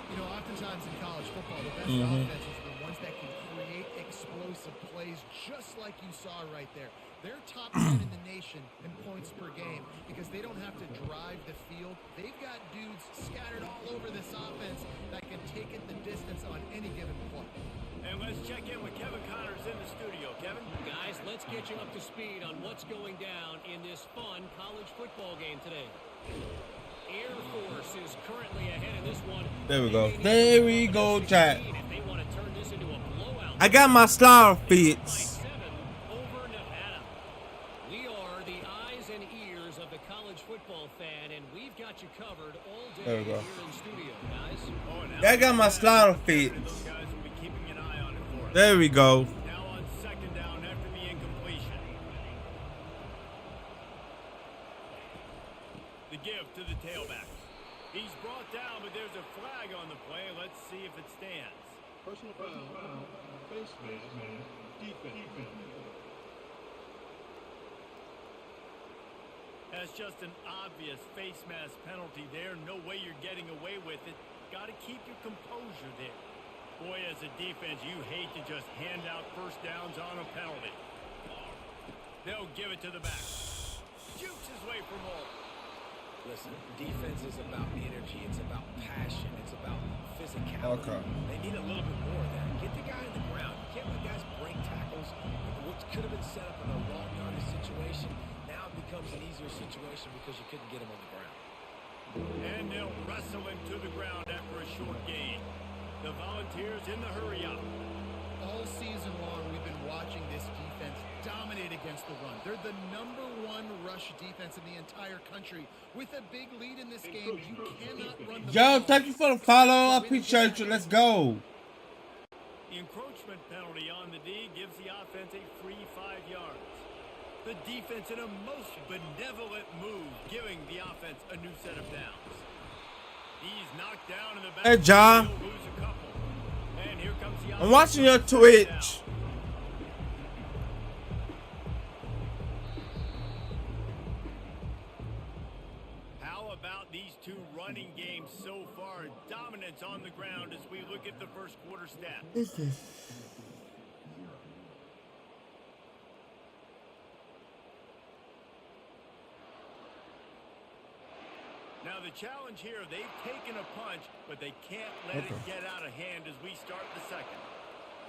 You know, oftentimes in college football, the best offenses are the ones that can create explosive plays, just like you saw right there. They're top 10 in the nation in points per game because they don't have to drive the field. They've got dudes scattered all over this offense that can take it the distance on any given play. And let's check in with Kevin Connors in the studio. Kevin? Guys, let's get you up to speed on what's going down in this fun college football game today. Air Force is currently ahead in this one. There we go. There we go, chat. If they want to turn this into a blowout. I got my slaughter fits. Over Nevada. We are the eyes and ears of the college football fan, and we've got you covered all day There we go. here in studio, guys. I got my slaughter fits. Those guys will be keeping an eye on it for us. There we go. Now on second down after the incompletion. The give to the tailback. He's brought down, but there's a flag on the play. Let's see if it stands. Personal foul. Face man. Defense. That's just an obvious face mask penalty there. No way you're getting away with it. Got to keep your composure there. Boy, as a defense, you hate to just hand out first downs on a penalty. They'll give it to the back. Jukes his way for more. Listen, defense is about energy. It's about passion. It's about physicality. Okay. They need a little bit more of that. Get the guy in the ground. You can't let guys break tackles. What could have been set up in a long yardage situation now becomes an easier situation because you couldn't get him on the ground. And they'll wrestle him to the ground after a short gain. The Volunteers in the hurry up. All season long, we've been watching this defense dominate against the run. They're the #1 rush defense in the entire country. With a big lead in this game, you cannot run the Yo, ball. thank you for the follow. I appreciate you. Let's go. The encroachment penalty on the D gives the offense a free 5 yards. The defense in a most benevolent move, giving the offense a new set of downs. He's knocked down in the back. Hey, Ja. He'll lose a couple. And here comes the I'm watching your offense. Twitch. How about these two running games so far? Dominance on the ground as we look at the first quarter stats. Now the challenge here, they've taken a punch, but they can't let it get out of hand as we start the second.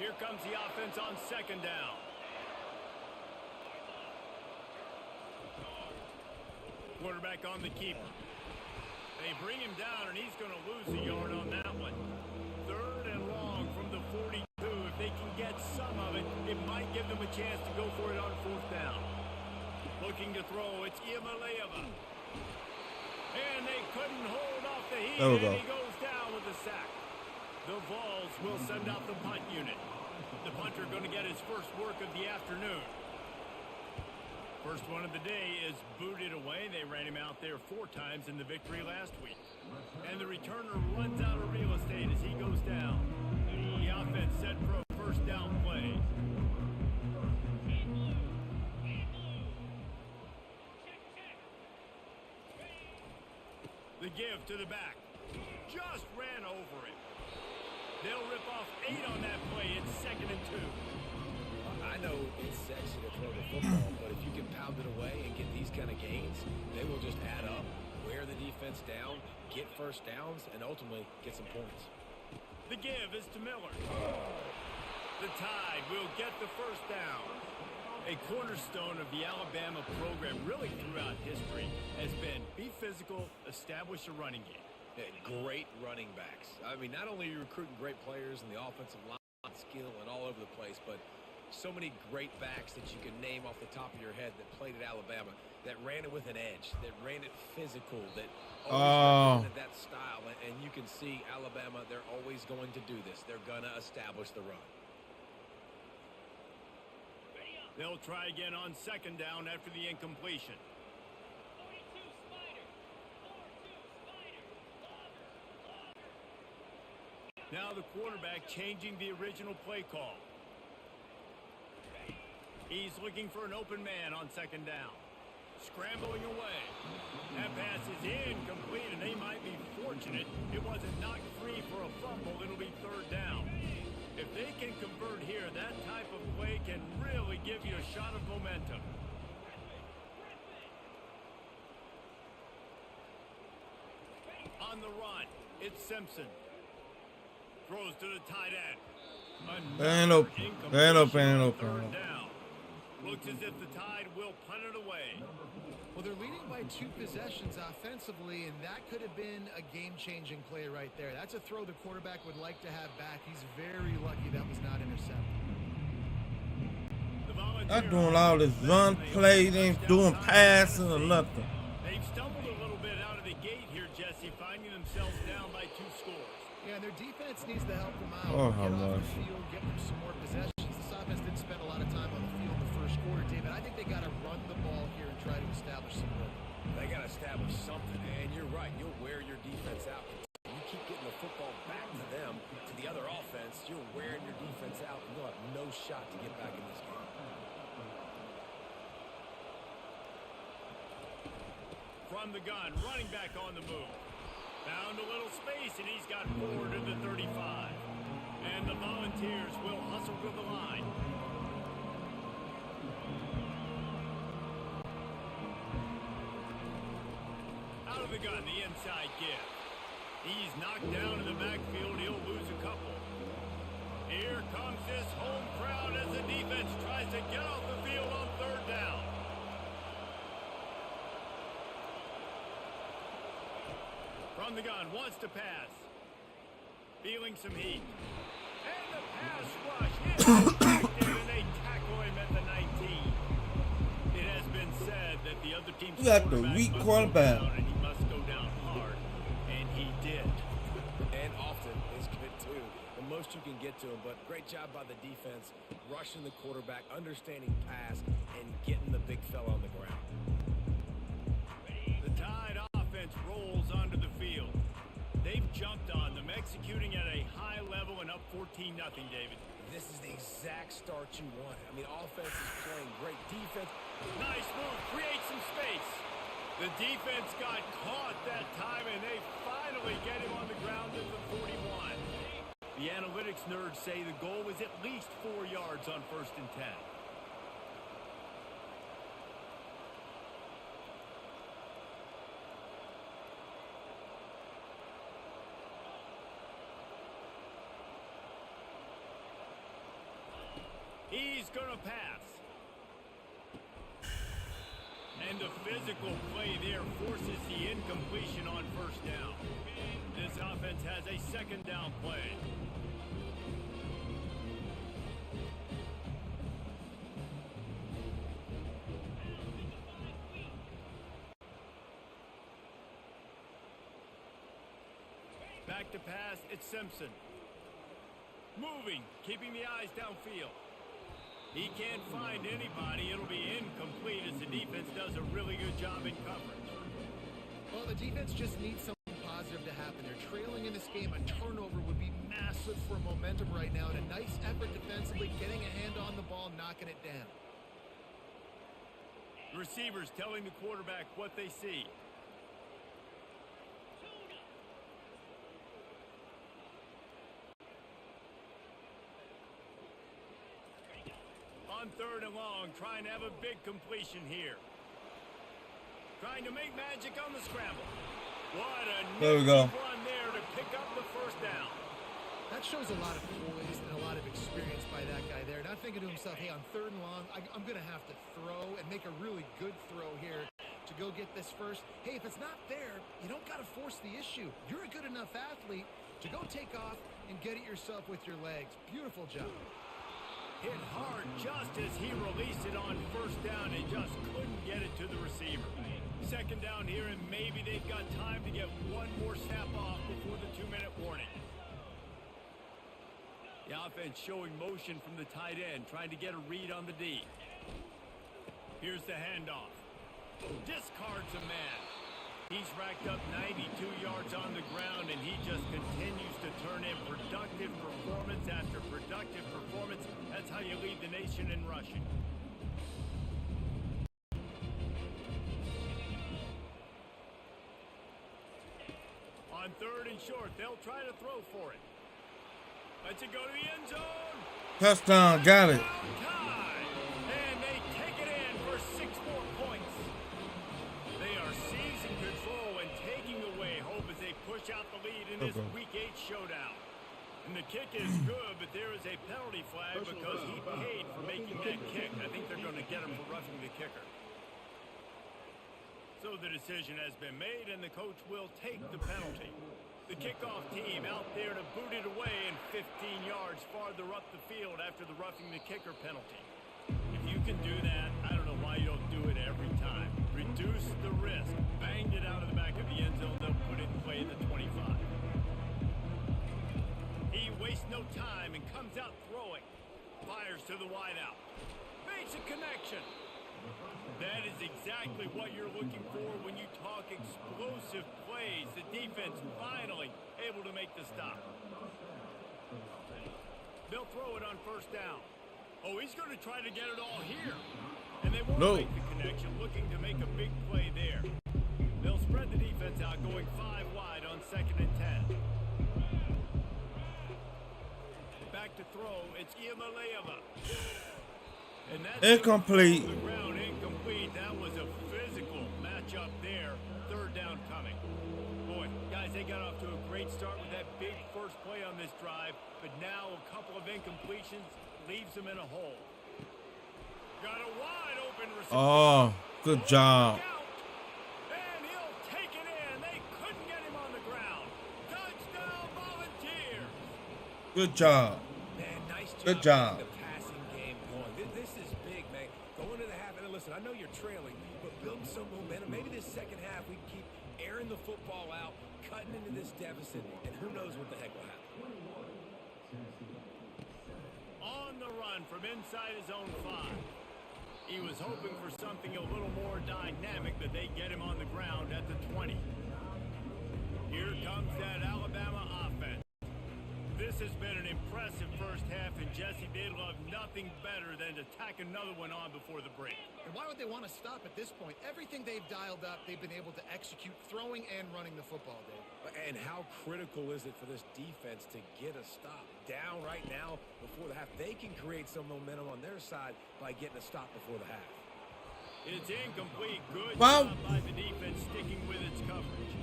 Here comes the offense on second down. Quarterback on the keeper. They bring him down, and he's going to lose a yard on that one. Third and long from the 42. If they can get some of it, it might give them a chance to go for it on fourth down. Looking to throw, it's Iamaleava. And they couldn't hold off the heat, There we and go. he goes down with a sack. The Vols will send out the punt unit. The punter going to get his first work of the afternoon. First one of the day is booted away. They ran him out there 4 times in the victory last week. And the returner runs out of real estate as he goes down. The offense set for a first down play. The give to the back. Just ran over it. They'll rip off 8 on that play. It's 2nd and 2. I know it's sexy to throw the football, but if you can pound it away and get these kind of gains, they will just add up, wear the defense down, get first downs, and ultimately get some points. The give is to Miller. The Tide will get the first down. A cornerstone of the Alabama program really throughout history has been be physical, establish a running game. Great running backs. I mean, not only are you recruiting great players in the offensive line, skill, and all over the place, but so many great backs that you can name off the top of your head that played at Alabama, that ran it with an edge, that ran it physical, that always represented that style. And you can see Alabama, they're always going to do this. They're going to establish the run. They'll try again on second down after the incompletion. Now the quarterback changing the original play call. He's looking for an open man on second down. Scrambling away. That pass is incomplete, and they might be fortunate it wasn't knocked free for a fumble, it'll be third down. If they can convert here, that type of play can really give you a shot of momentum. On the run, it's Simpson. Throws to the tight end. Ain't open. Ain't open. Ain't open. Third down. Looks as if the Tide will punt it away. Well, they're leading by 2 possessions offensively, and that could have been a game-changing play right there. That's a throw the quarterback would like to have back. He's very lucky that was not intercepted. Not doing all this run play, they ain't doing passing or nothing. They've stumbled a little bit out of the gate here, Jesse, finding themselves down by 2 scores. Yeah, and their defense needs to help them out. Oh, how get off much? the field, get them some more possessions. This offense didn't spend a lot of time on the field in the first quarter, David. I think they got to run the ball here and try to establish some rhythm. They got to establish something, and you're right. You'll wear your defense out. You keep getting the football back to them, to the other offense, you're wearing your defense out, and you'll have no shot to get back in this game. From the gun, running back on the move. Found a little space, and he's got 4 to the 35. And the Volunteers will hustle to the line. Out of the gun, the inside give. He's knocked down in the backfield. He'll lose a couple. Here comes this home crowd as the defense tries to get off the field on third down. From the gun, wants to pass. Feeling some heat. And the pass rush is effective, and they tackle him at the 19. It has been said that the other team's You got the weak quarterback. And he must go down hard, and he did. And often is good too. The most you can get to him, but great job by the defense, rushing the quarterback, understanding pass, and getting the big fella on the ground. The Tide offense rolls onto the field. They've jumped on them, executing at a high level and up 14-0, David. This is the exact start you wanted. I mean, offense is playing great defense. Nice move, create some space. The defense got caught that time, and they finally get him on the ground at the 41. The analytics nerds say the goal was at least 4 yards on 1st and 10. He's going to pass. And the physical play there forces the incompletion on 1st down. This offense has a 2nd down play. Back to pass, it's Simpson. Moving, keeping the eyes downfield. He can't find anybody. It'll be incomplete as the defense does a really good job in coverage. Well, the defense just needs something positive to happen. They're trailing in this game. A turnover would be massive for momentum right now. And a nice effort defensively, getting a hand on the ball, knocking it down. The receivers telling the quarterback what they see. On 3rd and long, trying to have a big completion here. Trying to make magic on the scramble. What a There we go. run there to pick up the 1st down. That shows a lot of poise and a lot of experience by that guy there. Not thinking to himself, hey, on 3rd and long, I'm going to have to throw and make a really good throw here to go get this first. Hey, if it's not there, you don't got to force the issue. You're a good enough athlete to go take off and get it yourself with your legs. Beautiful job. Hit hard just as he released it on 1st down and just couldn't get it to the receiver. 2nd down here, and maybe they've got time to get one more snap off before the 2-minute warning. The offense showing motion from the tight end, trying to get a read on the D. Here's the handoff. Discards a man. He's racked up 92 yards on the ground, and he just continues to turn in productive performance after productive performance. That's how you lead the nation in rushing. On 3rd and short, they'll try to throw for it. Let's it go to the end zone. Touchdown, got it. And they take it in for 6 more points. They are seizing control and taking away hope as they push out the lead in this Week 8 showdown. And the kick is good, but there is a penalty flag because he paid for making that kick. I think they're going to get him for roughing the kicker. So the decision has been made, and the coach will take the penalty. The kickoff team out there to boot it away and 15 yards farther up the field after the roughing the kicker penalty. If you can do that, I don't know why you don't do it every time. Reduce the risk. Banged it out of the back of the end zone. They'll put it in play at the 25. He wastes no time and comes out throwing. Fires to the wideout. Makes a connection. That is exactly what you're looking for when you talk explosive plays. The defense finally able to make the stop. They'll throw it on first down. Oh, he's going to try to get it all here. And they won't make the connection, looking to make a big play there. They'll spread the defense out, going 5 wide on 2nd and 10. Back to throw, it's Iamaleava. And that's incomplete. Incomplete. That was a physical matchup there. 3rd down coming. Boy, guys, they got off to a great start with that big first play on this drive, but now a couple of incompletions leaves them in a hole. Got a wide open receiver. Oh, good job. And he'll take it in. They couldn't get him on the ground. Touchdown, Volunteers. Good job. Man, nice job. Good job. The passing game going. This is big, man. Going into the half, and listen, I know you're trailing, but build some momentum. Maybe this second half we keep airing the football out, cutting into this deficit, and who knows what the heck will happen. On the run from inside his own 5. He was hoping for something a little more dynamic, that they get him on the ground at the 20. Here comes that Alabama offense. This has been an impressive first half, and Jesse, they'd love nothing better than to tack another one on before the break. And why would they want to stop at this point? Everything they've dialed up, they've been able to execute throwing and running the football, Dave. And how critical is it for this defense to get a stop? Down right now before the half. They can create some momentum on their side by getting a stop before the half. It's incomplete. Good job by the defense sticking with its coverage.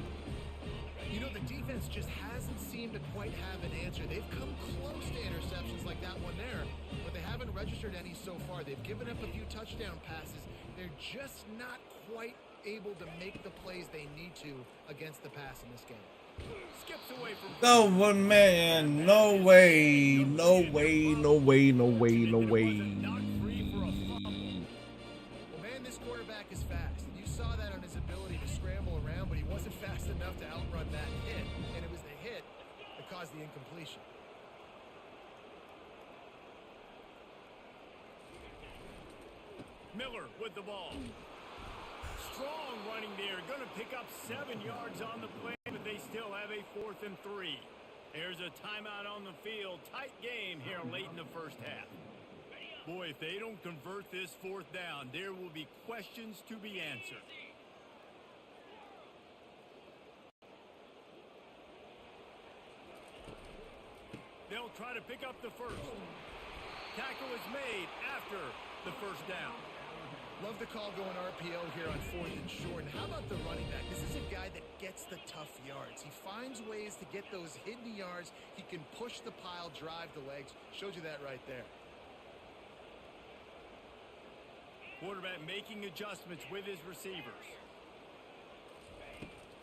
You know, the defense just hasn't seemed to quite have an answer. They've come close to interceptions like that one there, but they haven't registered any so far. They've given up a few touchdown passes. They're just not quite able to make the plays they need to against the pass in this game. Skips away from No one man. No way. No way. No way. No way. No way. Well, man, this quarterback is fast. And you saw that on his ability to scramble around, but he wasn't fast enough to outrun that hit. And it was the hit that caused the incompletion. Miller with the ball. Strong running there. Going to pick up 7 yards on the play, but they still have a 4th and 3. There's a timeout on the field. Tight game here late in the first half. Boy, if they don't convert this 4th down, there will be questions to be answered. They'll try to pick up the first. Tackle is made after the first down. Love the call going RPO here on 4th and short. And how about the running back? This is a guy that gets the tough yards. He finds ways to get those hidden yards. He can push the pile, drive the legs. Showed you that right there. Quarterback making adjustments with his receivers.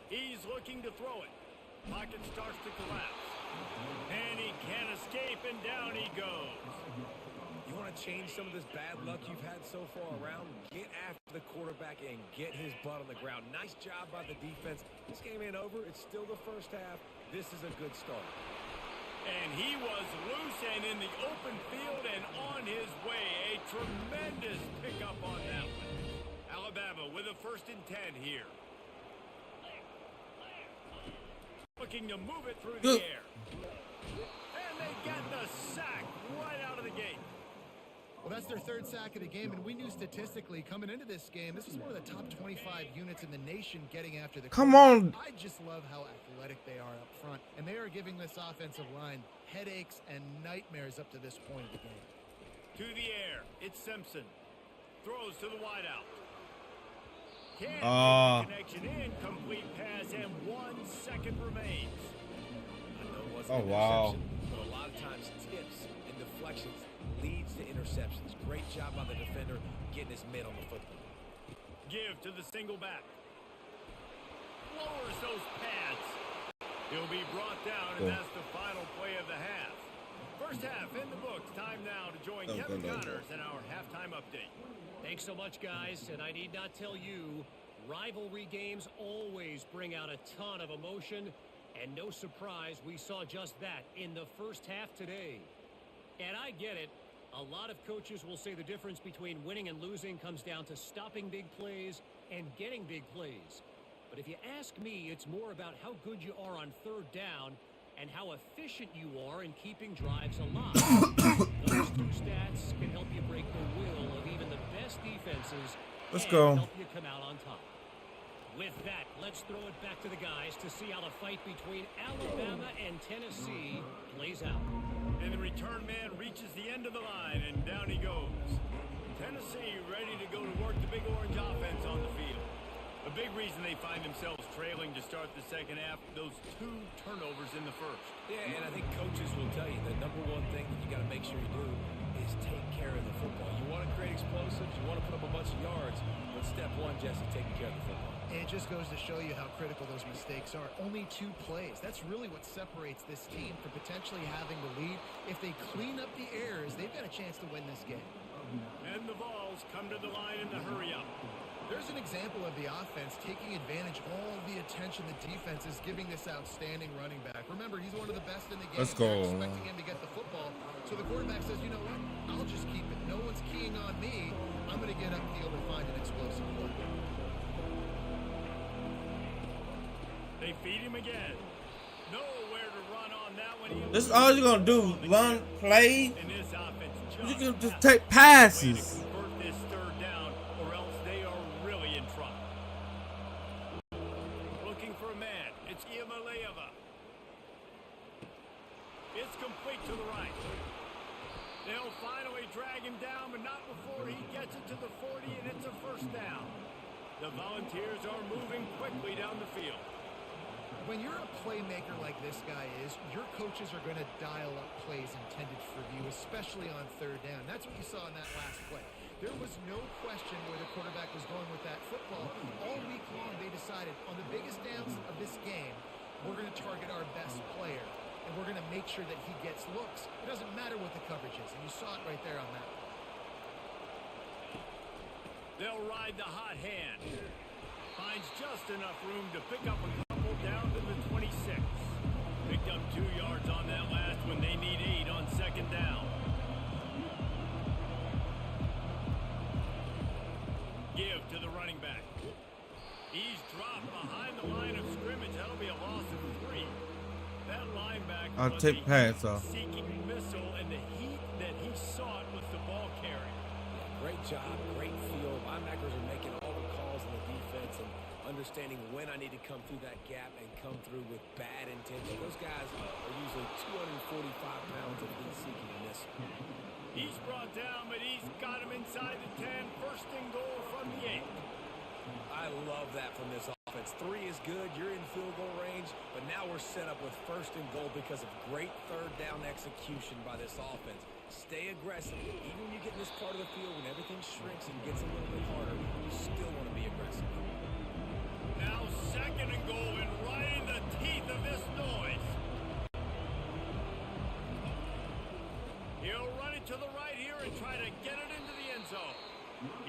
He's looking to throw it. Pocket starts to collapse. And he can't escape, and down he goes. You want to change some of this bad luck you've had so far around? Get after the quarterback and get his butt on the ground. Nice job by the defense. This game ain't over. It's still the first half. This is a good start. And he was loose and in the open field and on his way. A tremendous pickup on that one. Alabama with a 1st and 10 here. Looking to move it through the air. And they get the sack right out of the gate. Well, that's their third sack of the game, and we knew statistically coming into this game, this was one of the top 25 units in the nation getting after the Come quarterback. on. I just love how athletic they are up front, and they are giving this offensive line headaches and nightmares up to this point of the game. To the air, it's Simpson. Throws to the wideout. Can't make the connection in. Complete pass, and 1 second remains. I know it wasn't Oh, an wow. interception, but a lot of times tips and deflections leads to interceptions. Great job by the defender getting his mitt on the football. Give to the single back. Lowers those pads. He'll be brought down, and that's the final play of the half. First half in the books. Time now to join Kevin Connors in our halftime update. Thanks so much, guys. And I need not tell you, rivalry games always bring out a ton of emotion. And no surprise, we saw just that in the first half today. And I get it. A lot of coaches will say the difference between winning and losing comes down to stopping big plays and getting big plays. But if you ask me, it's more about how good you are on third down and how efficient you are in keeping drives alive. Those two stats can help you break the will of even the best defenses. Let's and go. help you come out on top. With that, let's throw it back to the guys to see how the fight between Alabama and Tennessee plays out. And the return man reaches the end of the line, and down he goes. Tennessee ready to go to work the big orange offense on the field. A big reason they find themselves trailing to start the second half, those 2 turnovers in the first. Yeah, and I think coaches will tell you the number one thing that you got to make sure you do is take care of the football. You want to create explosives, you want to put up a bunch of yards, but step one, Jesse, taking care of the football. And it just goes to show you how critical those mistakes are. Only 2 plays. That's really what separates this team from potentially having the lead. If they clean up the errors, they've got a chance to win this game. And the Vols come to the line in the hurry-up. There's an example of the offense taking advantage of all the attention the defense is giving this outstanding running back. Remember, he's one of the best in the game. Let's go. They're expecting him to get the football. So the quarterback says, you know what? I'll just keep it. No one's keying on me. I'm going to get upfield and find an explosive play. They feed him again. Nowhere to run on that one. This is all you're gonna do. Run, play. And this offense You can just take passes. convert this third down, or else they are really in trouble. Looking for a man. It's Iamaleava. It's complete to the right. They'll finally drag him down, but not before he gets it to the 40, and it's a first down. The Volunteers are moving quickly down the field. When you're a playmaker like this guy is, your coaches are going to dial up plays intended for you, especially on third down. That's what you saw in that last play. There was no question where the quarterback was going with that football. All week long, they decided on the biggest downs of this game, we're going to target our best player, and we're going to make sure that he gets looks. It doesn't matter what the coverage is, and you saw it right there on that. They'll ride the hot hand. Finds just enough room to pick up a couple down to the 26. Picked up 2 yards on that last one. They need 8 on second down. Give to the running back. He's dropped behind the line of scrimmage. That'll be a loss of 3. That linebacker I'll take pass off. seeking missile, and the heat that he sought was the ball carry. Great job, great feel. Linebackers are making all the calls in the defense and understanding when I need to come through that gap and come through with bad intention. Those guys are usually 245 pounds of heat seeking and miss. He's brought down, but he's got him inside the 10. First and goal from the 8. I love that from this offense. 3 is good. You're in field goal range, but now we're set up with first and goal because of great third down execution by this offense. Stay aggressive. Even when you get in this part of the field, when everything shrinks and gets a little bit harder, you still want to be aggressive. Now second and goal, and right in the teeth of this noise. He'll run it to the right here and try to get it into the end zone.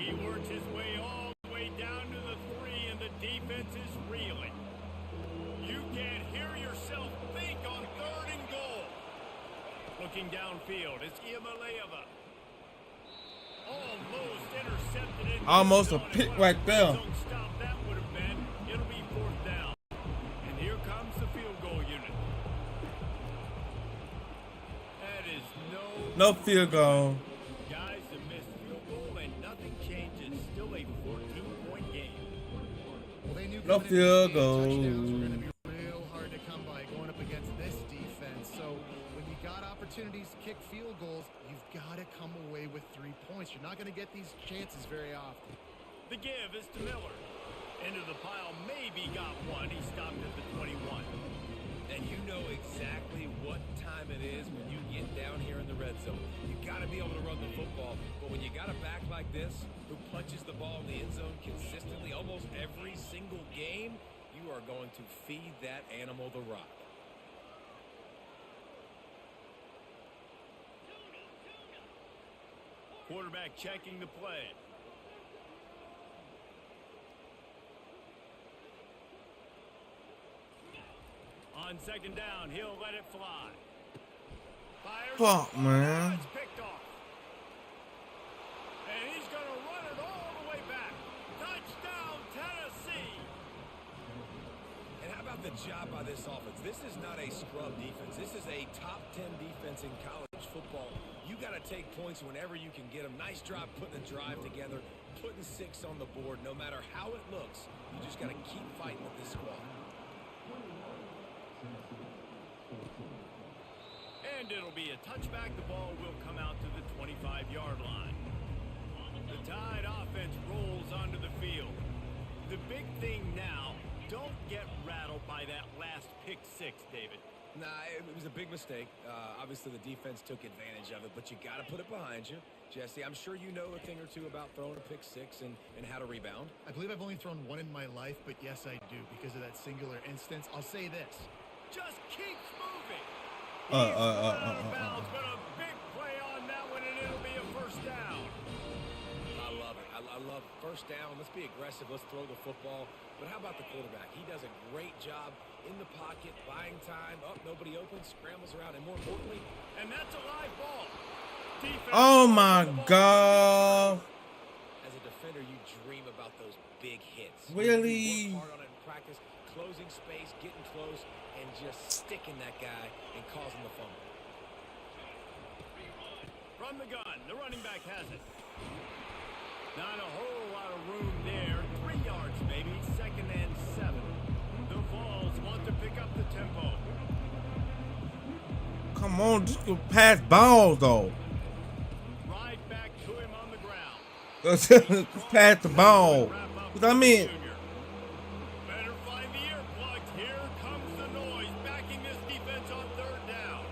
He works his way all the way down to the 3, and the defense is reeling. You can't hear yourself think on third and goal. Looking downfield, it's Iamaleava. Almost intercepted. Almost a pick right there. Stop that would have been. It'll be 4th down. And here comes the field goal unit. That is No field goal. guys, the No coming into field the game, touchdowns were goal. going to be real hard to come by going up against this defense. So when you got opportunities to kick field goals, you've got to come away with 3 points. You're not going to get these chances very often. The give is to Miller. Into the pile, maybe got one. He stopped at the 21. And you know exactly what time it is when you get down here in the red zone. You got to be able to run the football. But when you got a back like this who punches the ball in the end zone consistently almost every single game, you are going to feed that animal the rock. Quarterback checking the play. On second down, he'll let it fly. Fires. Fuck, man. It's picked off. And he's going to run it all the way back. Touchdown, Tennessee. And how about the job by this offense? This is not a scrub defense. This is a top 10 defense in college football. You got to take points whenever you can get them. Nice job putting the drive together, putting 6 on the board. No matter how it looks, you just got to keep fighting with this squad. And it'll be a touchback. The ball will come out to the 25-yard line. The Tide offense rolls onto the field. The big thing now, don't get rattled by that last pick 6, David. Nah, it was a big mistake. Obviously, the defense took advantage of it, but you got to put it behind you. Jesse, I'm sure you know a thing or two about throwing a pick 6 and how to rebound. I believe I've only thrown one in my life, but yes, I do because of that singular instance. I'll say this. Just keeps moving. He's out of bounds, but a big play on that one, and it'll be a first down. I love it. I love first down. Let's be aggressive. Let's throw the football. But how about the quarterback? He does a great job in the pocket, buying time. Oh, nobody open, scrambles around, and more importantly, And that's a live ball. Defense. Oh my God. as a defender, you dream about those big hits. Really? You work hard on it in practice, closing space, getting close, and just sticking that guy and causing the fumble. From the gun, the running back has it. Not a whole lot of room there. 3 yards, maybe. Second and 7. The Vols want to pick up the tempo. Come on, just go pass balls though. Right back to him on the ground. Just pass the ball. I mean, Better find the earplugs. Here comes the noise. Backing this defense on third down.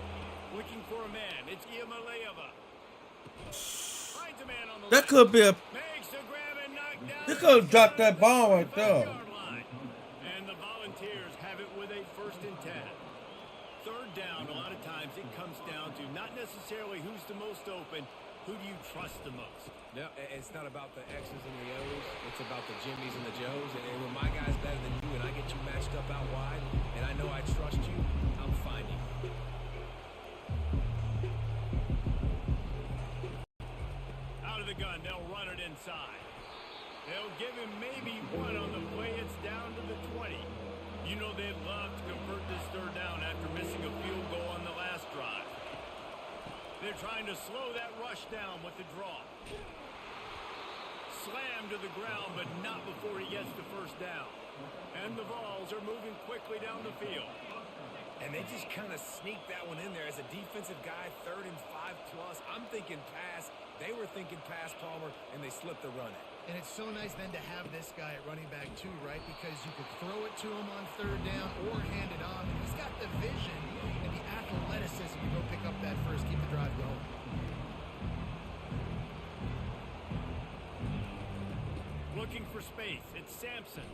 Looking for a man. It's Iamaleava. Finds a man on the that could be a. makes a grab and knock down. They could have dropped that ball right there. 5-yard line. And the Volunteers have it with a 1st and 10. Third down, a lot of times it comes down to not necessarily who's the most open, who do you trust the most? No, it's not about the X's and the O's. It's about the Jimmies and the Joes. And when my guy's better than you and I get you matched up out wide, and I know I trust you, I'm finding you. Out of the gun, they'll run it inside. They'll give him maybe one on the play. It's down to the 20. You know they'd love to convert this third down after missing a field goal on the last drive. They're trying to slow that rush down with the draw. Slam to the ground, but not before he gets the first down. And the Vols are moving quickly down the field. And they just kind of sneaked that one in there as a defensive guy, 3rd and 5 plus. I'm thinking pass. They were thinking pass, Palmer, and they slipped the run in. And it's so nice then to have this guy at running back too, right? Because you could throw it to him on third down or hand it off. And he's got the vision and the athleticism to go pick up that first, keep the drive going. Looking for space. It's Sampson.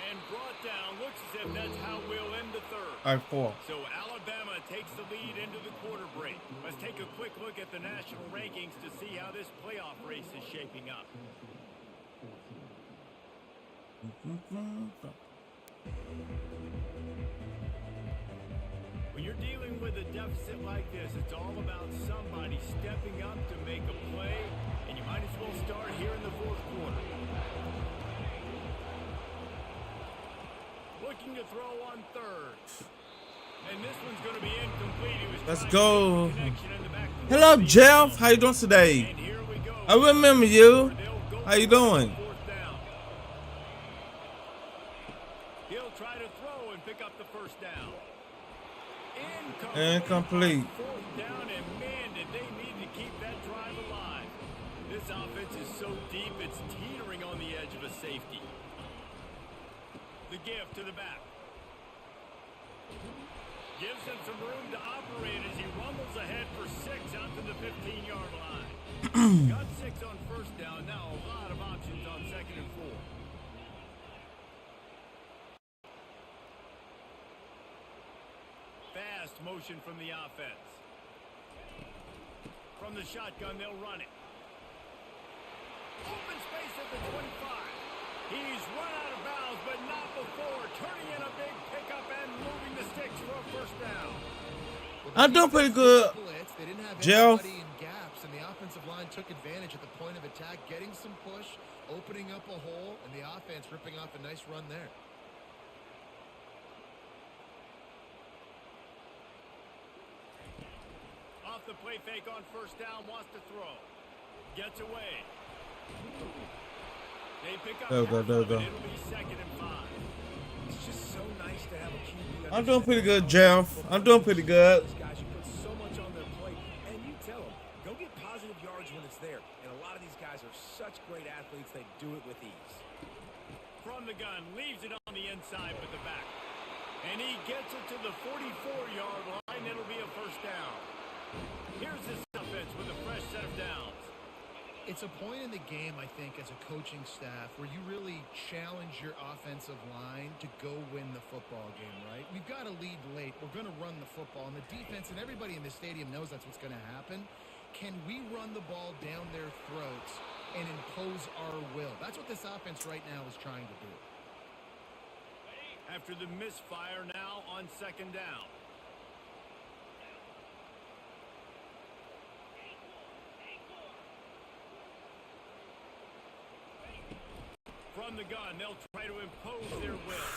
And brought down. Looks as if that's how we'll end the third. All right, 4. So Alabama takes the lead into the quarter break. Let's take a quick look at the national rankings to see how this playoff race is shaping up. When you're dealing with a deficit like this, it's all about somebody stepping up to make a play, and you might as well start here in the 4th quarter. Looking to throw on 3rd. And this one's going to be incomplete. He was Let's trying go. to make a connection in the backfield. Hello, Jeff. How you doing today? And here we go. I remember you. They'll go How you for it on doing? 4th down. cover. Incomplete. Fourth down, and man, did they need to keep that drive alive. This offense is so deep, it's teetering on the edge of a safety. The give to the back. Gives him some room to operate as he rumbles ahead for 6 out to the 15-yard line. Got 6 on first down. Now a lot of options on 2nd and 4. Fast motion from the offense. From the shotgun, they'll run it. Open space at the 25. He's run out of bounds, but not before. Turning in a big pickup and moving the sticks for a first down. I'm doing pretty good. They didn't have Jeff. anybody in gaps, and the offensive line took advantage at the point of attack, getting some push, opening up a hole, and the offense ripping off a nice run there. Off the play fake on first down, wants to throw. Gets away. They pick up. There we go, there we go. It'll be 2nd and 5. It's just so nice to have a QB. I'm doing pretty good, Jeff. I'm doing pretty good. Those guys, you put so much on their plate, and you tell them, go get positive yards when it's there. And a lot of these guys are such great athletes, they do it with ease. From the gun, leaves it on the inside with the back. And he gets it to the 44-yard line. It'll be a first down. Here's this offense with a fresh set of downs. It's a point in the game, I think, as a coaching staff where you really challenge your offensive line to go win the football game, right? We've got to lead late. We're going to run the football. And the defense and everybody in the stadium knows that's what's going to happen. Can we run the ball down their throats and impose our will? That's what this offense right now is trying to do. After the misfire now on 2nd down. From the gun, they'll try to impose their will.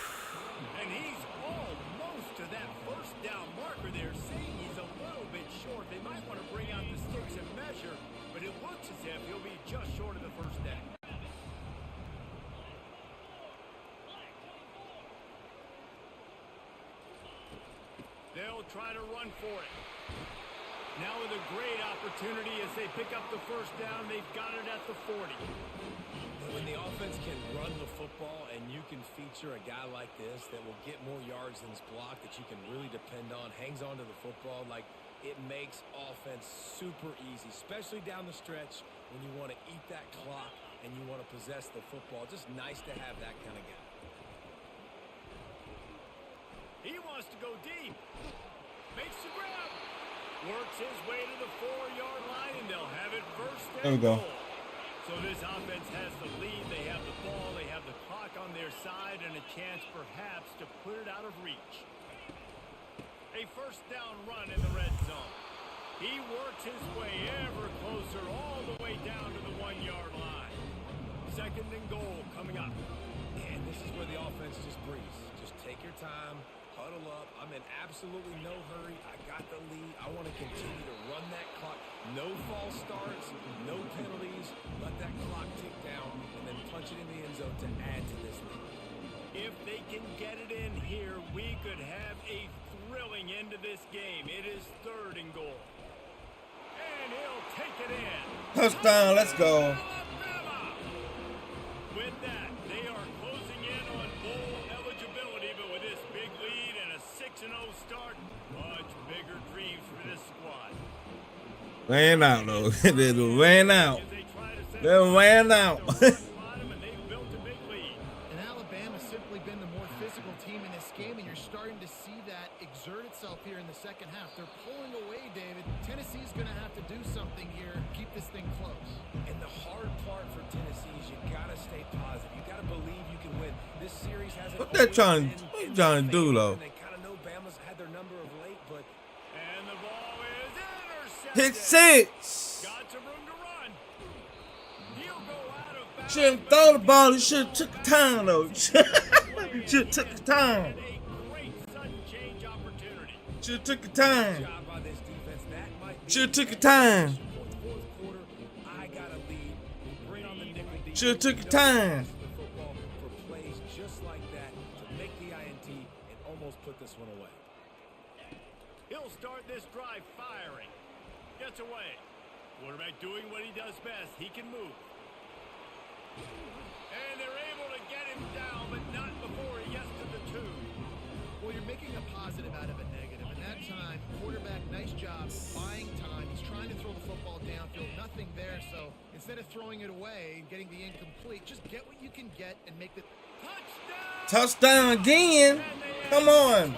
And he's almost to that first down marker there, saying he's a little bit short. They might want to bring out the sticks and measure, but it looks as if he'll be just short of the first down. They'll try to run for it. Now with a great opportunity as they pick up the first down, they've got it at the 40. When the offense can run the football and you can feature a guy like this that will get more yards than his block, that you can really depend on, hangs on to the football, like it makes offense super easy, especially down the stretch when you want to eat that clock and you want to possess the football. Just nice to have that kind of guy. He wants to go deep. Makes the grab. Works his way to the 4-yard line, and they'll have it first There we and go. goal. So this offense has the lead. They have the ball. They have the clock on their side and a chance perhaps to put it out of reach. A first down run in the red zone. He works his way ever closer all the way down to the 1-yard line. 2nd and goal coming up. And this is where the offense just breathes. Just take your time, huddle up. I'm in absolutely no hurry. I got the lead. I want to continue to run that clock. No false starts, no penalties. Let that clock tick down and then punch it in the end zone to add to this lead. If they can get it in here, we could have a thrilling end to this game. It is 3rd and goal. And he'll take it in. Touchdown, let's go. Alabama! With that, they are closing in on bowl eligibility, but with this big lead and a 6-0 start, much bigger dreams for this squad. Ran out, though. They ran out. As they try to set They ran out. and they've built a big lead. And Alabama's simply been the more physical team in this game, and you're starting to see that exert itself here in the second half. They're pulling away, David. Tennessee's going to have to do something here, keep this thing close. And the hard part for Tennessee is you got to stay positive. You got to believe you can win. This series hasn't What they trying always been to in do, their though? favor, and they kind of know Bama's had their number of late, but And the ball is intercepted. Hit 6. Got some room to run. He'll go out of bounds. Shouldn't throw the ball. He should have took the time, though. Should have took the time. And a great sudden change opportunity. Should have took the time. job by this defense. That might be Should have took the time. fourth quarter. I got a lead. We bring on the nickel defense. Should have took the time. The football for plays just like that to make the INT and almost put this one away. He'll start this drive firing. Gets away. Quarterback doing what he does best. He can move. And they're able to get him down, but not before he gets to the 2. Well, you're making a positive out of a negative. And that time, quarterback, nice job buying time. He's trying to throw the football downfield. Nothing there. So instead of throwing it away and getting the incomplete, just get what you can get and make the touchdown. Touchdown again. Come on.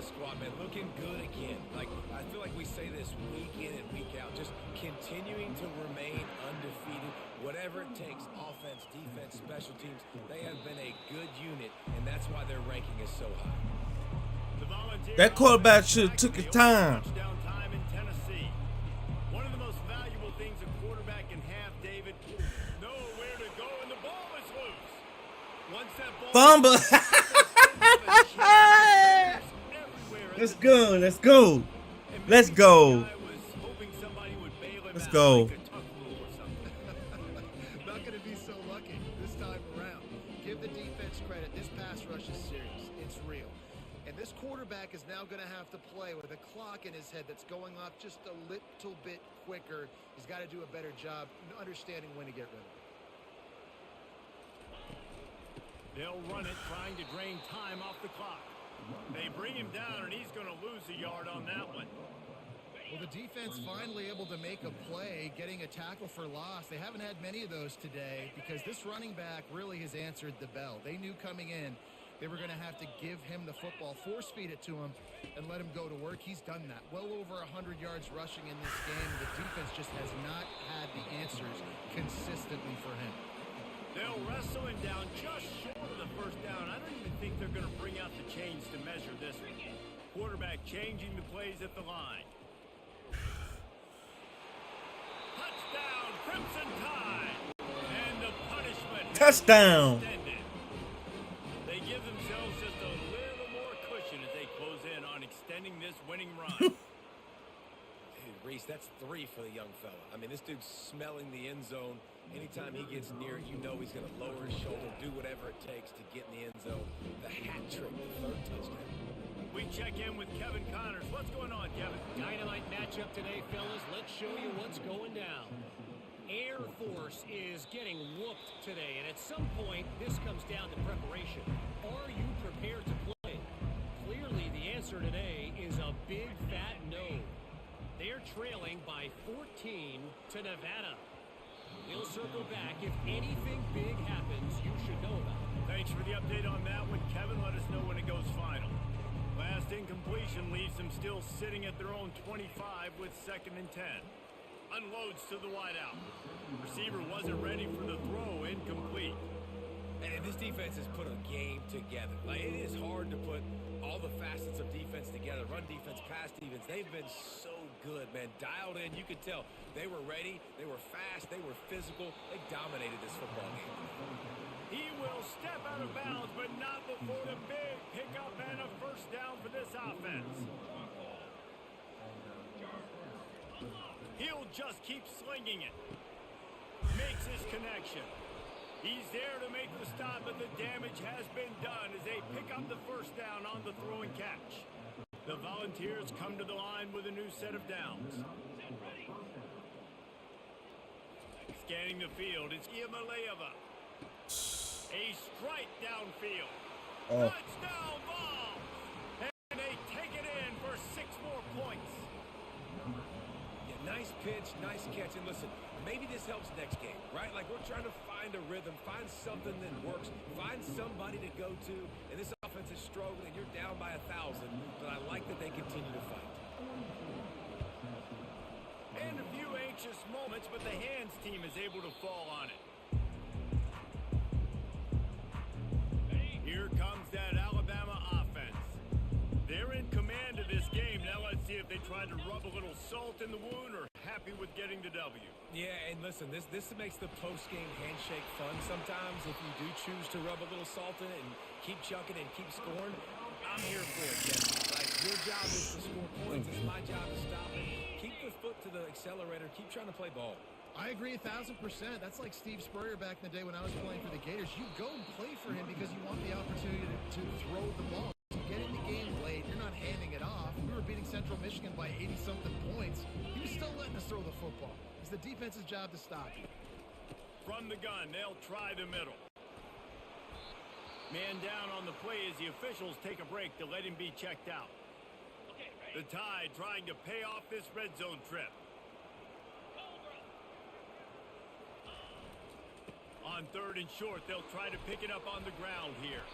Squad, man, looking good again. Like, I feel like we say this week in and week out, just continuing to remain undefeated, whatever it takes, offense, defense, special teams. They have been a good unit, and that's why their ranking is so high. That quarterback should have took his time. Time in Tennessee. One of the most valuable things a quarterback can have, David, know where to go, and the ball is loose. Once that ball Fumble. Let's go. Let's go. Let's go. Let's go. Not going to be so lucky this time around. Give the defense credit. This pass rush is serious. It's real. And this quarterback is now going to have to play with a clock in his head that's going off just a little bit quicker. He's got to do a better job understanding when to get rid of it. They'll run it, trying to drain time off the clock. They bring him down, and he's going to lose a yard on that one. Well, the defense finally able to make a play, getting a tackle for loss. They haven't had many of those today because this running back really has answered the bell. They knew coming in they were going to have to give him the football, force feed it to him, and let him go to work. He's done that. Well over 100 yards rushing in this game. The defense just has not had the answers consistently for him. They'll wrestle him down just short of the first down. I don't even think they're going to bring out the chains to measure this one. Quarterback changing the plays at the line. Touchdown, Crimson Tide. And the punishment. Touchdown. Extended. They give themselves just a little more cushion as they close in on extending this winning run. Reese, that's 3 for the young fella. I mean, this dude's smelling the end zone. Anytime he gets near it, you know he's going to lower his shoulder, do whatever it takes to get in the end zone. The hat trick, the 3rd touchdown. We check in with Kevin Connors. What's going on, Kevin? Dynamite matchup today, fellas. Let's show you what's going down. Air Force is getting whooped today, and at some point, this comes down to preparation. Are you prepared to play? Clearly, the answer today is a big, fat no. They're trailing by 14 to Nevada. We'll circle back. If anything big happens, you should know about it. Thanks for the update on that one, Kevin. Let us know when it goes final. Last incompletion leaves them still sitting at their own 25 with 2nd and 10. Unloads to the wideout. Receiver wasn't ready for the throw. Incomplete. And this defense has put a game together. Like, it is hard to put all the facets of defense together. Run defense, pass defense. They've been so good, man. Dialed in. You could tell they were ready. They were fast. They were physical. They dominated this football game. He will step out of bounds, but not before the big pickup and a first down for this offense. He'll just keep slinging it. Makes his connection. He's there to make the stop, but the damage has been done as they pick up the first down on the throw and catch. The Volunteers come to the line with a new set of downs. Scanning the field, it's Iamaleava. A strike downfield. Touchdown ball. And they take it in for 6 more points. Yeah, nice pitch, nice catch. And listen, maybe this helps next game, right? Like, we're trying to find a rhythm, find something that works, find somebody to go to. And this offense is struggling. You're down by 1,000, but I like that they continue to fight. And a few anxious moments, but the hands team is able to fall on it. Here comes that Alabama offense. They're in command of this game. Now let's see if they try to rub a little salt in the wound or happy with getting the W. Yeah, and listen, this makes the post-game handshake fun sometimes. If you do choose to rub a little salt in it and keep chucking and keep scoring, I'm here for it, Kevin. Like, your job is to score points. It's my job to stop it. Keep the foot to the accelerator. Keep trying to play ball. I agree 1,000%. That's like Steve Spurrier back in the day when I was playing for the Gators. You go and play for him because you want the opportunity to throw the ball. You get in the game late, you're not handing it off. We were beating Central Michigan by 80-something points. He was still letting us throw the football. It's the defense's job to stop you. From the gun, they'll try the middle. Man down on the play as the officials take a break to let him be checked out. The Tide trying to pay off this red zone trip. On 3rd and short, they'll try to pick it up on the ground here.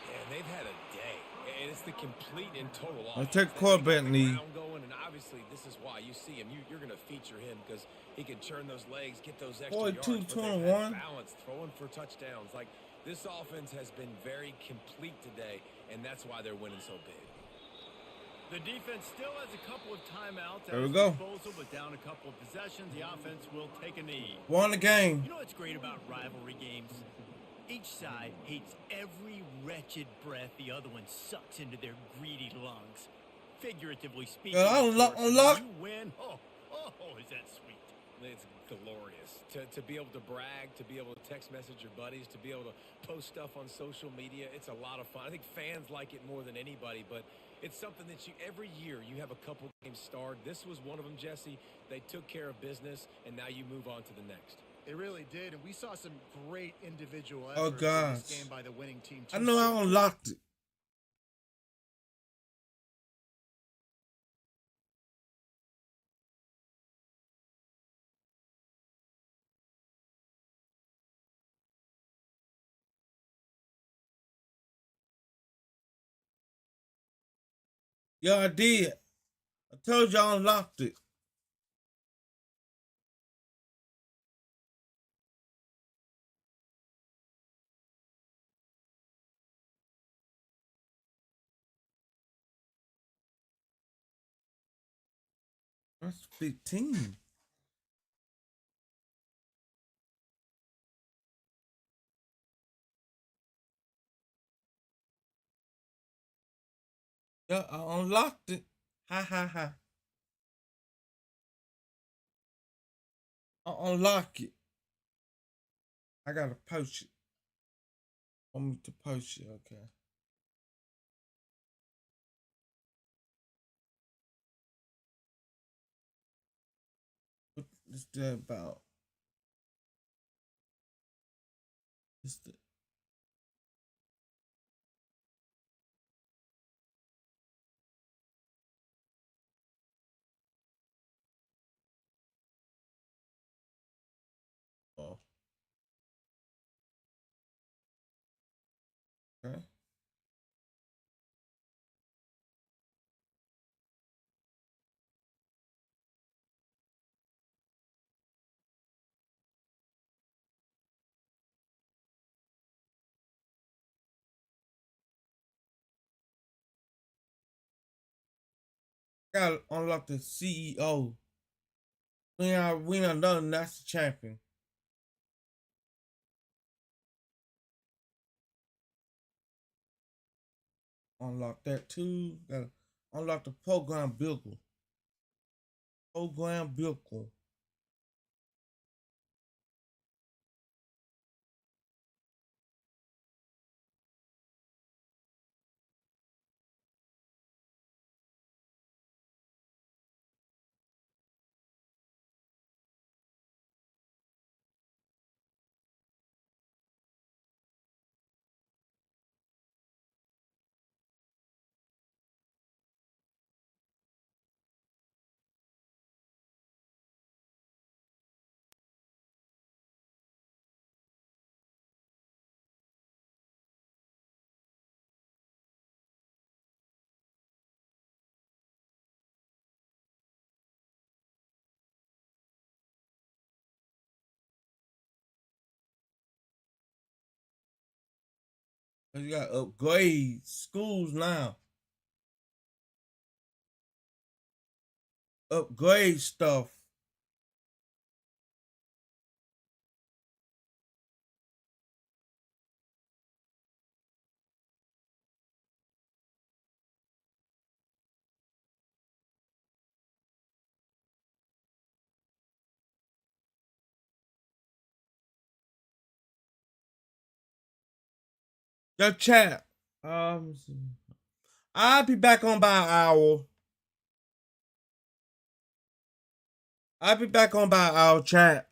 Yeah, they've had a day, and it's the complete and total I offense. take quarterback lead. Going, and obviously this is why you see him. You're going to feature him because he can churn those legs, get those extra yards. 42-21. Balance, throwing for touchdowns. Like this offense has been very complete today, and that's why they're winning so big. The defense still has a couple of timeouts. There we go. Disposal, but down a couple of possessions. The offense will take a knee. Won the game. You know what's great about rivalry games? Each side hates every wretched breath the other one sucks into their greedy lungs. Figuratively speaking, Unlock. you win. Oh, is that sweet? It's glorious to be able to brag, to be able to text message your buddies, to be able to post stuff on social media. It's a lot of fun. I think fans like it more than anybody, but it's something that every year you have a couple games starred. This was one of them, Jesse. They took care of business, and now you move on to the next. They really did, and we saw some great individual Oh, efforts gosh. in this game by the winning team. I know I unlocked it. Yeah, I did. I told you I unlocked it. That's 15. Yeah, I unlocked it. Ha ha ha. I unlock it. I gotta post it. Want me to post it, okay. What is that about? It's the oh, okay. Gotta unlock the CEO. We done done that's the champion. Unlock that too. Gotta unlock the program vehicle. Program vehicle. You got upgrade schools now. Upgrade stuff. Yo, chat. I'll be back on by an hour. I'll be back on by an hour, chat.